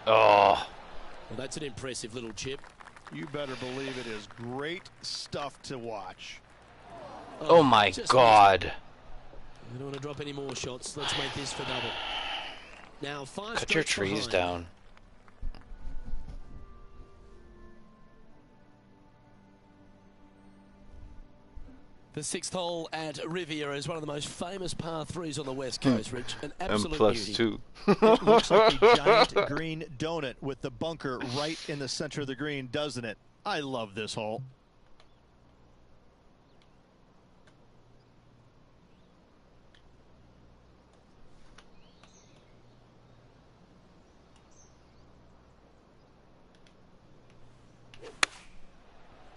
Oh. Well, that's an impressive little chip. You better believe it is great stuff to watch. Oh my just God. missed. We don't want to drop any more shots. Let's make this for double. Now, five Cut your strokes trees behind. down. The sixth hole at Riviera is one of the most famous par threes on the West Coast, Rich. An absolute beauty. +2. It looks like a giant green donut with the bunker right in the center of the green, doesn't it? I love this hole.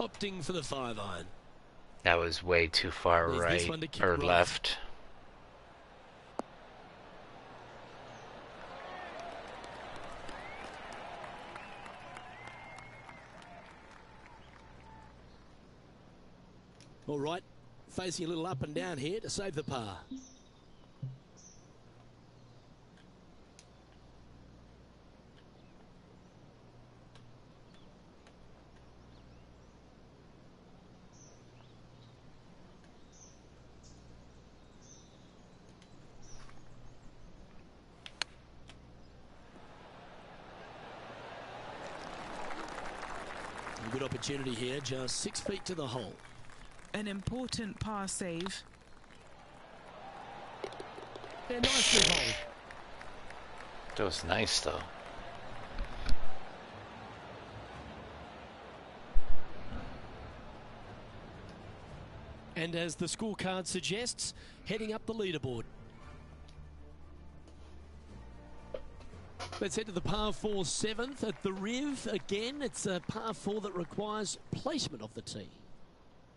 Opting for the 5-iron. That was way too far There's this one to right kick or right. left. All right, facing a little up and down here to save the par. A good opportunity here, just 6 feet to the hole. An important par save. Yeah, nicely bowled. That was nice though. And as the scorecard suggests, heading up the leaderboard. Let's head to the par 4 7th at the Riv. Again, it's a par 4 that requires placement of the tee.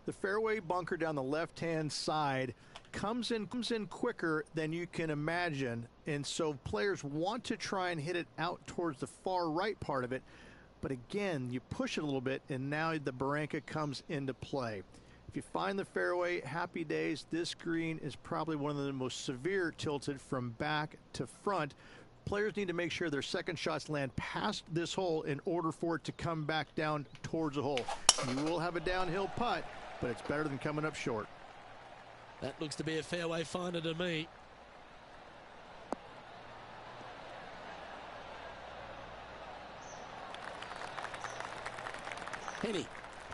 The fairway bunker down the left-hand side comes in quicker than you can imagine, and so players want to try and hit it out towards the far right part of it. But again, you push it a little bit, and now the Barranca comes into play. If you find the fairway, happy days. This green is probably one of the most severe tilted from back to front. Players need to make sure their second shots land past this hole in order for it to come back down towards the hole. You will have a downhill putt, but it's better than coming up short. That looks to be a fairway finder to me. Henny,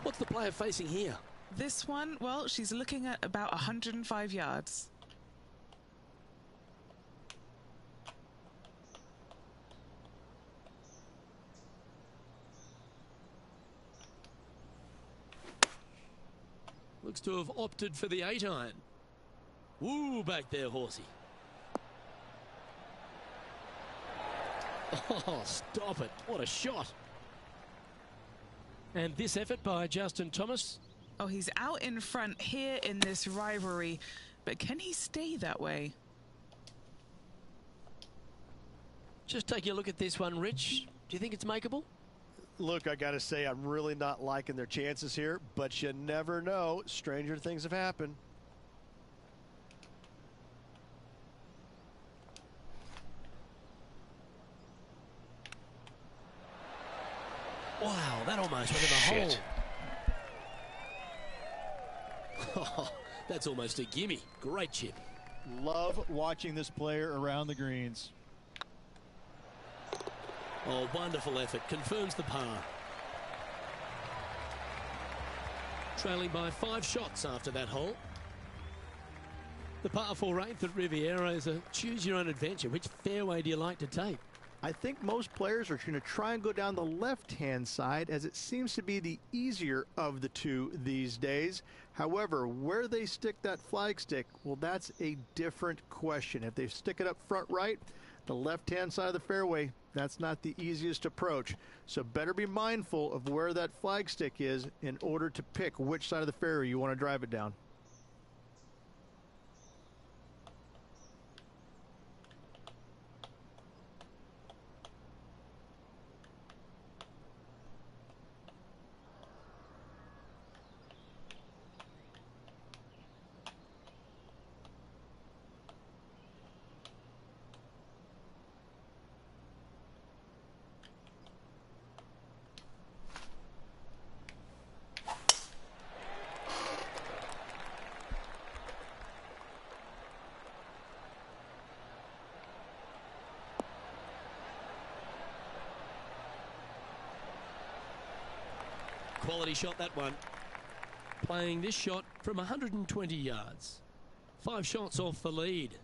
what's the player facing here? This one, well, she's looking at about 105 yards. Looks to have opted for the 8-iron. Woo, back there, horsey. Oh, stop it. What a shot. And this effort by Justin Thomas. Oh, he's out in front here in this rivalry, but can he stay that way? Just taking a look at this one, Rich. Do you think it's makeable? Look, I got to say, I'm really not liking their chances here, but you never know. Stranger things have happened. Wow, that almost went in the hole. Oh, that's almost a gimme. Great chip. Love watching this player around the greens. Oh, wonderful effort. Confirms the par. Trailing by 5 shots after that hole. The par 4 8th at Riviera is a choose your own adventure. Which fairway do you like to take? I think most players are going to try and go down the left-hand side, as it seems to be the easier of the two these days. However, where they stick that flag stick, well, that's a different question. If they stick it up front right, the left-hand side of the fairway, that's not the easiest approach. So better be mindful of where that flag stick is in order to pick which side of the fairway you want to drive it down. Quality shot, that one. Playing this shot from 120 yards. 5 shots off the lead.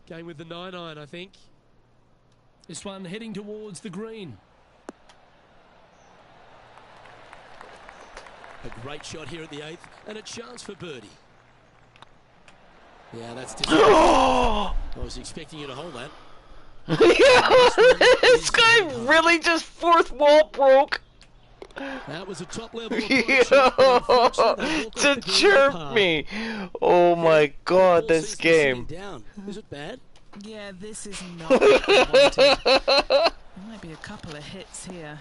Going with the 9-iron, I think. This one heading towards the green. A great shot here at the 8th, and a chance for birdie. Yeah, that's disappointing. I was expecting you to hold that. This guy really just fourth wall broke. That was a top level To chirp me. Oh my god, this game. Down. Is it bad? Yeah, this is not what I wanted. There might be a couple of hits here.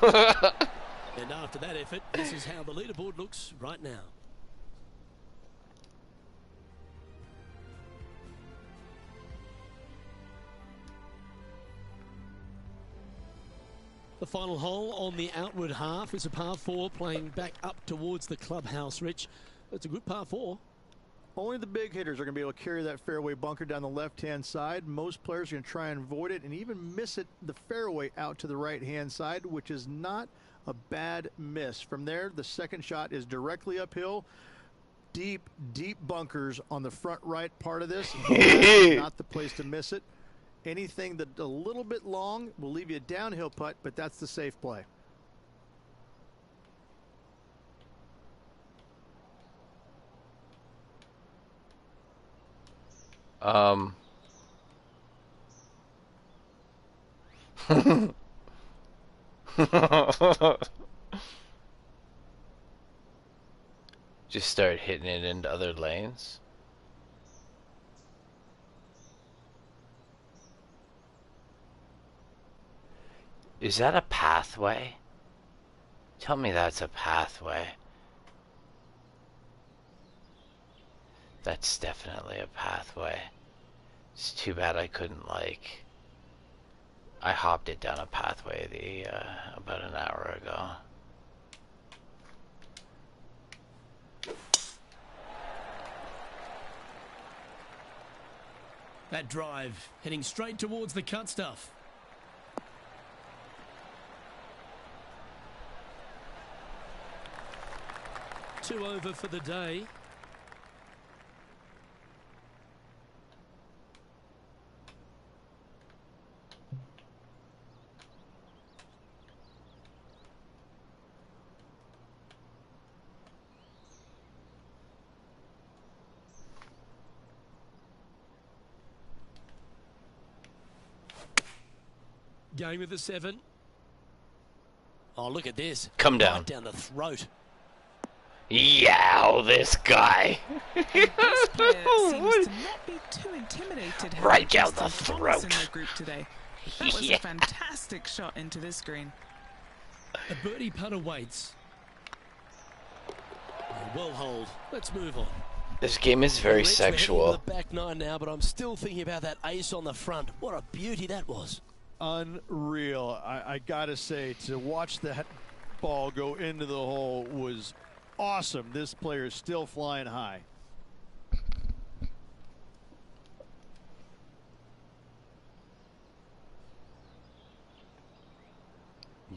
And after that effort, this is how the leaderboard looks right now. The final hole on the outward half is a par 4 playing back up towards the clubhouse, Rich. It's a good par 4. Only the big hitters are going to be able to carry that fairway bunker down the left-hand side. Most players are going to try and avoid it and even miss it the fairway out to the right-hand side, which is not a bad miss. From there, the second shot is directly uphill. Deep, deep bunkers on the front right part of this. Not the place to miss it. Anything that a little bit long will leave you a downhill putt, but that's the safe play. Just start hitting it into other lanes. Is that a pathway? Tell me that's a pathway. That's definitely a pathway. It's too bad I couldn't, like... I hopped it down a pathway about an hour ago. That drive heading straight towards the cut stuff. Two over for the day. Going with the 7. Oh, look at this. Come down. Right down the throat. Yow, this guy. This player seems to not be too intimidated. Right down the Thomas throat. in the group today. That was Yeah. a fantastic shot into this green. A birdie putt awaits. Well hold. Let's move on. This game is very Rich, we're heading sexual. to the back 9 now, but I'm still thinking about that ace on the front. What a beauty that was. Unreal. I gotta say, to watch that ball go into the hole was awesome. This player is still flying high.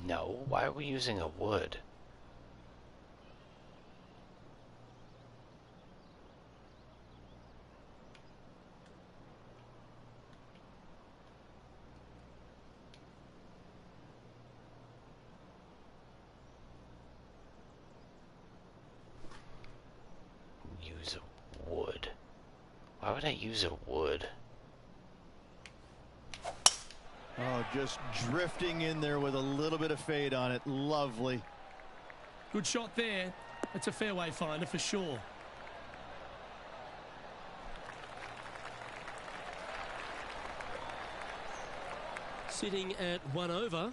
No, why are we using a wood? Use a wood. Why would I use a wood? Oh, just drifting in there with a little bit of fade on it. Lovely. Good shot there. It's a fairway finder for sure. Sitting at 1 over.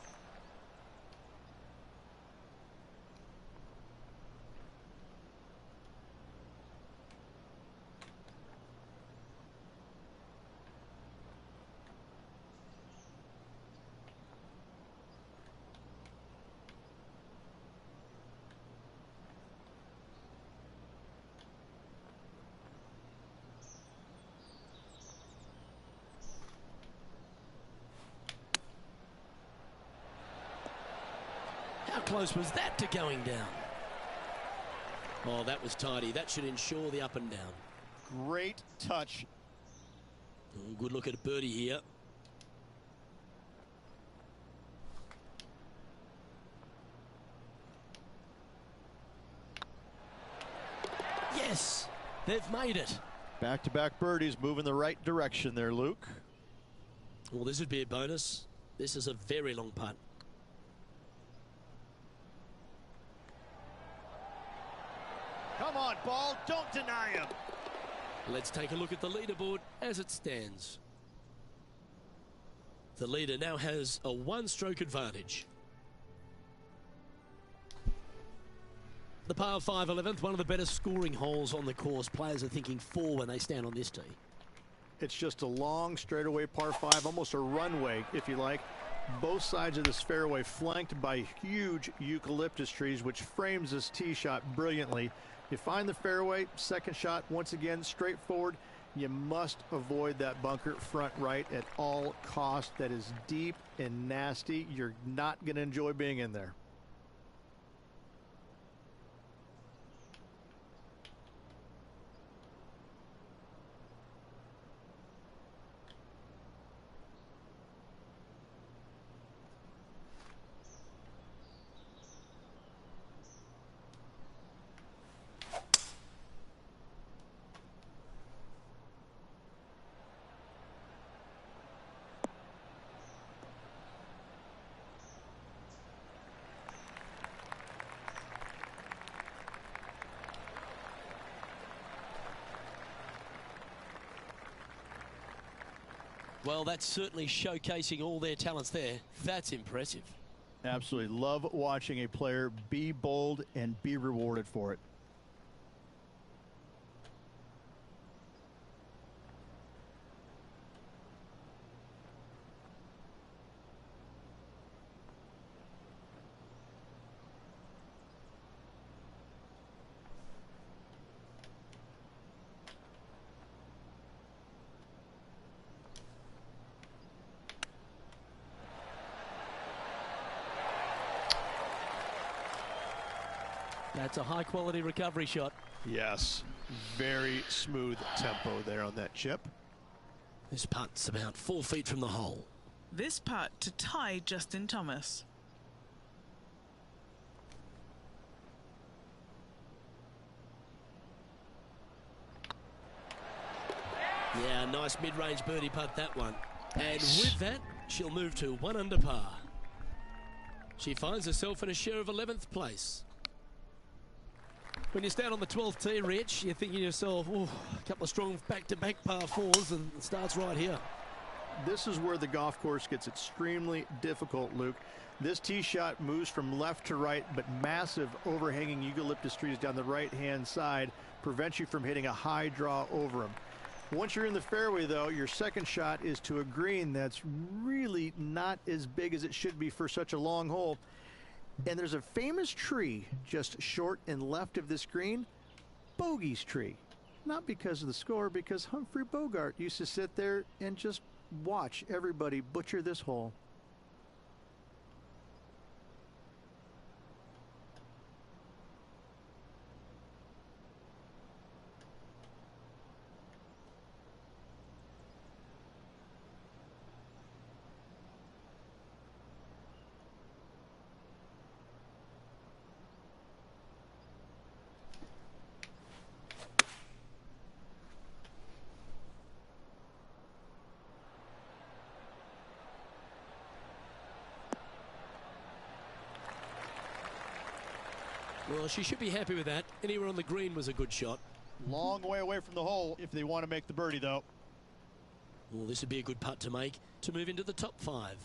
How close was that to going down? Oh, that was tidy. That should ensure the up and down. Great touch. Oh, good look at a birdie here. Yes, they've made it. Back-to-back birdies moving the right direction there, Luke. Well, this would be a bonus. This is a very long putt. Come on, ball. Don't deny him. Let's take a look at the leaderboard as it stands. The leader now has a one-stroke advantage. The par 5 11th, one of the better scoring holes on the course. Players are thinking 4 when they stand on this tee. It's just a long straightaway par 5, almost a runway, if you like. Both sides of this fairway flanked by huge eucalyptus trees, which frames this tee shot brilliantly. You find the fairway, second shot, once again, straightforward. You must avoid that bunker front right at all costs. That is deep and nasty. You're not going to enjoy being in there. Well, that's certainly showcasing all their talents there. That's impressive. Absolutely. Love watching a player be bold and be rewarded for it. That's a high-quality recovery shot. Yes, very smooth tempo there on that chip. This putt's about 4 feet from the hole. This putt to tie Justin Thomas. Yeah, nice mid-range birdie putt, that one. And with that, she'll move to 1 under par. She finds herself in a share of 11th place. When you stand on the 12th tee, Rich, you're thinking to yourself, oh, a couple of strong back-to-back par 4s, and it starts right here. This is where the golf course gets extremely difficult, Luke. This tee shot moves from left to right, but massive overhanging eucalyptus trees down the right-hand side prevent you from hitting a high draw over them. Once you're in the fairway, though, your second shot is to a green that's really not as big as it should be for such a long hole. And there's a famous tree just short and left of this green, Bogey's tree. Not because of the score, because Humphrey Bogart used to sit there and just watch everybody butcher this hole. Well, she should be happy with that. Anywhere on the green was a good shot. Long way away from the hole if they want to make the birdie, though. Well, this would be a good putt to make to move into the top 5.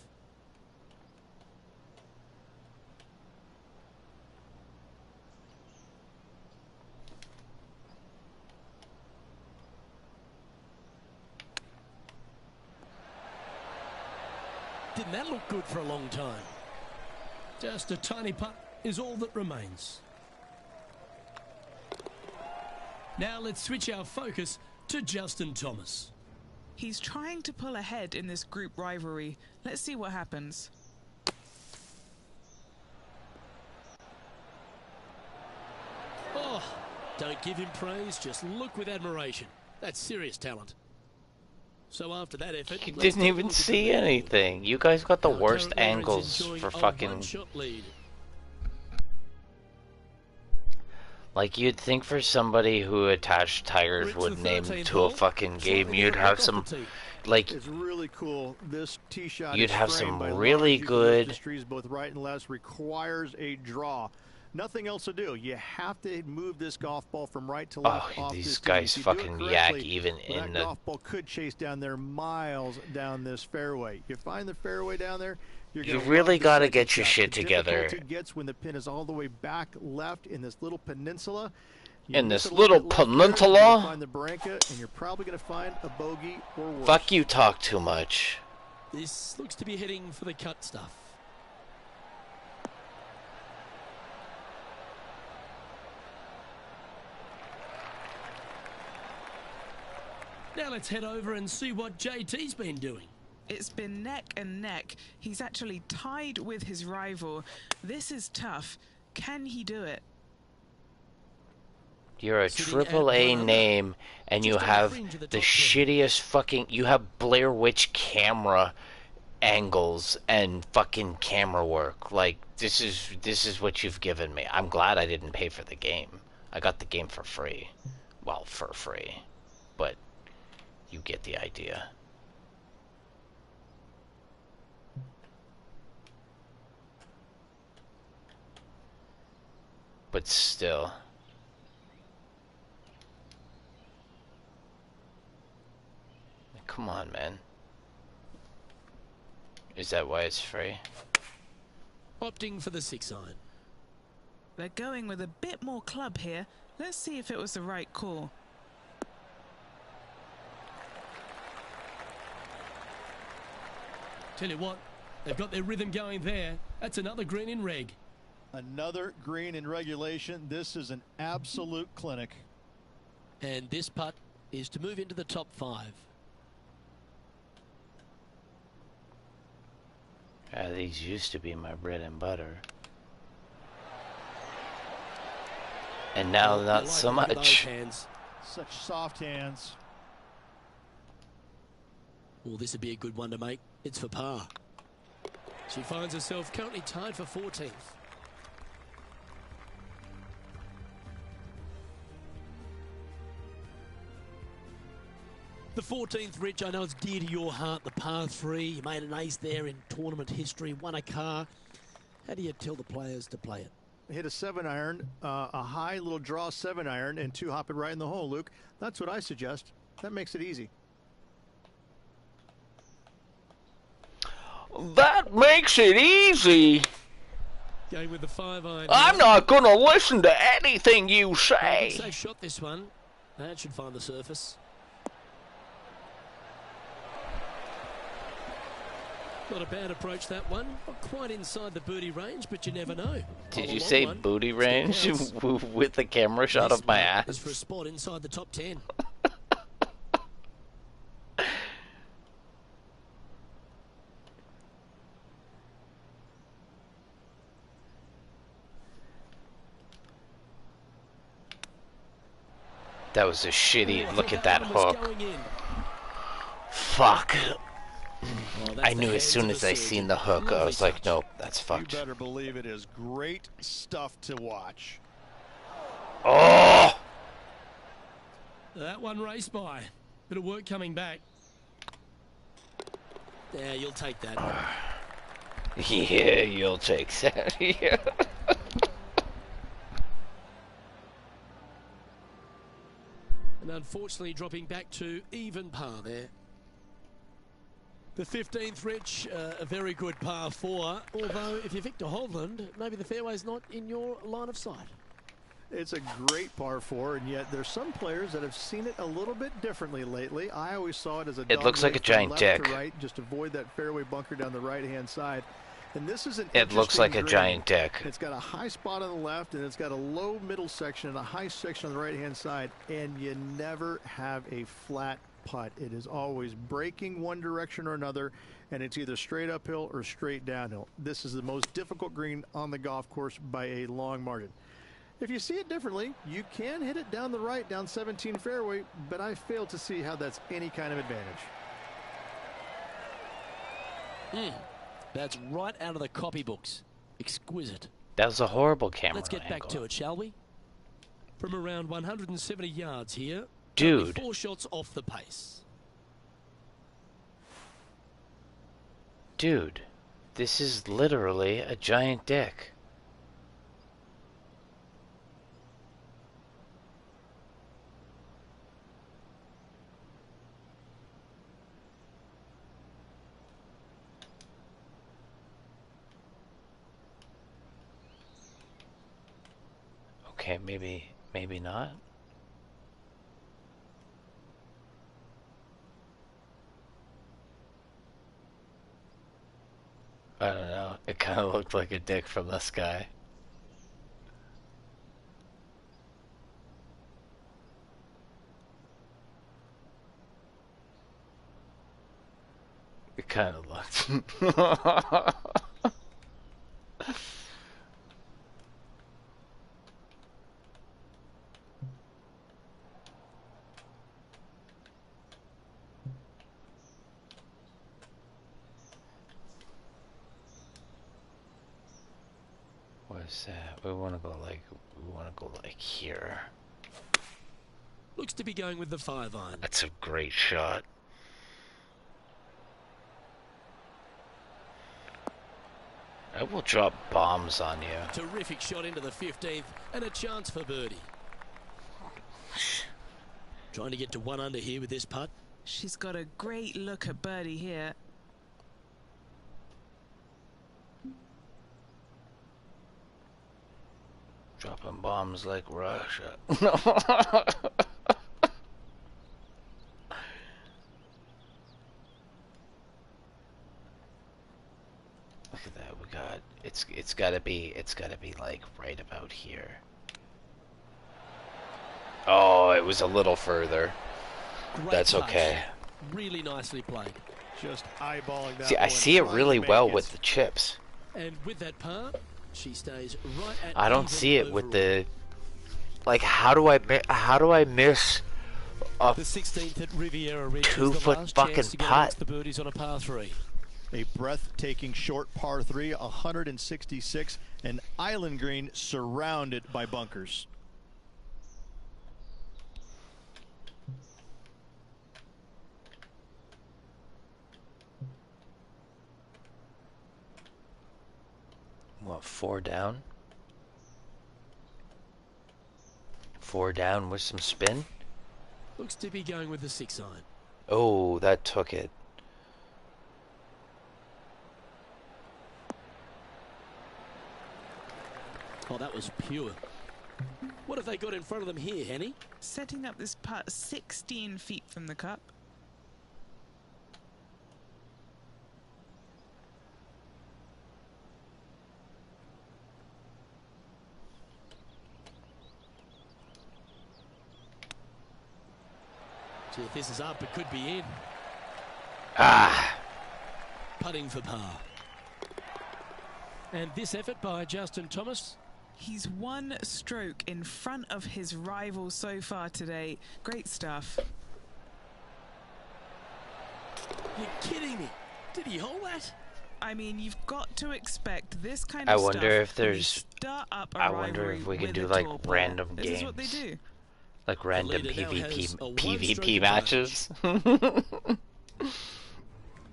Didn't that look good for a long time? Just a tiny putt is all that remains. Now let's switch our focus to Justin Thomas. He's trying to pull ahead in this group rivalry. Let's see what happens. Oh, don't give him praise, just look with admiration. That's serious talent. So after that effort, He didn't even see anything. You guys got the worst angles for fucking... one-shot lead. Like, you'd think for somebody who attached tires would name to a fucking game, you'd have some, like, It's really cool. This tee shot you'd is have framed some by really large good... eucalyptus trees both right and left, requires a draw. Nothing else to do. You have to move this golf ball from right to left. Oh, off these this tee. guys If you do it fucking correctly, yak even well, in that the... golf ball could chase down there miles down this fairway. You find the fairway down there, you're You gonna really love the gotta second get your shot. shit The together. difficulty gets when the pin is all the way back left in this little peninsula. In miss this it a little little bit left there, peninsula? you're gonna find the Branca, and you're probably going to find a bogey or worse. Fuck, you talk too much. This looks to be heading for the cut stuff. Now let's head over and see what JT's been doing. It's been neck and neck. He's actually tied with his rival. This is tough. Can he do it? You're a Sitting triple at A one under, name, and you just on the have fringe of the the top 10. shittiest fucking... You have Blair Witch camera angles and fucking camera work. Like, this is what you've given me. I'm glad I didn't pay for the game. I got the game for free. Well, for free. But you get the idea. But still... Come on, man. Is that why it's free? Opting for the 6-iron. They're going with a bit more club here. Let's see if it was the right call. Tell you what, they've got their rhythm going there. That's another green in reg. Another green in regulation. This is an absolute clinic. And this putt is to move into the top 5. These used to be my bread and butter. And now not You so like to look at those much. hands. Such soft hands. Well, this would be a good one to make. It's for par. She finds herself currently tied for 14th. The 14th, Rich, I know it's dear to your heart, the par 3. You made an ace there in tournament history, won a car. How do you tell the players to play it? Hit a 7-iron, a high little draw 7-iron, and 2-hop it right in the hole, Luke. That's what I suggest. That makes it easy. That makes it easy. Going with the 5-iron. I'm not gonna listen to anything you say. Safe shot this one. That should find the surface. Not a bad approach, that one. Not quite inside the birdie range, but you never know. Did Hole you along say one. booty Still range counts. with the camera shot This of my putt is ass? for a spot inside the top 10. That was a shitty. Look at that one was hook. going in. Fuck. Oh, that's I the knew as hands soon of as a I surgeon. seen the hook, I Lovely was like, touch. nope, that's You fucked. better believe it is great stuff to watch. Oh! That one raced by. Bit of work coming back. Yeah, you'll take that. Yeah, you'll take that. Yeah. And unfortunately dropping back to even par there. The 15th, Rich, a very good par 4. Although, if you're Victor Hovland, maybe the fairway's not in your line of sight. It's a great par 4, and yet there's some players that have seen it a little bit differently lately. I always saw it as a It looks like a dogleg from giant left dick. to right, just avoid that fairway bunker down the right-hand side. And this is an It looks like a interesting green. giant dick. It's got a high spot on the left, and it's got a low middle section and a high section on the right-hand side, and you never have a flat putt. It is always breaking one direction or another, and it's either straight uphill or straight downhill. This is the most difficult green on the golf course by a long margin. If you see it differently, you can hit it down the right, down 17 fairway, but I fail to see how that's any kind of advantage. That's right out of the copybooks. Exquisite. That was a horrible camera Let's get back angle. to it, shall we? From around 170 yards here. Dude. only 4 shots off the pace. Dude, this is literally a giant dick. Okay, maybe not. I don't know. It kind of looked like a dick from the sky. It kind of looked. What's that? We want to go like here. Looks to be going with the 5-iron. That's a great shot. I will drop bombs on you. Terrific shot into the 15th and a chance for birdie. Trying to get to 1 under here with this putt. She's got a great look at birdie here. Dropping bombs like Russia. Look at that. We got it's gotta be like right about here. Oh, it was a little further. Great That's touch. okay. Really nicely played. Just eyeballing that See, I one, see it trying really to make well it. with the chips. And with that par, she stays right at I don't even see it with overall. the like. How do I miss a The 16th at Riviera Ridge 2 is the foot last fucking chance to get putt? amongst the birdies on a par 3. A breathtaking short par 3, 166, an island green surrounded by bunkers. What, 4 down? 4 down with some spin? Looks to be going with the 6-iron. Oh, that took it. Oh, that was pure. What have they got in front of them here, Henny? Setting up this putt 16 feet from the cup. Gee, if this is up, it could be in. Ah! Putting for par. And this effort by Justin Thomas. He's 1 stroke in front of his rival so far today. Great stuff. You're kidding me. Did he hold that? I mean, you've got to expect this kind I of stuff. wonder if when you there's- start up a I wonder rivalry if we can with do, a like, tour player. random This is what they games. do. Like random leader now has a PvP one-stroke matches.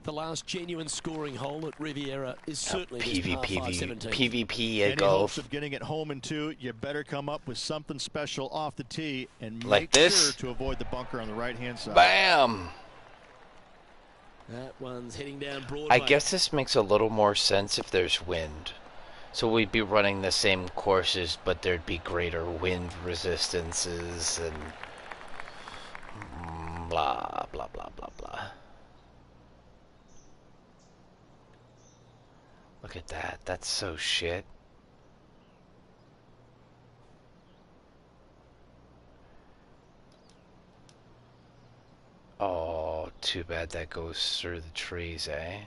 The last genuine scoring hole at Riviera is certainly this par 5 17. PvP Any at hopes golf. of getting it home in 2, you better come up with something special off the tee and Like make this? sure to avoid the bunker on the right-hand side. Bam! That one's heading down Broadway. I guess this makes a little more sense if there's wind. So we'd be running the same courses, but there'd be greater wind resistances and blah, blah, blah, blah, blah. Look at that. That's so shit. Oh, too bad that goes through the trees, eh?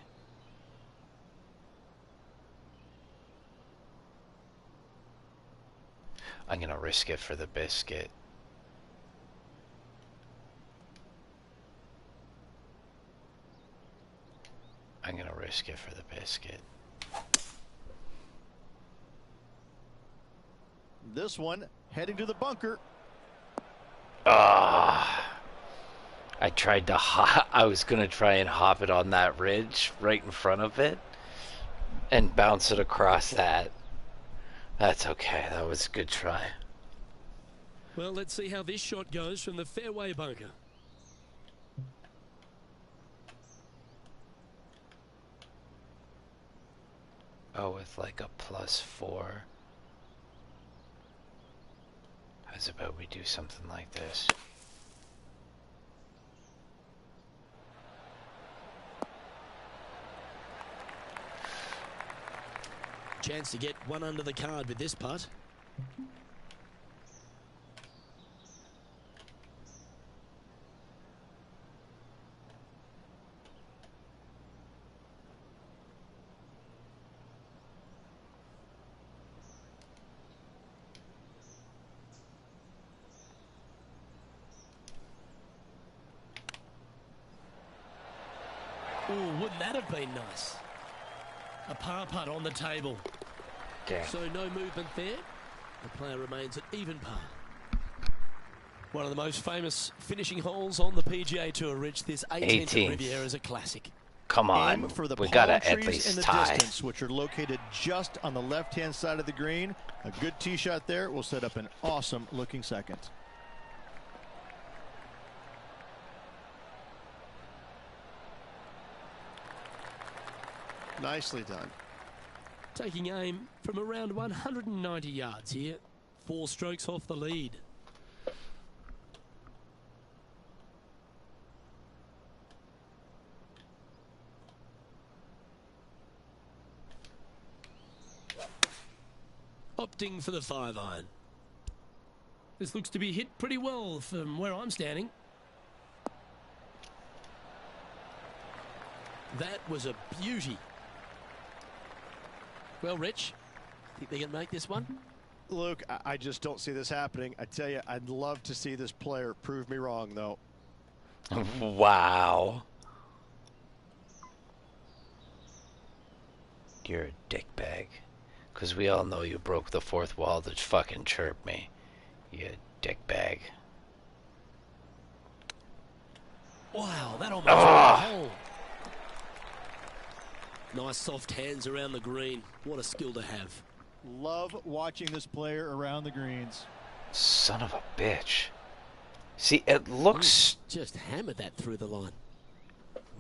I'm gonna risk it for the biscuit. I'm gonna risk it for the biscuit. This one heading to the bunker. Ah! I tried to I was gonna try and hop it on that ridge right in front of it and bounce it across that. That's okay. That was a good try. Well, let's see how this shot goes from the fairway bunker. Oh, with like a +4. How's about we do something like this? Chance to get one under the card with this putt. Oh, wouldn't that have been nice? A par putt on the table. Damn. So no movement there. The player remains at even par. One of the most famous finishing holes on the PGA Tour, Rich. This 18th at Riviera is a classic. Come on, Aim for the we palm gotta at trees least in the tie. distance, which are located just on the left-hand side of the green. A good tee shot there will set up an awesome-looking second. Nicely done. Taking aim from around 190 yards here. 4 strokes off the lead. Opting for the 5-iron. This looks to be hit pretty well from where I'm standing. That was a beauty. Well, Rich, think they can make this one? Luke, I just don't see this happening. I tell you, I'd love to see this player prove me wrong, though. Wow. You're a dickbag. Because we all know you broke the fourth wall to fucking chirp me. You dickbag. Wow, that almost went the hole. Nice soft hands around the green. What a skill to have. Love watching this player around the greens. Son of a bitch. See, it looks... Just hammered that through the line.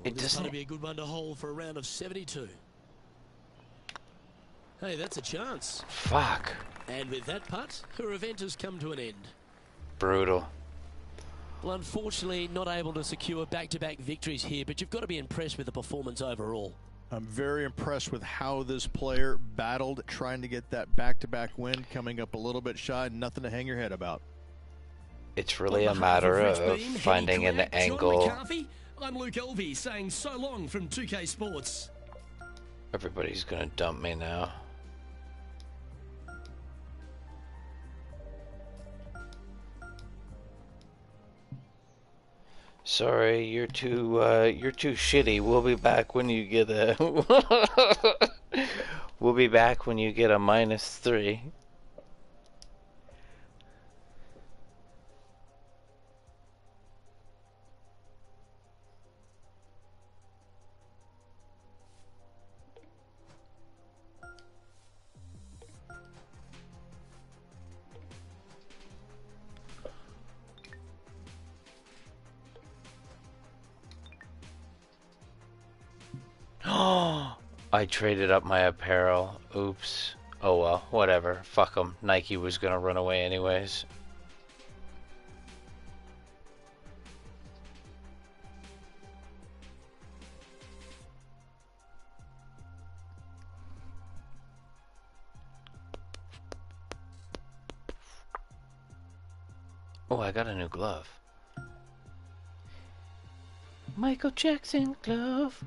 It This is doesn't... going to be a good one to hold for a round of 72. Hey, that's a chance. Fuck. And with that putt, her event has come to an end. Brutal. Well, unfortunately, not able to secure back-to-back victories here, but you've got to be impressed with the performance overall. I'm very impressed with how this player battled, trying to get that back-to-back win, coming up a little bit shy, nothing to hang your head about. It's really a matter of finding an angle. I'm Luke Elvey saying so long from 2K Sports. Everybody's gonna dump me now. Sorry, you're too shitty. We'll be back when you get a we'll be back when you get a -3. I traded up my apparel. Oops. Oh well, whatever. Fuck them. Nike was gonna run away anyways. Oh, I got a new glove. Michael Jackson glove.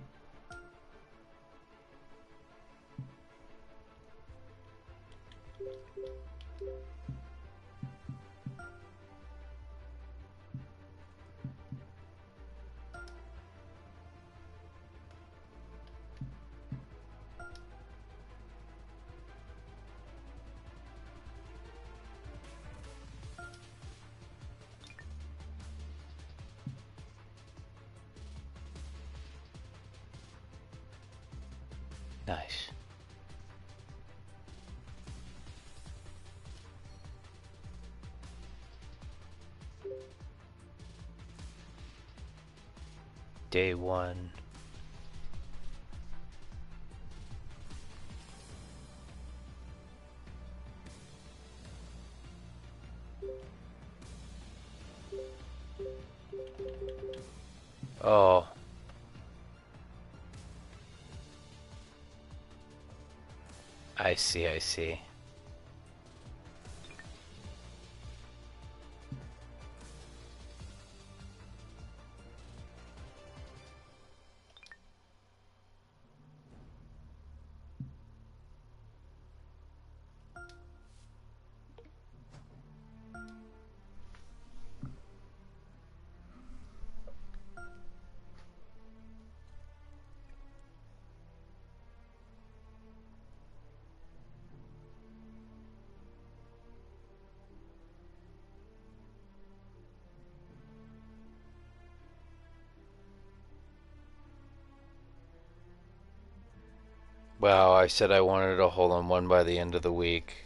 Nice. Day 1. Oh. I see, I see. Wow, I said I wanted a hole-in-one by the end of the week.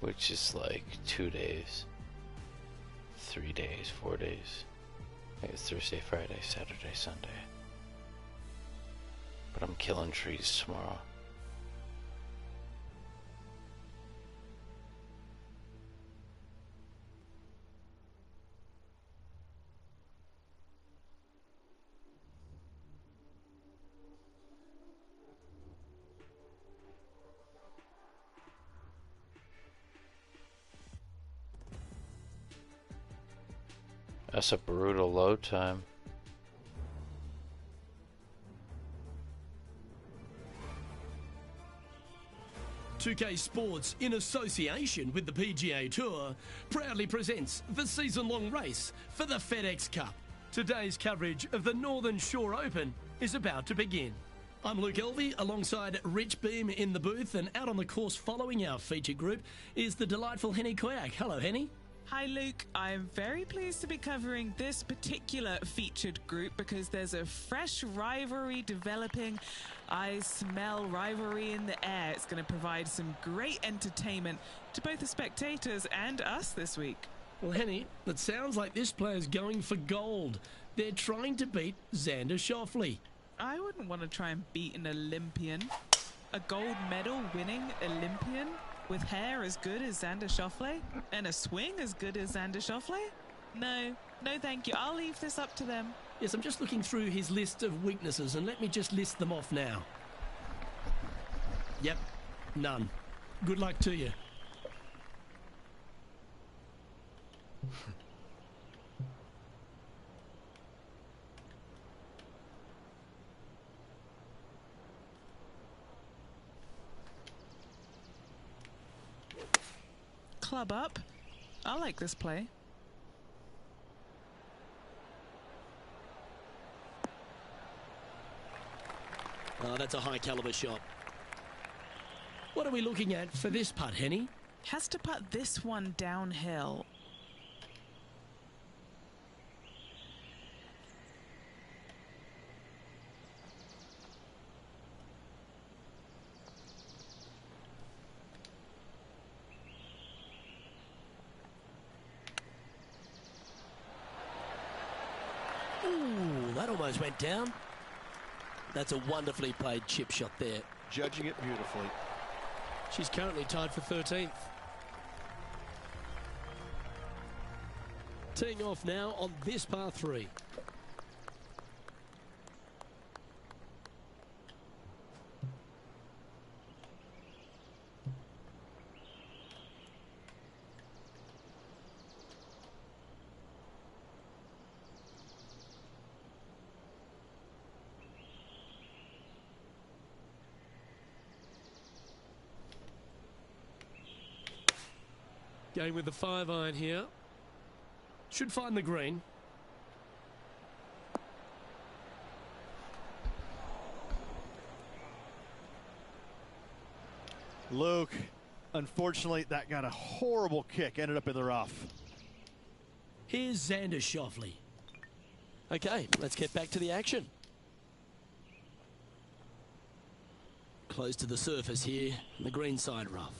Which is like 2 days, 3 days, 4 days. I think it's Thursday, Friday, Saturday, Sunday. But I'm killing trees tomorrow. That's a brutal load time. .2K Sports, in association with the PGA Tour, proudly presents the season-long race for the FedEx Cup. Today's coverage of the Northern Shore Open is about to begin. I'm Luke Elvey, alongside Rich Beam in the booth, and out on the course following our featured group is the delightful Henny Koyak. Hello, Henny. Hi Luke, I'm very pleased to be covering this particular featured group because there's a fresh rivalry developing. I smell rivalry in the air. It's going to provide some great entertainment to both the spectators and us this week. Well, Henny, it sounds like this player's going for gold. They're trying to beat Xander Schauffele. I wouldn't want to try and beat an Olympian. A gold medal winning Olympian? With hair as good as Xander Schauffele? And a swing as good as Xander Schauffele? No thank you. I'll leave this up to them. Yes, I'm just looking through his list of weaknesses, and let me just list them off now. Yep, none. Good luck to you. Club up. I like this play. Oh, that's a high caliber shot. What are we looking at for this putt, Henny? Has to putt this one downhill. Ooh, that almost went down. That's a wonderfully played chip shot there. Judging it beautifully. She's currently tied for 13th. Teeing off now on this par 3. Going with the 5-iron here. Should find the green. Luke, unfortunately, that got a horrible kick. Ended up in the rough. Here's Xander Schauffele. Okay, let's get back to the action. Close to the surface here, the green side rough.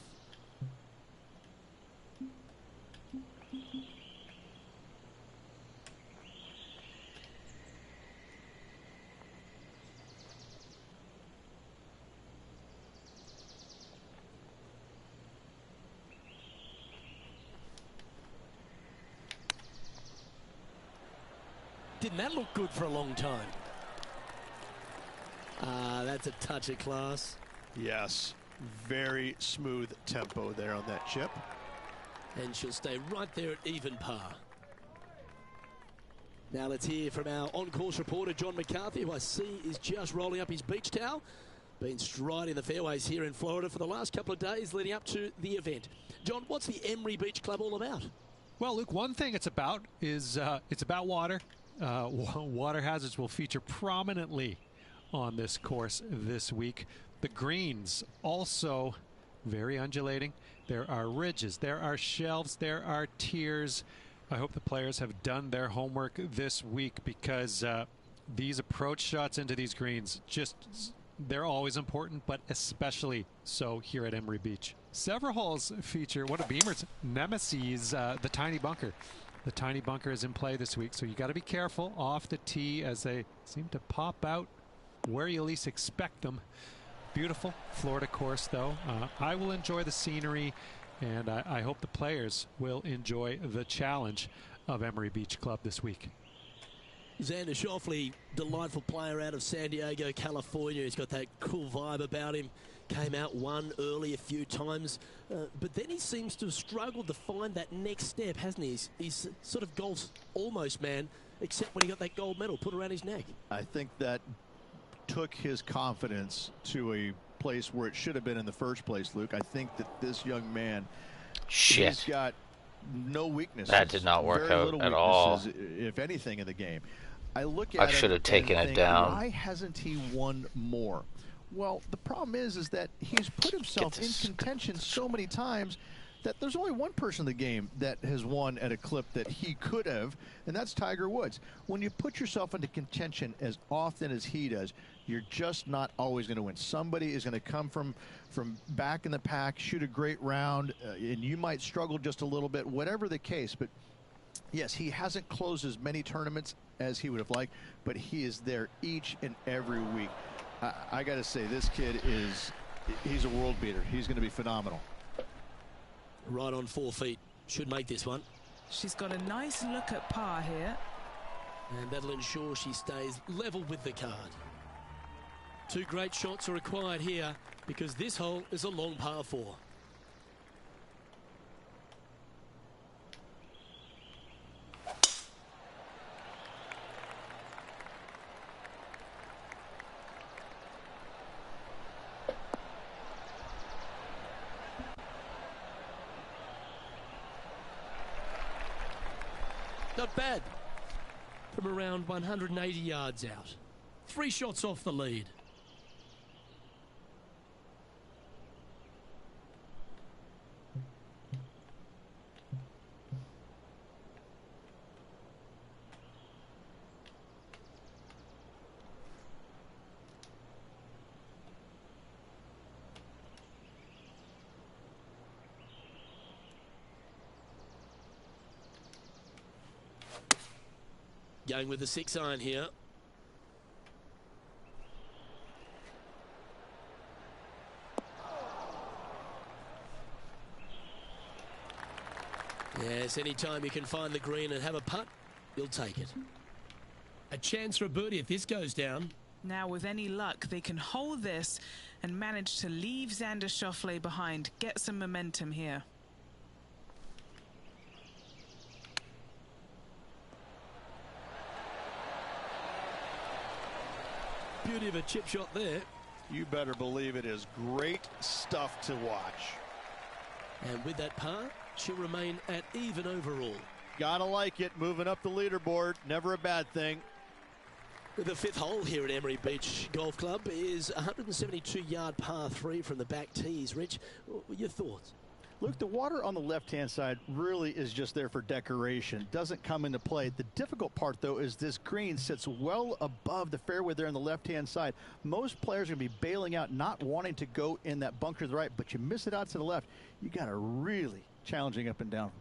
didn't that look good for a long time? Ah, that's a touch of class. Yes, very smooth tempo there on that chip. And she'll stay right there at even par. Now let's hear from our on-course reporter, John McCarthy, who I see is just rolling up his beach towel. Been striding the fairways here in Florida for the last couple of days leading up to the event. John, what's the Emery Beach Club all about? Well, Luke, one thing it's about is it's about water. Water hazards will feature prominently on this course this week. The greens also very undulating. There are ridges, there are shelves, there are tiers. I hope the players have done their homework this week because these approach shots into these greens, they're always important, but especially so here at Emery Beach. Several holes feature one of Beamer's nemesis, the tiny bunker. The tiny bunker is in play this week, so you got to be careful off the tee as they seem to pop out where you least expect them. Beautiful Florida course, though. I will enjoy the scenery, and I hope the players will enjoy the challenge of Emery Beach Club this week. Xander Schauffele, delightful player out of San Diego, California. He's got that cool vibe about him. Came out one early a few times, but then he seems to have struggled to find that next step, hasn't he? He's sort of golf's almost man, except when he got that gold medal put around his neck. I think that took his confidence to a place where it should have been in the first place, Luke. I think that this young man, he's got no weaknesses. That did not work out at all. If anything, in the game. I look at I should have taken it down. Why hasn't he won more? Well, the problem is that he's put himself in contention so many times that there's only one person in the game that has won at a clip that he could have, and that's Tiger Woods. When you put yourself into contention as often as he does, you're just not always going to win. Somebody is going to come from back in the pack, shoot a great round, and you might struggle just a little bit, whatever the case. But yes, he hasn't closed as many tournaments as he would have liked, but he is there each and every week. I got to say, this kid he's a world beater. He's going to be phenomenal. Right on 4 feet. Should make this one. She's got a nice look at par here. And that'll ensure she stays level with the card. 2 great shots are required here because this hole is a long par 4. Not bad. From around 180 yards out. 3 shots off the lead. Going with the 6-iron here. Yes, anytime you can find the green and have a putt, you'll take it. A chance for a birdie if this goes down. Now, with any luck, they can hold this and manage to leave Xander Schauffele behind. Get some momentum here. Beauty of a chip shot there. You better believe it is great stuff to watch. And with that par, she'll remain at even overall. Gotta like it. Moving up the leaderboard. Never a bad thing. The 5th hole here at Emery Beach Golf Club is 172-yard par 3 from the back tees. Rich, your thoughts? Luke, the water on the left-hand side really is just there for decoration. Doesn't come into play. The difficult part, though, is this green sits well above the fairway there on the left-hand side. Most players are going to be bailing out, not wanting to go in that bunker to the right, but you miss it out to the left. You got a really challenging up and down.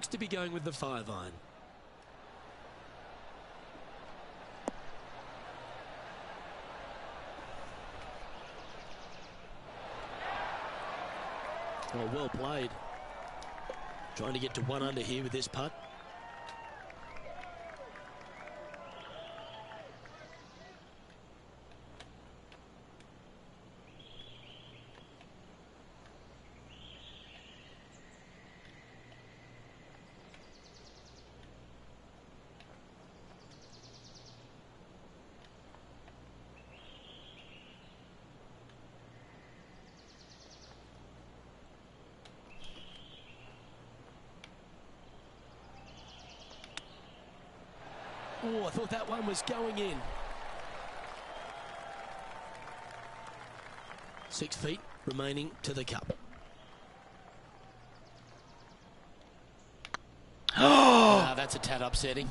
Looks to be going with the 5-iron. Oh, well played. Trying to get to 1 under here with this putt. Oh, I thought that one was going in. 6 feet remaining to the cup. That's a tad upsetting.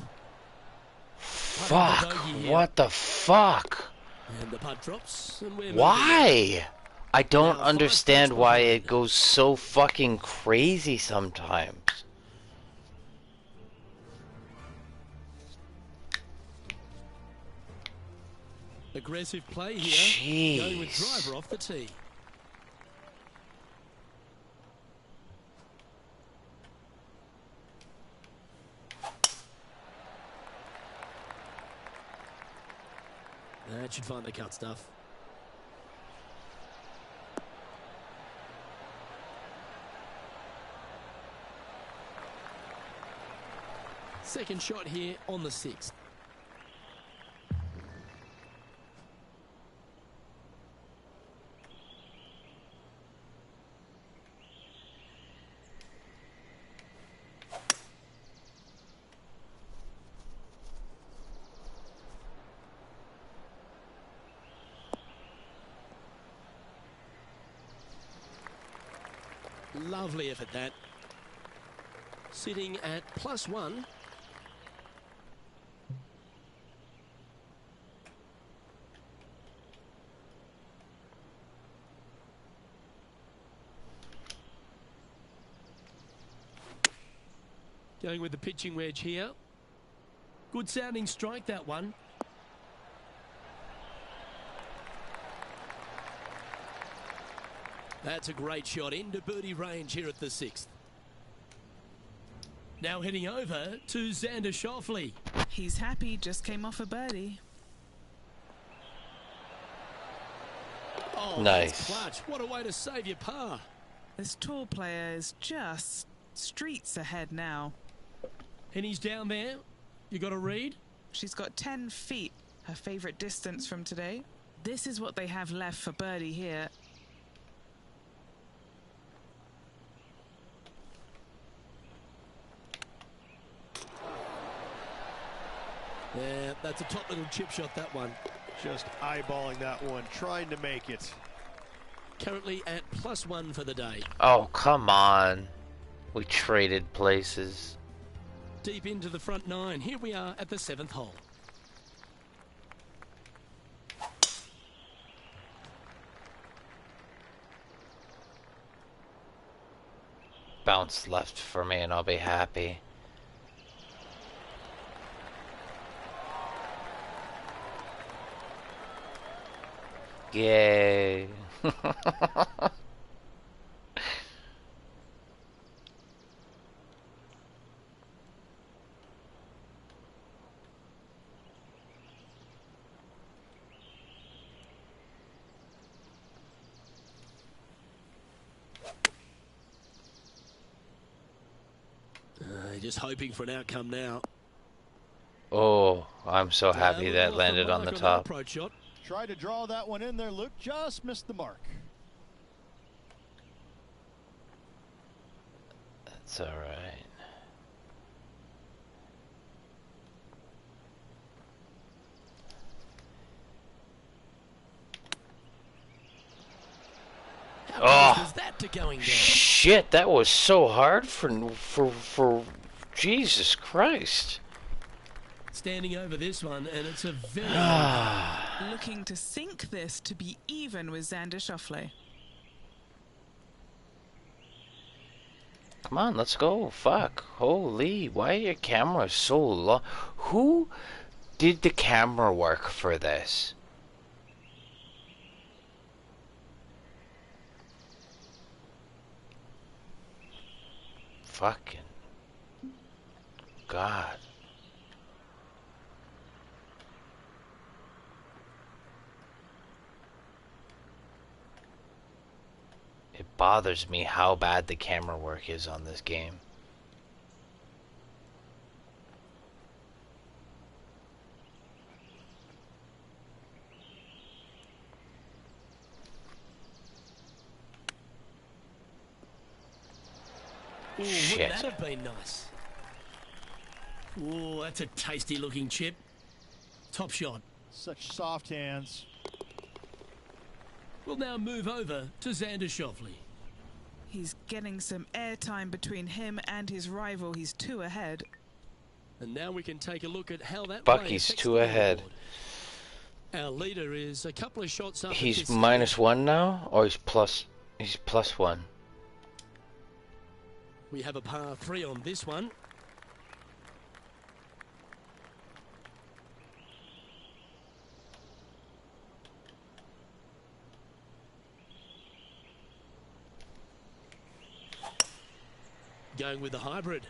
Fuck. What the fuck? And the putt drops. And we're why? I don't understand why it goes so fucking crazy sometimes. Aggressive play here. Jeez. Going with driver off the tee. That should find the cut stuff. Second shot here on the 6th. Lovely effort that. Sitting at +1. Going with the pitching wedge here. Good sounding strike, that one. That's a great shot into birdie range here at the 6th. Now heading over to Xander Schauffele. He's happy, just came off a birdie. Oh, nice. That's clutch. What a way to save your par. This tour player is just streets ahead now. And he's down there. You got a read? She's got 10 feet, her favorite distance from today. This is what they have left for birdie here. Yeah, that's a top little chip shot, that one. Just eyeballing that one, trying to make it. Currently at +1 for the day. Oh, come on. We traded places. Deep into the front 9. Here we are at the 7th hole. Bounce left for me and I'll be happy. Yay. Just hoping for an outcome now. Oh, I'm so happy that landed on the top. Approach shot. Try to draw that one in there, Luke. Just missed the mark. That's all right. How close was that to going down? Shit, that was so hard for Jesus Christ. Standing over this one, and it's a very... Looking to sink this to be even with Xander Schauffele. Come on, let's go. Fuck. Holy, why are your cameras so long? Who did the camera work for this? Fucking God. It bothers me how bad the camera work is on this game. Ooh, Shit. wouldn't that have been nice? Ooh, that's a tasty looking chip. Top shot. Such soft hands. We'll now move over to Xander Schauffele. He's getting some airtime between him and his rival. He's 2 ahead. And now we can take a look at how that Bucky's 2 ahead. Our leader is a couple of shots up. He's at this -1 now, or he's +1. We have a par 3 on this one. Going with the hybrid.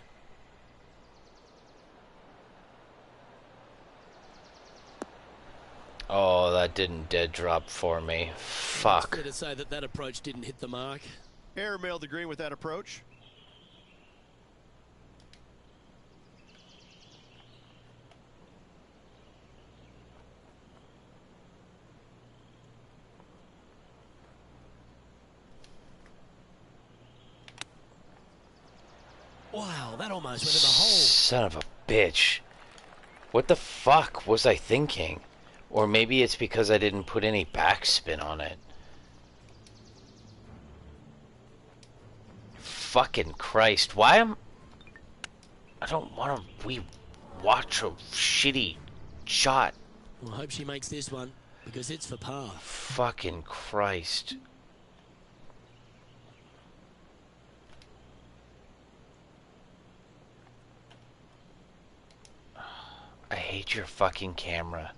Oh, that didn't dead drop for me. Fuck. Fair to say that that approach didn't hit the mark. Airmailed the green with that approach. Wow, that almost went in the hole. Son of a bitch. What the fuck was I thinking? Or maybe it's because I didn't put any backspin on it. Fucking Christ. Why am... I don't want to re-watch a shitty shot. Well, I hope she makes this one, because it's for par. Fucking Christ. I hate your fucking camera.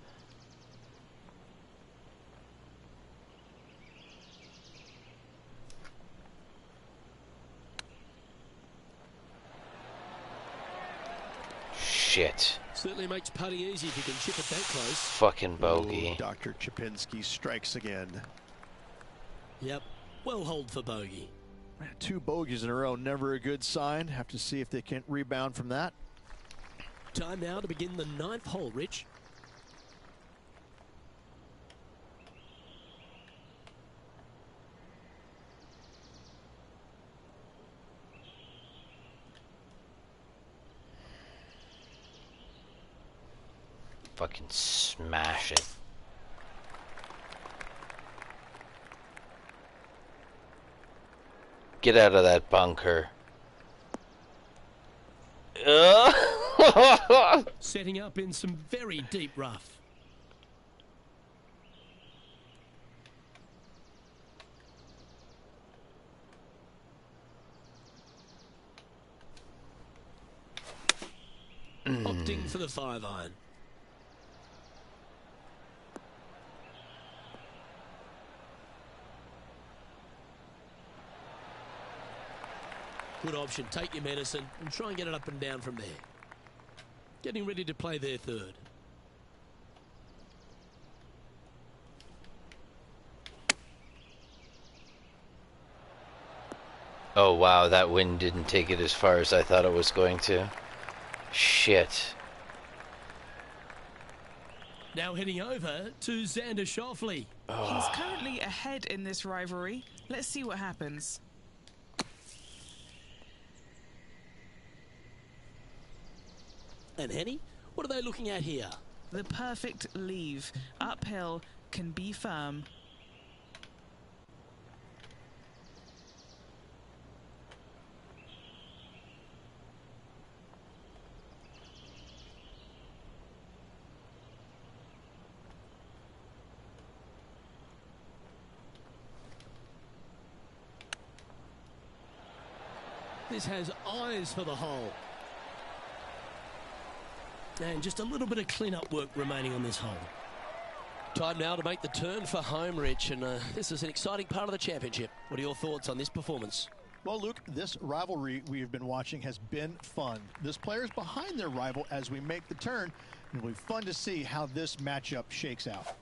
Shit. Certainly makes putting easy if you can chip it that close. Fucking bogey. Ooh, Dr. Chapinski strikes again. Yep, well hold for bogey. 2 bogeys in a row, never a good sign. Have to see if they can rebound from that. Time now to begin the 9th hole, Rich. Fucking smash it. Get out of that bunker. Setting up in some very deep rough. Opting for the 5-iron. Good option. Take your medicine and try and get it up and down from there. Getting ready to play their 3rd. Oh wow, that wind didn't take it as far as I thought it was going to. Shit. Now heading over to Xander Schauffele. He's currently ahead in this rivalry. Let's see what happens. And Henny, what are they looking at here? The perfect leave. Uphill, can be firm. This has eyes for the hole. And just a little bit of clean-up work remaining on this hole. Time now to make the turn for home, Rich, and this is an exciting part of the championship. What are your thoughts on this performance? Well, Luke, this rivalry we've been watching has been fun. This player's behind their rival as we make the turn, and it'll be fun to see how this matchup shakes out.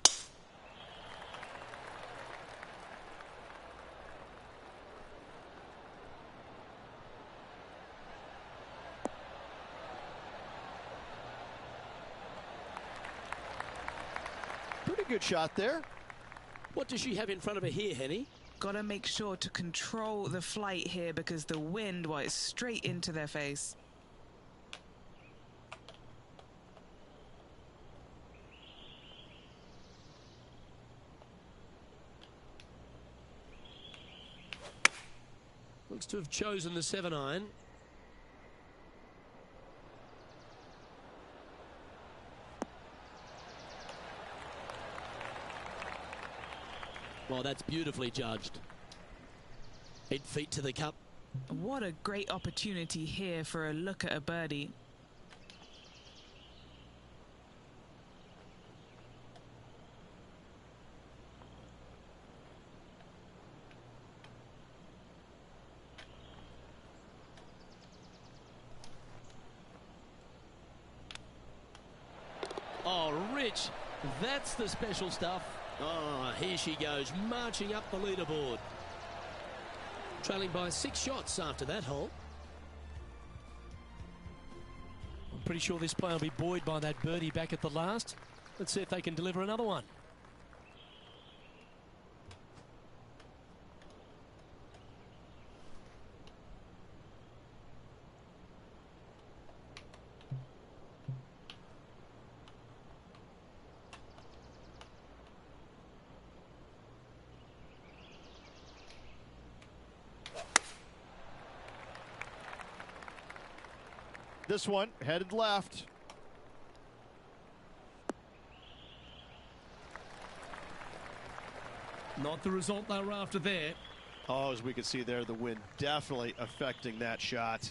Pretty good shot there. What does she have in front of her here, Henny? Got to make sure to control the flight here because the wind, well, it's straight into their face. Looks to have chosen the 7-iron. Well, that's beautifully judged. 8 feet to the cup. What a great opportunity here for a look at a birdie. Oh, Rich, that's the special stuff. Oh, here she goes, marching up the leaderboard. Trailing by 6 shots after that hole. I'm pretty sure this player will be buoyed by that birdie back at the last. Let's see if they can deliver another one. This one headed left. Not the result they were after there. Oh, as we can see there, the wind definitely affecting that shot.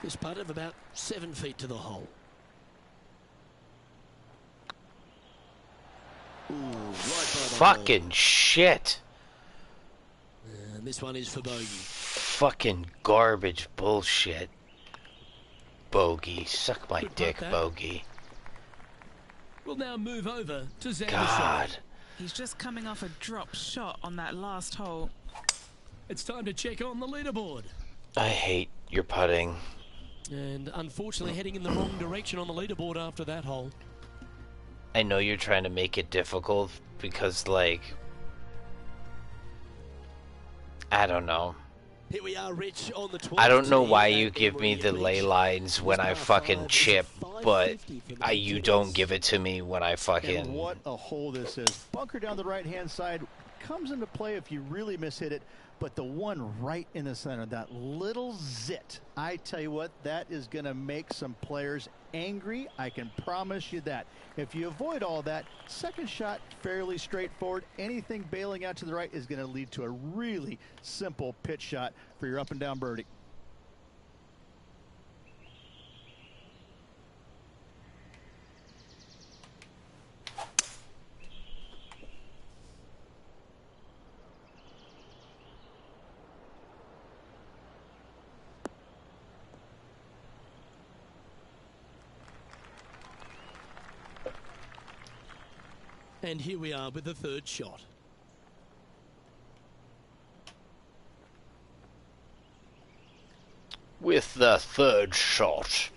This putt of about 7 feet to the hole. Ooh, right by the Fucking hole. shit. And this one is for bogey. Fucking garbage bullshit. Bogey. Suck my Good putt, dick, that. bogey. We'll now move over to Xander God. Schauffele. He's just coming off a drop shot on that last hole. It's time to check on the leaderboard. I hate your putting. And unfortunately heading in the wrong direction on the leaderboard after that hole. I know you're trying to make it difficult because, like, I don't know. Here we are, Rich, on the 12th. I don't know why tee you at give me the Emery ley Beach. lines when I This fucking par 5 is chip, a but 550 for the you Jets. don't give it to me when I And fucking... what a hole this is. Bunker down the right-hand side comes into play if you really mishit it, but the one right in the center, that little zit, I tell you what, that is going to make some players angry. I can promise you that. If you avoid all that, second shot, fairly straightforward. Anything bailing out to the right is going to lead to a really simple pitch shot for your up and down birdie. And here we are with the third shot. With the third shot.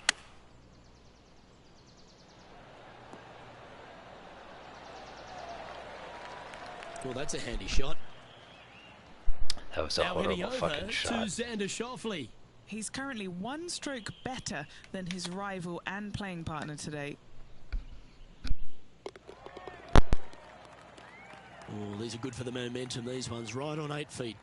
Well, that's a handy shot. That was a Now heading horrible over fucking to shot. Xander Schauffele. He's currently 1 stroke better than his rival and playing partner today. Oh, these are good for the momentum, these ones, right on 8 feet.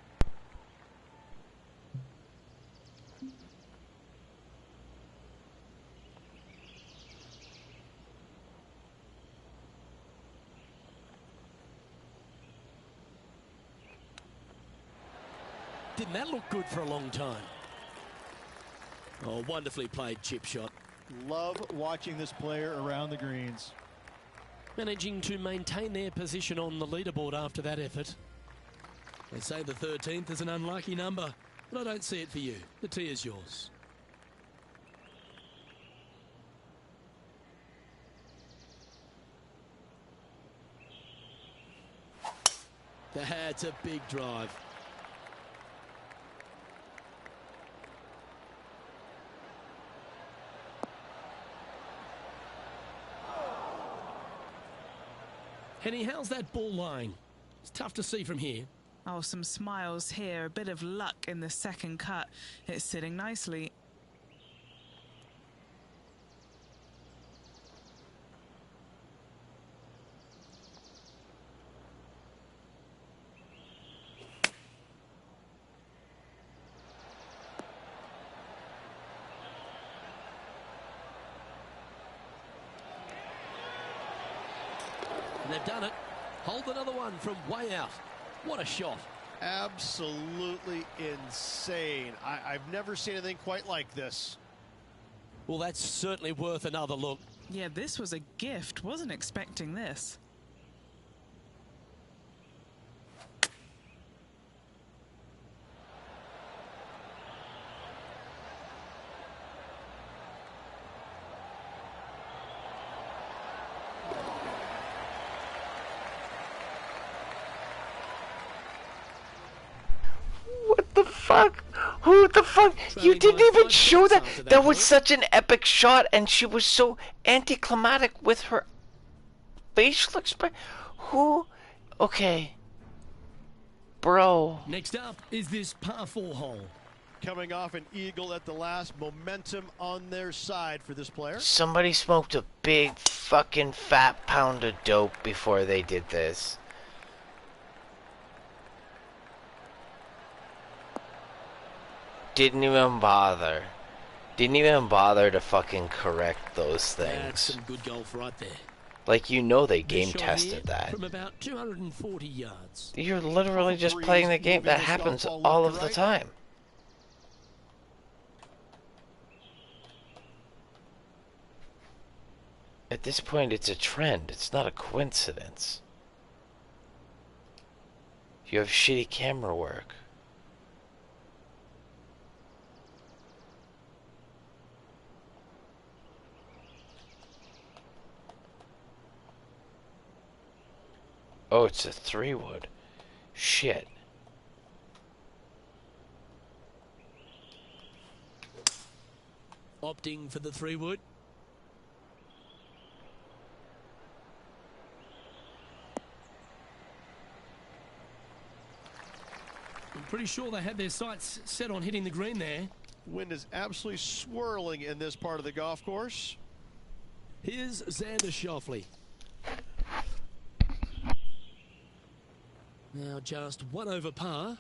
Didn't that look good for a long time? Oh, wonderfully played chip shot. Love watching this player around the greens. Managing to maintain their position on the leaderboard after that effort. They say the 13th is an unlucky number, but I don't see it for you. The tee is yours. That's a big drive. Henny, how's that ball lying? It's tough to see from here. Oh, some smiles here. A bit of luck in the second cut. It's sitting nicely. And they've done it. Hold another one from way out. What a shot. Absolutely insane. I've never seen anything quite like this. Well, that's certainly worth another look. Yeah, this was a gift. Wasn't expecting this. Fuck? Who the fuck? You didn't even show that. That was such an epic shot, and she was so anticlimactic with her facial expression. Who? Okay. Bro. Next up is this par 4 hole. Coming off an eagle at the last, momentum on their side for this player. Somebody smoked a big fucking fat pound of dope before they did this. Didn't even bother. Didn't even bother to fucking correct those things. That's some good golf right there. Like, you know they This game shot tested here that. From about 240 yards. You're literally just playing the game. That happens all of the time. At this point, it's a trend. It's not a coincidence. You have shitty camera work. Oh, it's a 3-wood. Shit. Opting for the 3-wood. I'm pretty sure they had their sights set on hitting the green there. Wind is absolutely swirling in this part of the golf course. Here's Xander Schauffele. Now just 1 over par.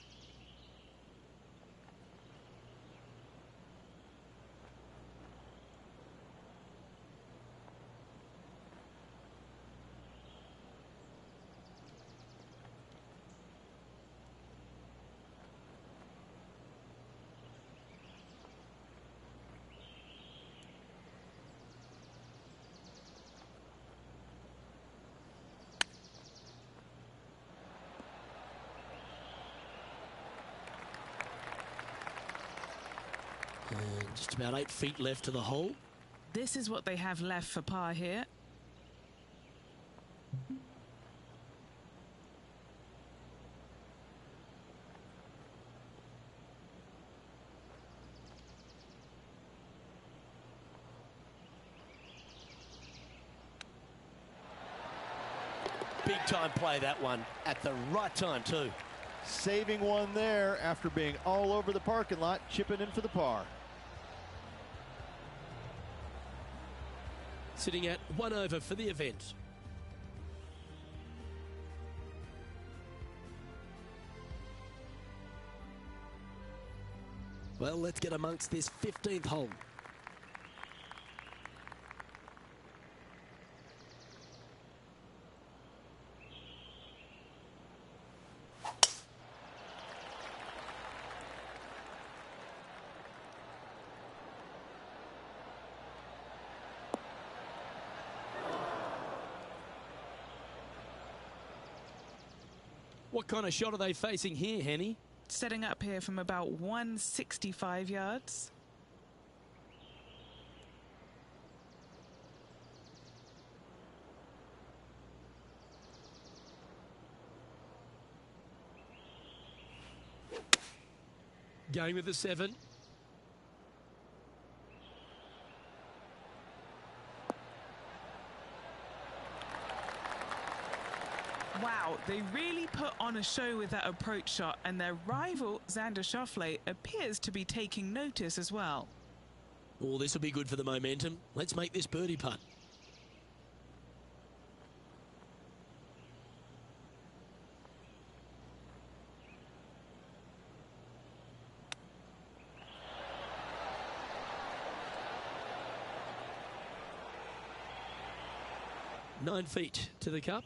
And just about 8 feet left to the hole. This is what they have left for par here. Big time play, that one, at the right time too. Saving one there after being all over the parking lot, chipping in for the par. Sitting at 1 over for the event. Well, let's get amongst this 15th hole. What kind of shot are they facing here, Henny? Setting up here from about 165 yards. Going with the 7. Wow, they really put on a show with that approach shot, and their rival, Xander Schauffele, appears to be taking notice as well. Oh, this will be good for the momentum. Let's make this birdie putt. Nine feet to the cup.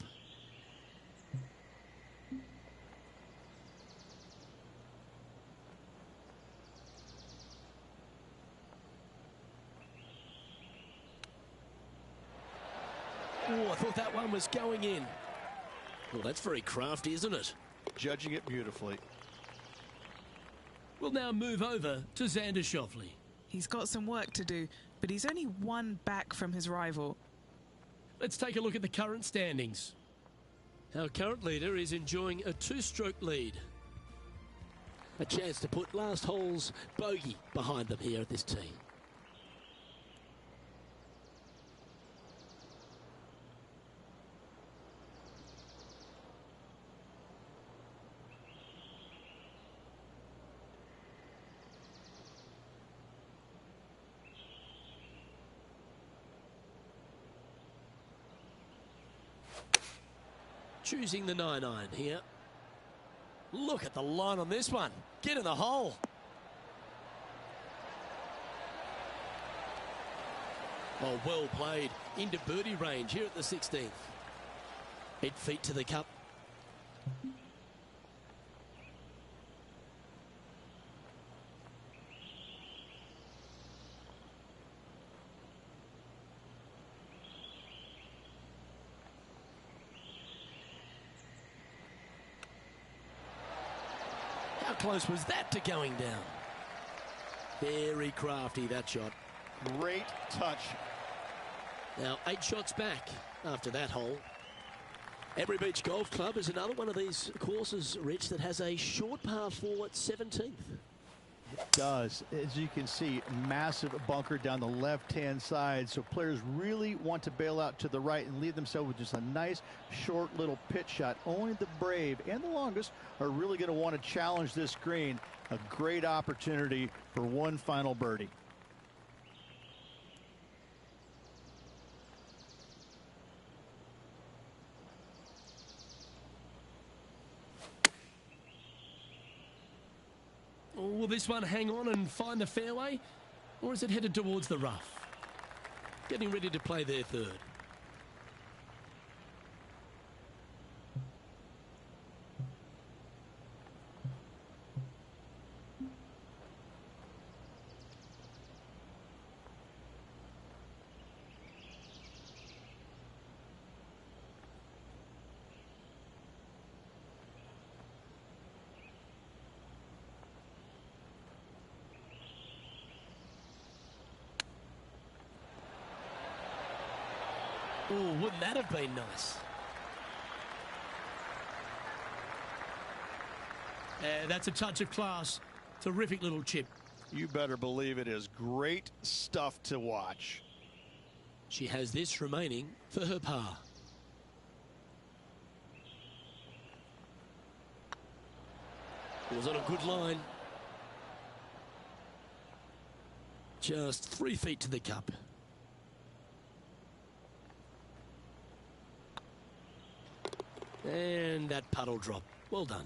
Oh, I thought that one was going in. Well, that's very crafty, isn't it? Judging it beautifully. We'll now move over to Xander Schauffele. He's got some work to do, but he's only one back from his rival. Let's take a look at the current standings. Our current leader is enjoying a 2-stroke lead. A chance to put last hole's bogey behind them here at this tee. Choosing the 9-iron here. Look at the line on this one. Get in the hole. Oh, well played. Into birdie range here at the 16th. 8 feet to the cup. How close was that to going down? Very crafty, that shot. Great touch. Now 8 shots back after that hole. Every Beach Golf Club is another one of these courses, Rich, that has a short par 4 at 17th. It does. As you can see, massive bunker down the left-hand side. So players really want to bail out to the right and leave themselves with just a nice, short little pitch shot. Only the brave and the longest are really going to want to challenge this green. A great opportunity for one final birdie. Will this one hang on and find the fairway? Or is it headed towards the rough? Getting ready to play their third. Oh, wouldn't that have been nice? That's a touch of class. Terrific little chip. You better believe it is great stuff to watch. She has this remaining for her par. Was on a good line. Just 3 feet to the cup. And that puddle drop. Well done.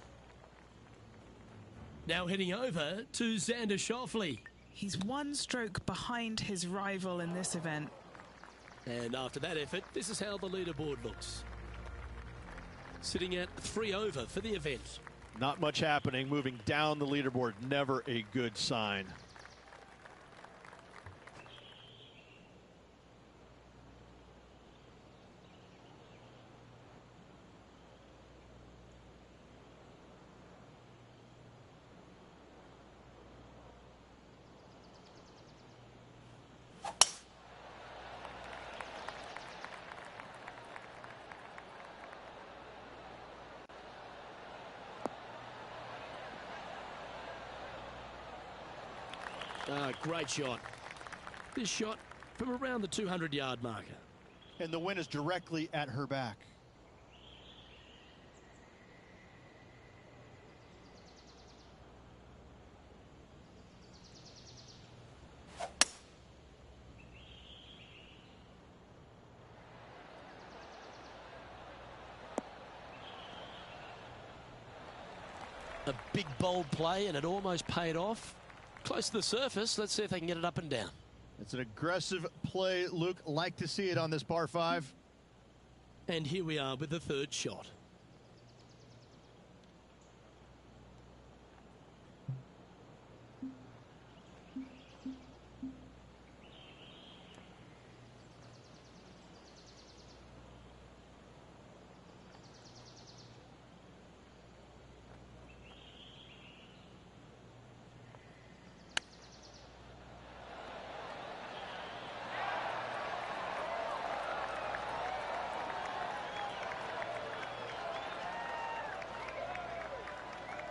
Now heading over to Xander Schauffele. He's one stroke behind his rival in this event. And after that effort, this is how the leaderboard looks. Sitting at 3 over for the event. Not much happening. Moving down the leaderboard, never a good sign. Great shot. This shot from around the 200-yard marker. And the win is directly at her back. A big, bold play, and it almost paid off. Close to the surface. Let's see if they can get it up and down. It's an aggressive play, Luke. Like to see it on this par 5. And here we are with the third shot.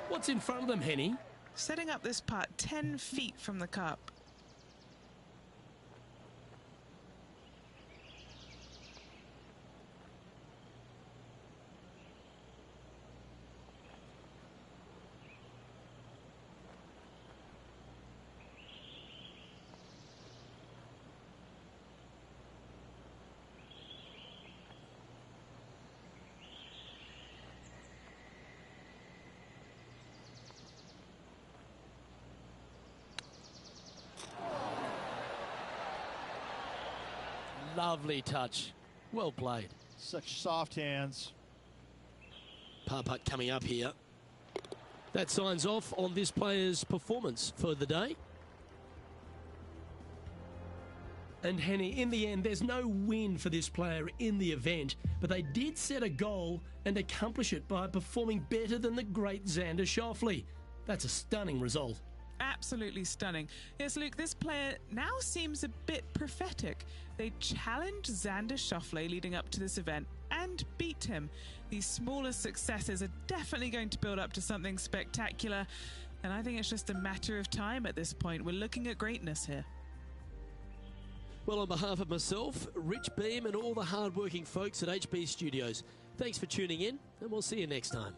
What's in front of them, Henny? Setting up this putt 10 feet from the cup. Lovely touch. Well played. Such soft hands. Par putt coming up here. That signs off on this player's performance for the day. And Henny, in the end, there's no win for this player in the event, but they did set a goal and accomplish it by performing better than the great Xander Schauffele. That's a stunning result. Absolutely stunning. Yes, Luke, this player now seems a bit prophetic. They challenged Xander Schauffele leading up to this event and beat him. These smaller successes are definitely going to build up to something spectacular, and I think it's just a matter of time at this point. We're looking at greatness here. Well, on behalf of myself, Rich Beam, and all the hard-working folks at HB Studios, thanks for tuning in, and we'll see you next time.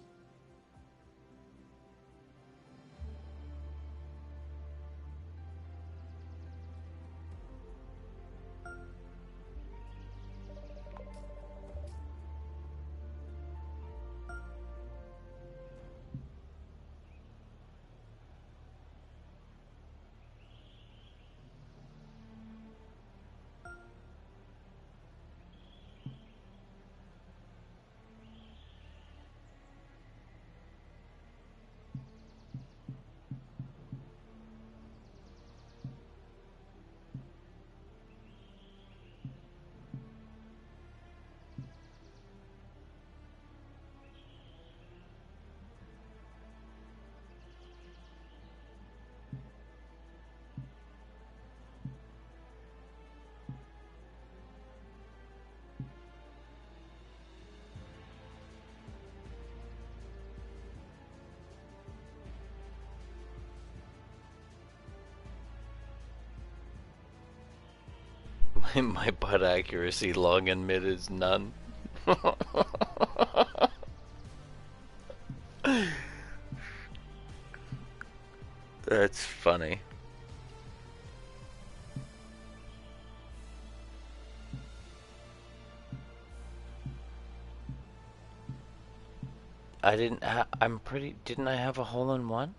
My putt accuracy long and mid is none. That's funny. I didn't I have a hole in one?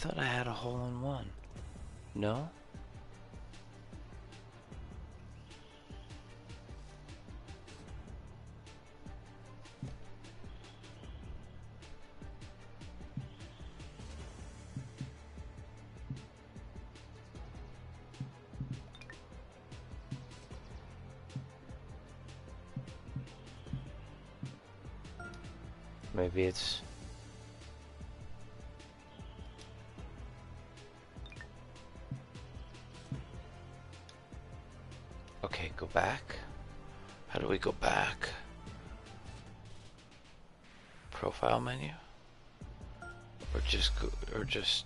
thought I had a hole-in-one. No? Maybe it's... Okay, go back. How do we go back? Profile menu? Or just go, or just...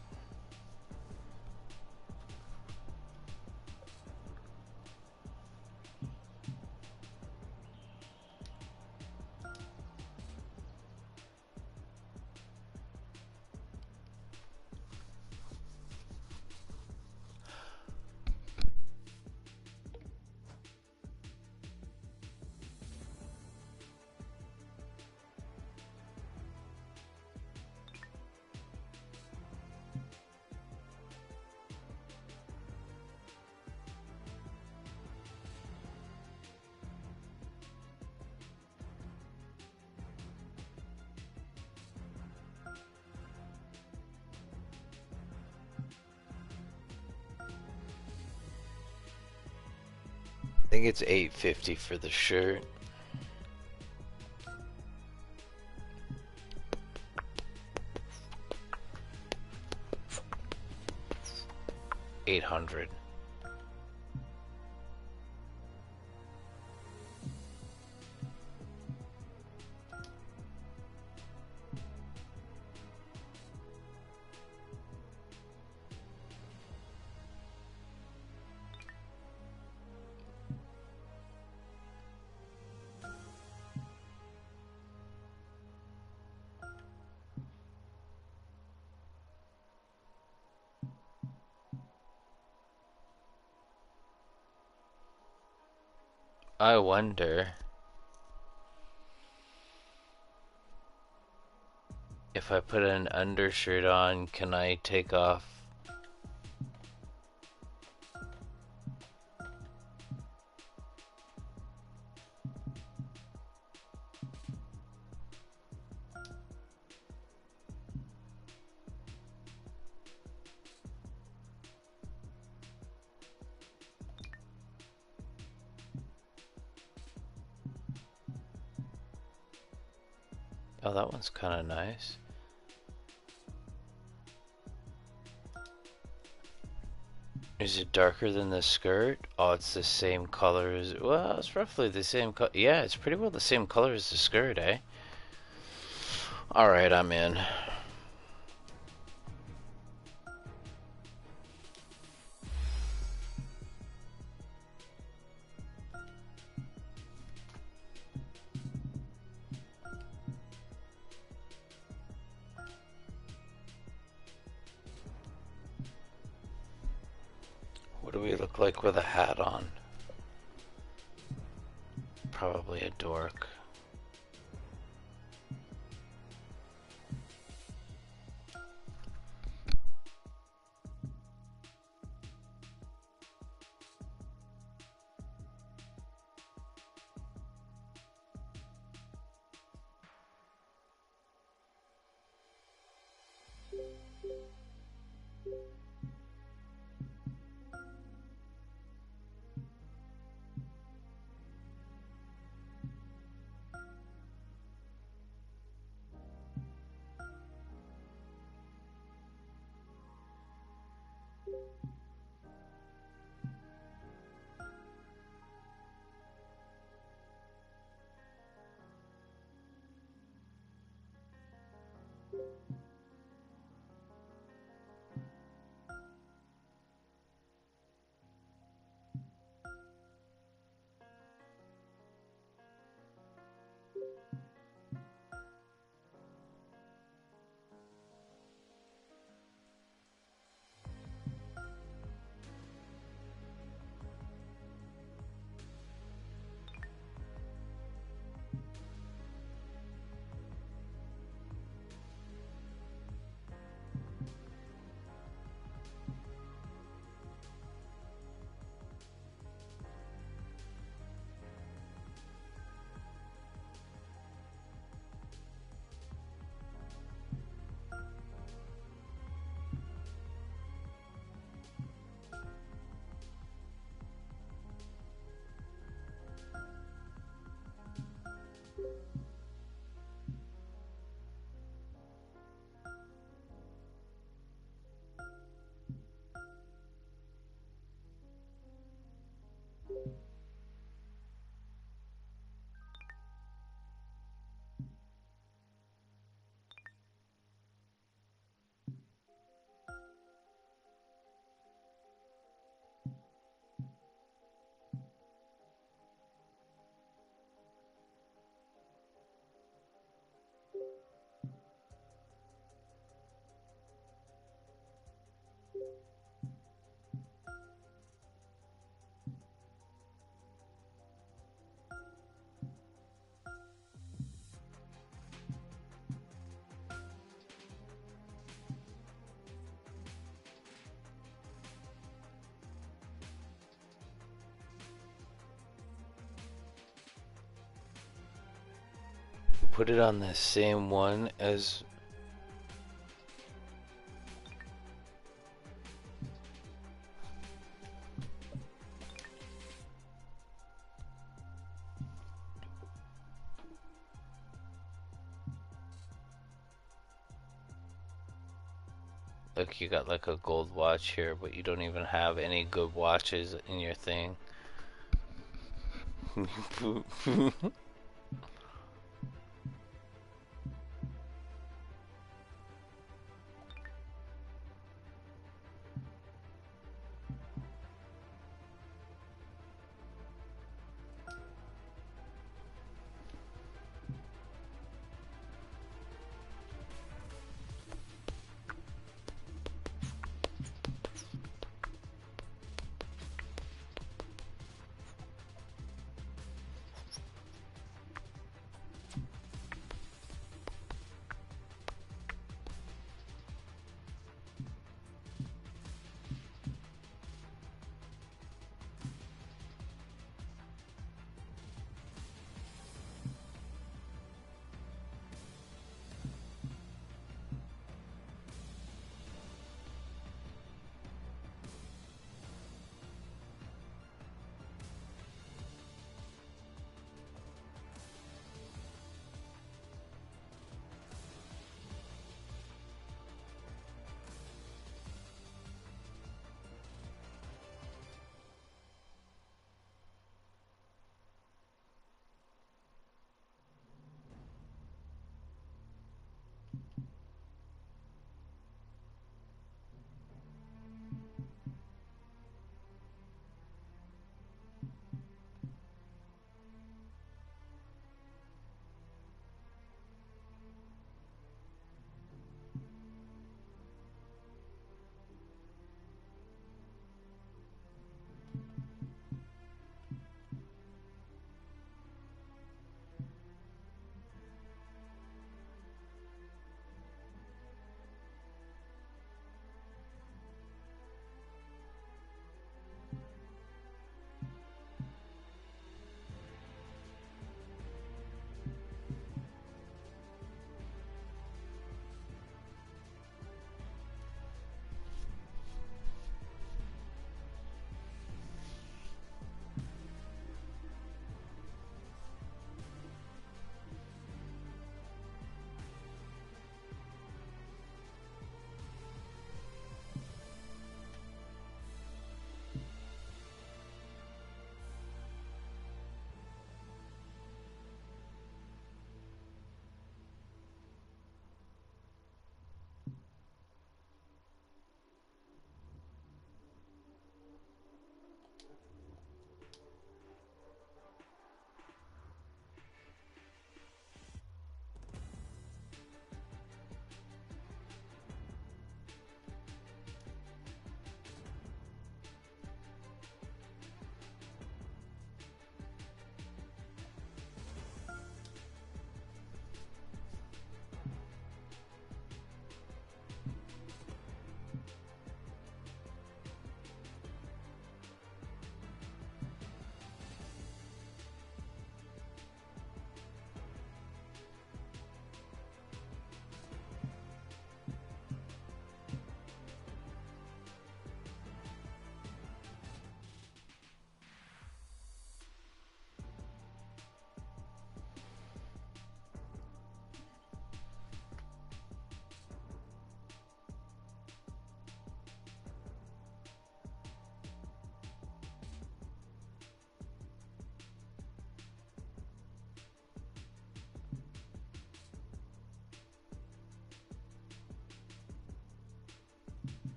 I think it's $8.50 for the shirt. $800. I wonder if I put an undershirt on, can I take off? Oh, that one's kind of nice. Is it darker than the skirt? Oh, it's the same color as... Well, it's roughly the same color. Yeah, it's pretty well the same color as the skirt, eh? Alright, I'm in. What do we look like with a hat on? Probably a dork. put it on the same one as... Look, you got like a gold watch here, but you don't even have any good watches in your thing.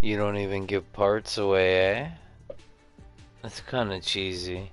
You don't even give parts away, eh? That's kind of cheesy.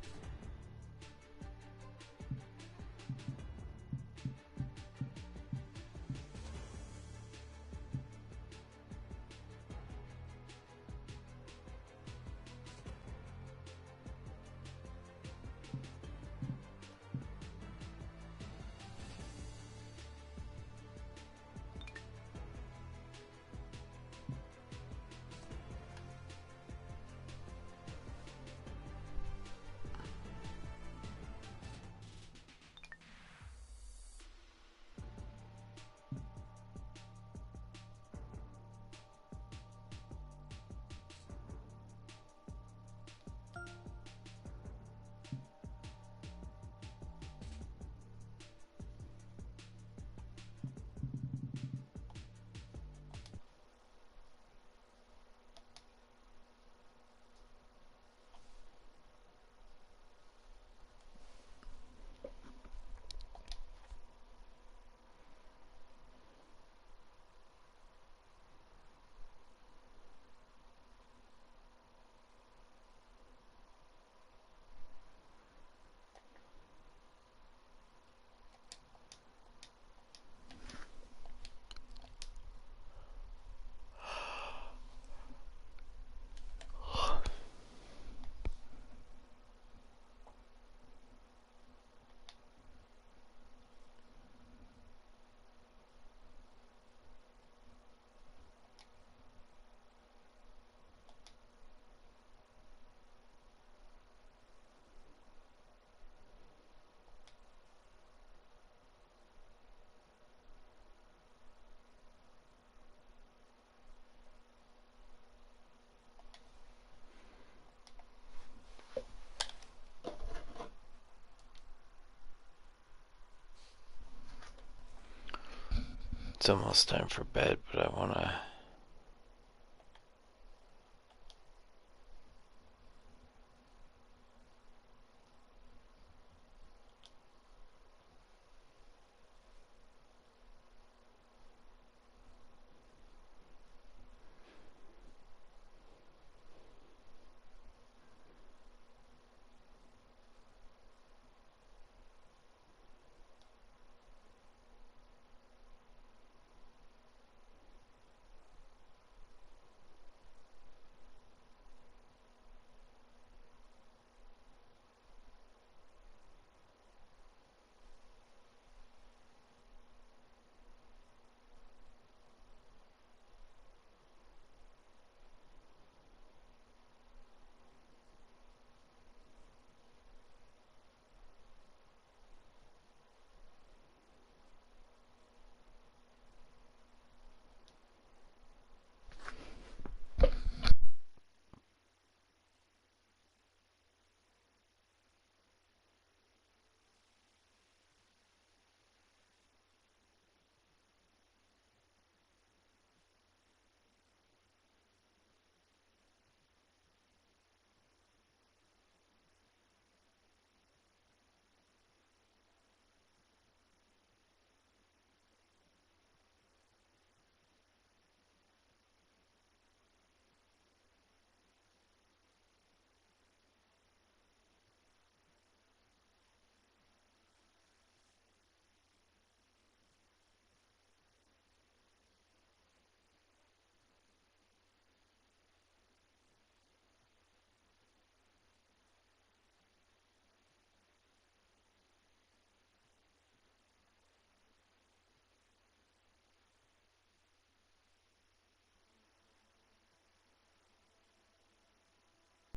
It's almost time for bed, but I want to